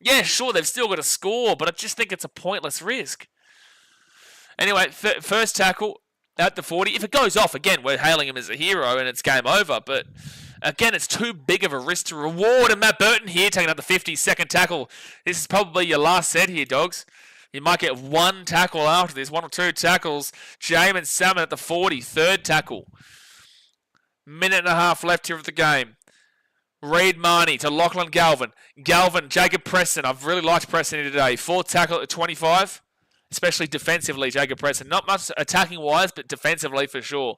Yeah, sure, they've still got to score, but I just think it's a pointless risk. Anyway, first tackle at the 40. If it goes off, again, we're hailing him as a hero and it's game over, but again, it's too big of a risk to reward. And Matt Burton here taking up the 50, second tackle. This is probably your last set here, Dogs. You might get 1 tackle after this, 1 or 2 tackles. Jamin Salmon at the 40, third tackle. Minute and a half left here of the game. Reid Marnie to Lachlan Galvin. Galvin, Jacob Preston. I've really liked Preston here today. 4th tackle at the 25. Especially defensively, Jacob Preston. Not much attacking-wise, but defensively for sure.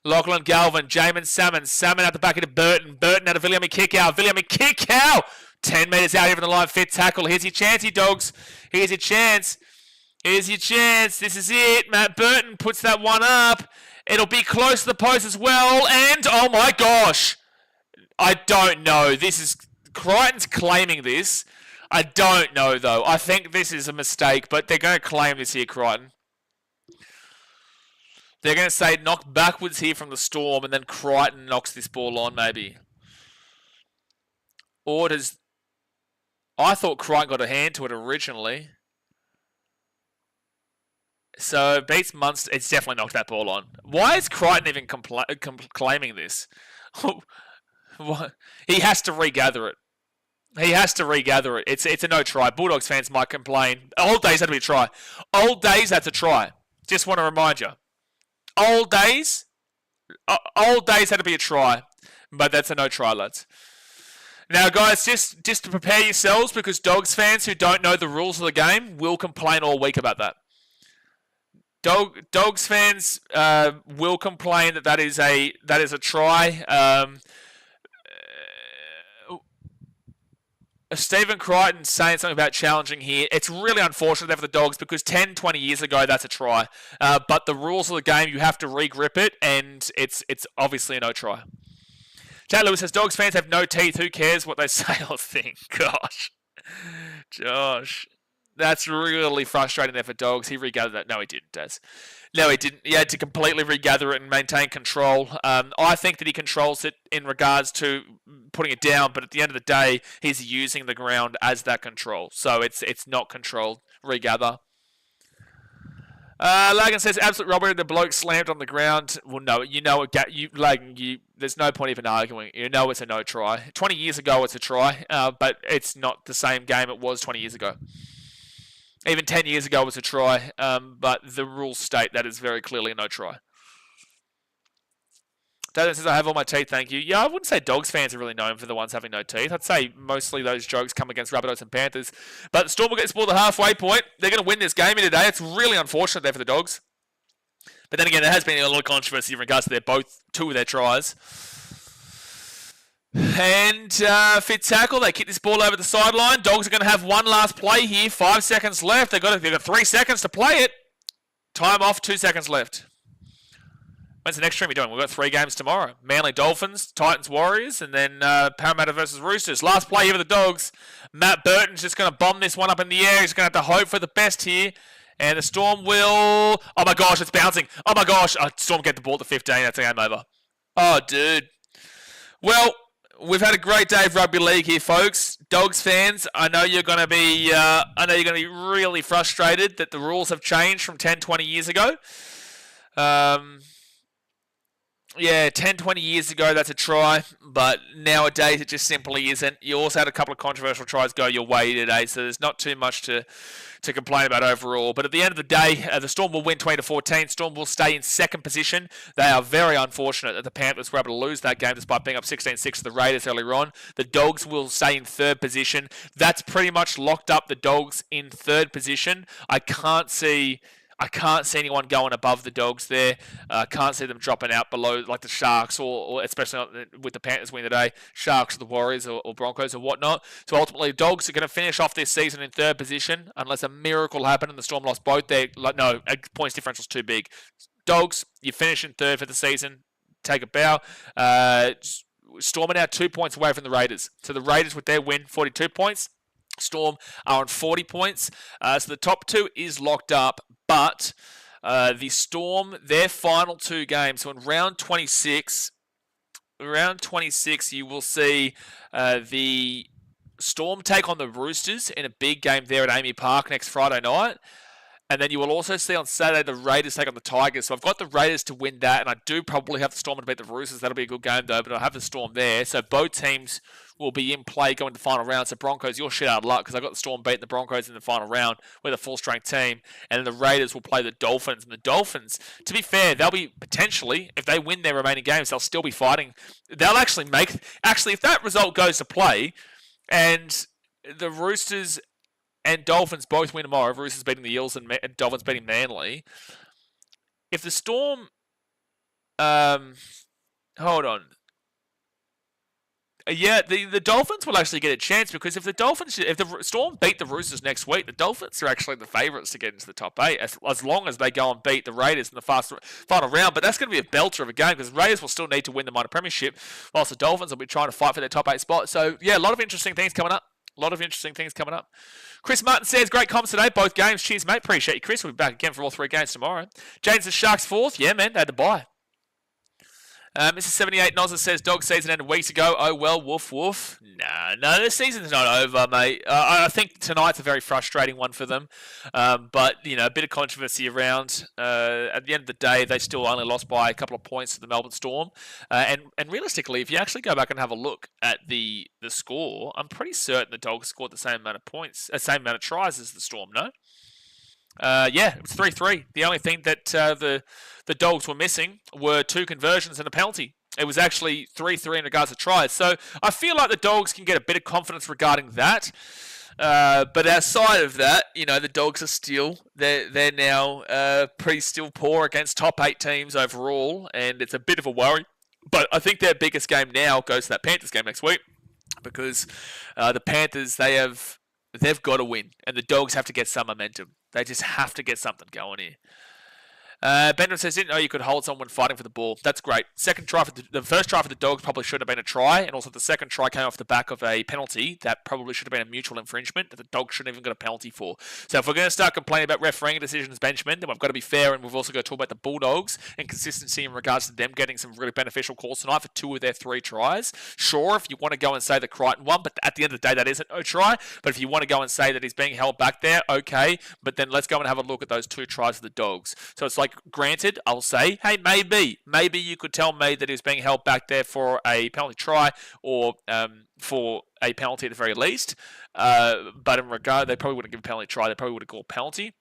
Lachlan Galvin, Jamin Salmon. Salmon out the back into Burton. Burton out of Viliami Kickout. Viliami Kickout! 10 metres out here from the line. 5th tackle. Here's your chance, you Dogs. Here's your chance. Here's your chance. This is it. Matt Burton puts that one up. It'll be close to the post as well. And, oh my gosh. I don't know. Crichton's claiming this. I don't know, though. I think this is a mistake, but they're going to claim this here, Crichton. They're going to say knock backwards here from the Storm, and then Crichton knocks this ball on, maybe. Or does... I thought Crichton got a hand to it originally. So, beats Munster. It's definitely knocked that ball on. Why is Crichton even claiming this? What? He has to regather it. He has to regather it. It's a no try. Bulldogs fans might complain. Old days had to be a try. Old days had to try. Just want to remind you. Old days had to be a try. But that's a no try, lads. Now, guys, just to prepare yourselves, because Dogs fans who don't know the rules of the game will complain all week about that. Dogs fans will complain that is a try. Stephen Crichton saying something about challenging here. It's really unfortunate there for the Dogs because 10, 20 years ago, that's a try. But the rules of the game, you have to re-grip it, and it's obviously a no try. Chad Lewis says, Dogs fans have no teeth. Who cares what they say or think? Gosh. Josh. That's really frustrating there for Dogs. He regathered that. No, he didn't, Daz. No, he didn't. He had to completely regather it and maintain control. I think that he controls it in regards to putting it down, but at the end of the day, he's using the ground as that control. So it's not controlled. Regather. Lagan says, absolute robbery. The bloke slammed on the ground. Well, no, you know it. There's no point even arguing. You know it's a no try. 20 years ago, it's a try, but it's not the same game it was 20 years ago. Even 10 years ago was a try, but the rules state that is very clearly a no try. That says I have all my teeth, thank you. Yeah, I wouldn't say Dogs fans are really known for the ones having no teeth. I'd say mostly those jokes come against Rabbitohs and Panthers. But the Storm will get spoiled the halfway point. They're going to win this game in today. It's really unfortunate there for the Dogs. But then again, there has been a lot of controversy in regards to two of their tries. And fit tackle, they kick this ball over the sideline. Dogs are going to have one last play here. 5 seconds left. They've got 3 seconds to play it. Time off, 2 seconds left. When's the next stream you're doing? We've got 3 games tomorrow. Manly Dolphins, Titans Warriors, and then Parramatta versus Roosters. Last play here for the Dogs. Matt Burton's just going to bomb this one up in the air. He's going to have to hope for the best here. And the Storm will... Oh my gosh, it's bouncing. Oh my gosh. Storm get the ball to 15. That's a game over. Oh, dude. Well, we've had a great day of rugby league here, folks. Dogs fans, I know you're going to be really frustrated that the rules have changed from 10, 20 years ago. Yeah, 10, 20 years ago, that's a try, but nowadays it just simply isn't. You also had a couple of controversial tries go your way today, so there's not too much to complain about overall. But at the end of the day, the Storm will win 20-14. Storm will stay in second position. They are very unfortunate that the Panthers were able to lose that game despite being up 16-6 to the Raiders earlier on. The Dogs will stay in third position. That's pretty much locked up the Dogs in third position. I can't see anyone going above the Dogs there. Can't see them dropping out below like the Sharks or especially with the Panthers win today, Sharks or the Warriors or Broncos or whatnot. So ultimately, Dogs are going to finish off this season in third position unless a miracle happened and the Storm lost both their... No, points differential's too big. Dogs, you finish in third for the season. Take a bow. Storm are now 2 points away from the Raiders. So the Raiders with their win, 42 points. Storm are on 40 points. So the top 2 is locked up. But the Storm, their final 2 games, so in round 26, you will see the Storm take on the Roosters in a big game there at Amy Park next Friday night. And then you will also see on Saturday the Raiders take on the Tigers. So I've got the Raiders to win that, and I do probably have the Storm to beat the Roosters. That'll be a good game, though, but I have the Storm there. So both teams will be in play going to the final round. So Broncos, you're shit out of luck because I got the Storm beating the Broncos in the final round with a full-strength team. And then the Raiders will play the Dolphins. And the Dolphins, to be fair, they'll be potentially, if they win their remaining games, they'll still be fighting. They'll actually if that result goes to play and the Roosters and Dolphins both win tomorrow, Roosters beating the Eels and Dolphins beating Manly. If the Storm... hold on. Yeah, the Dolphins will actually get a chance because if the Storm beat the Roosters next week, the Dolphins are actually the favourites to get into the top 8 as long as they go and beat the Raiders in the final round. But that's going to be a belter of a game because the Raiders will still need to win the minor premiership whilst the Dolphins will be trying to fight for their top 8 spot. So, yeah, a lot of interesting things coming up. Chris Martin says, great comments today, both games. Cheers, mate. Appreciate you, Chris. We'll be back again for all 3 games tomorrow. James the Sharks 4th. Yeah, man, they had to buy. Mr. 78 Nozza says, dog season ended weeks ago. Oh, well, woof, woof. No, the season's not over, mate. I think tonight's a very frustrating one for them. But, a bit of controversy around. At the end of the day, they still only lost by a couple of points to the Melbourne Storm. And realistically, if you actually go back and have a look at the score, I'm pretty certain the Dogs scored the same amount of points, same amount of tries as the Storm, no? Yeah, it was 3-3. The only thing that the Dogs were missing were 2 conversions and a penalty. It was actually 3-3 in regards to tries. So I feel like the Dogs can get a bit of confidence regarding that. But outside of that, the Dogs are still, they're now pretty still poor against top 8 teams overall, and it's a bit of a worry. But I think their biggest game now goes to that Panthers game next week because the Panthers, they've got to win, and the Dogs have to get some momentum. They just have to get something going here. Benjamin says, didn't know you could hold someone fighting for the ball. That's great. The first try for the Dogs probably should have been a try, and also the second try came off the back of a penalty that probably should have been a mutual infringement that the Dogs shouldn't even got a penalty for. So if we're going to start complaining about refereeing decisions, Benjamin, then we've got to be fair, and we've also got to talk about the Bulldogs and consistency in regards to them getting some really beneficial calls tonight for 2 of their 3 tries. Sure, if you want to go and say the Crichton one, but at the end of the day, that isn't a try. But if you want to go and say that he's being held back there, okay, but then let's go and have a look at those 2 tries of the Dogs. So it's like, granted, I'll say, hey, maybe you could tell me that he was being held back there for a penalty try or for a penalty at the very least. But in regard, they probably wouldn't give a penalty try. They probably would have called penalty.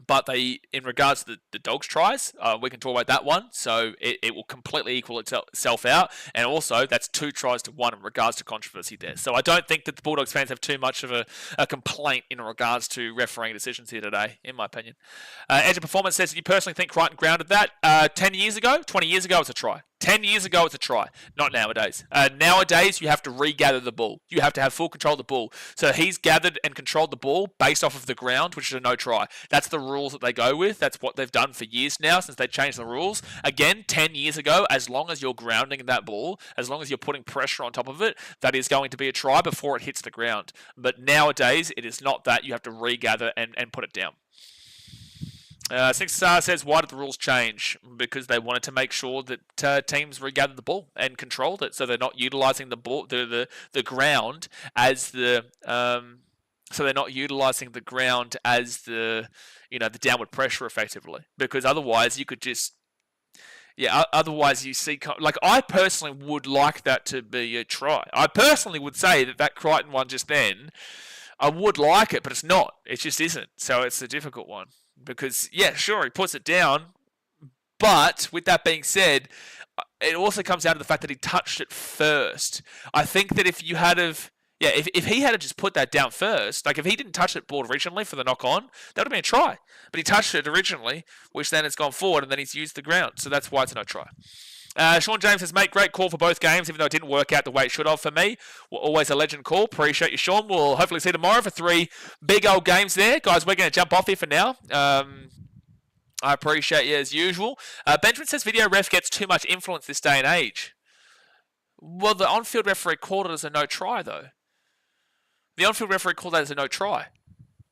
But in regards to the Dogs' tries, we can talk about that one. So it will completely equal itself out. And also, that's 2 tries to 1 in regards to controversy there. So I don't think that the Bulldogs fans have too much of a complaint in regards to refereeing decisions here today, in my opinion. Edge of Performance says, do you personally think Crichton grounded that? 10 years ago, 20 years ago, it's a try. 10 years ago, it's a try. Not nowadays. Nowadays, you have to regather the ball. You have to have full control of the ball. So he's gathered and controlled the ball based off of the ground, which is a no try. That's the rules that they go with. That's what they've done for years now since they changed the rules. Again, 10 years ago, as long as you're grounding that ball, as long as you're putting pressure on top of it, that is going to be a try before it hits the ground. But nowadays, it is not that. You have to regather and put it down. Six Star says, why did the rules change? Because they wanted to make sure that teams regathered the ball and controlled it, so they're not utilizing the ball, the ground as the so they're not utilizing the ground as the the downward pressure effectively. Because otherwise you could just otherwise you see, like, I personally would like that to be a try. I personally would say that Crichton one just then, I would like it, but it's not. It just isn't. So it's a difficult one. Because, sure, he puts it down, but with that being said, it also comes down to the fact that he touched it first. I think that if he had to just put that down first, like if he didn't touch the ball originally for the knock-on, that would have been a try. But he touched it originally, which then it's gone forward, and then he's used the ground. So that's why it's no try. Sean James says, mate, great call for both games, even though it didn't work out the way it should have for me. Always a legend call. Appreciate you, Sean. We'll hopefully see you tomorrow for 3 big old games there. Guys, we're going to jump off here for now. I appreciate you as usual. Benjamin says, video ref gets too much influence this day and age. Well, the on-field referee called it as a no try, though. The on-field referee called that as a no try.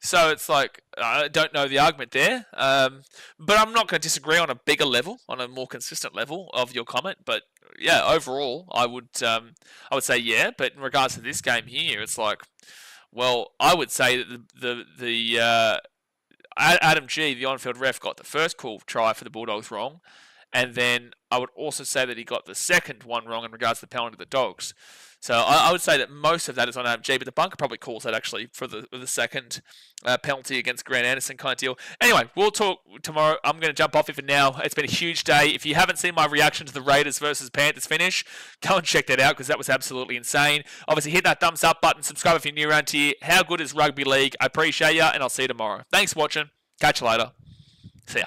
So it's like, I don't know the argument there, but I'm not going to disagree on a bigger level, on a more consistent level of your comment. But overall, I would say yeah. But in regards to this game here, it's like, well, I would say that the Adam G, the on-field ref, got the first call try for the Bulldogs wrong, and then I would also say that he got the second one wrong in regards to the penalty to the Dogs. So I would say that most of that is on AMG, but the bunker probably calls that actually for the second penalty against Grant Anderson kind of deal. Anyway, we'll talk tomorrow. I'm going to jump off it for now. It's been a huge day. If you haven't seen my reaction to the Raiders versus Panthers finish, go and check that out because that was absolutely insane. Obviously, hit that thumbs up button. Subscribe if you're new around here. How good is rugby league? I appreciate you, and I'll see you tomorrow. Thanks for watching. Catch you later. See ya.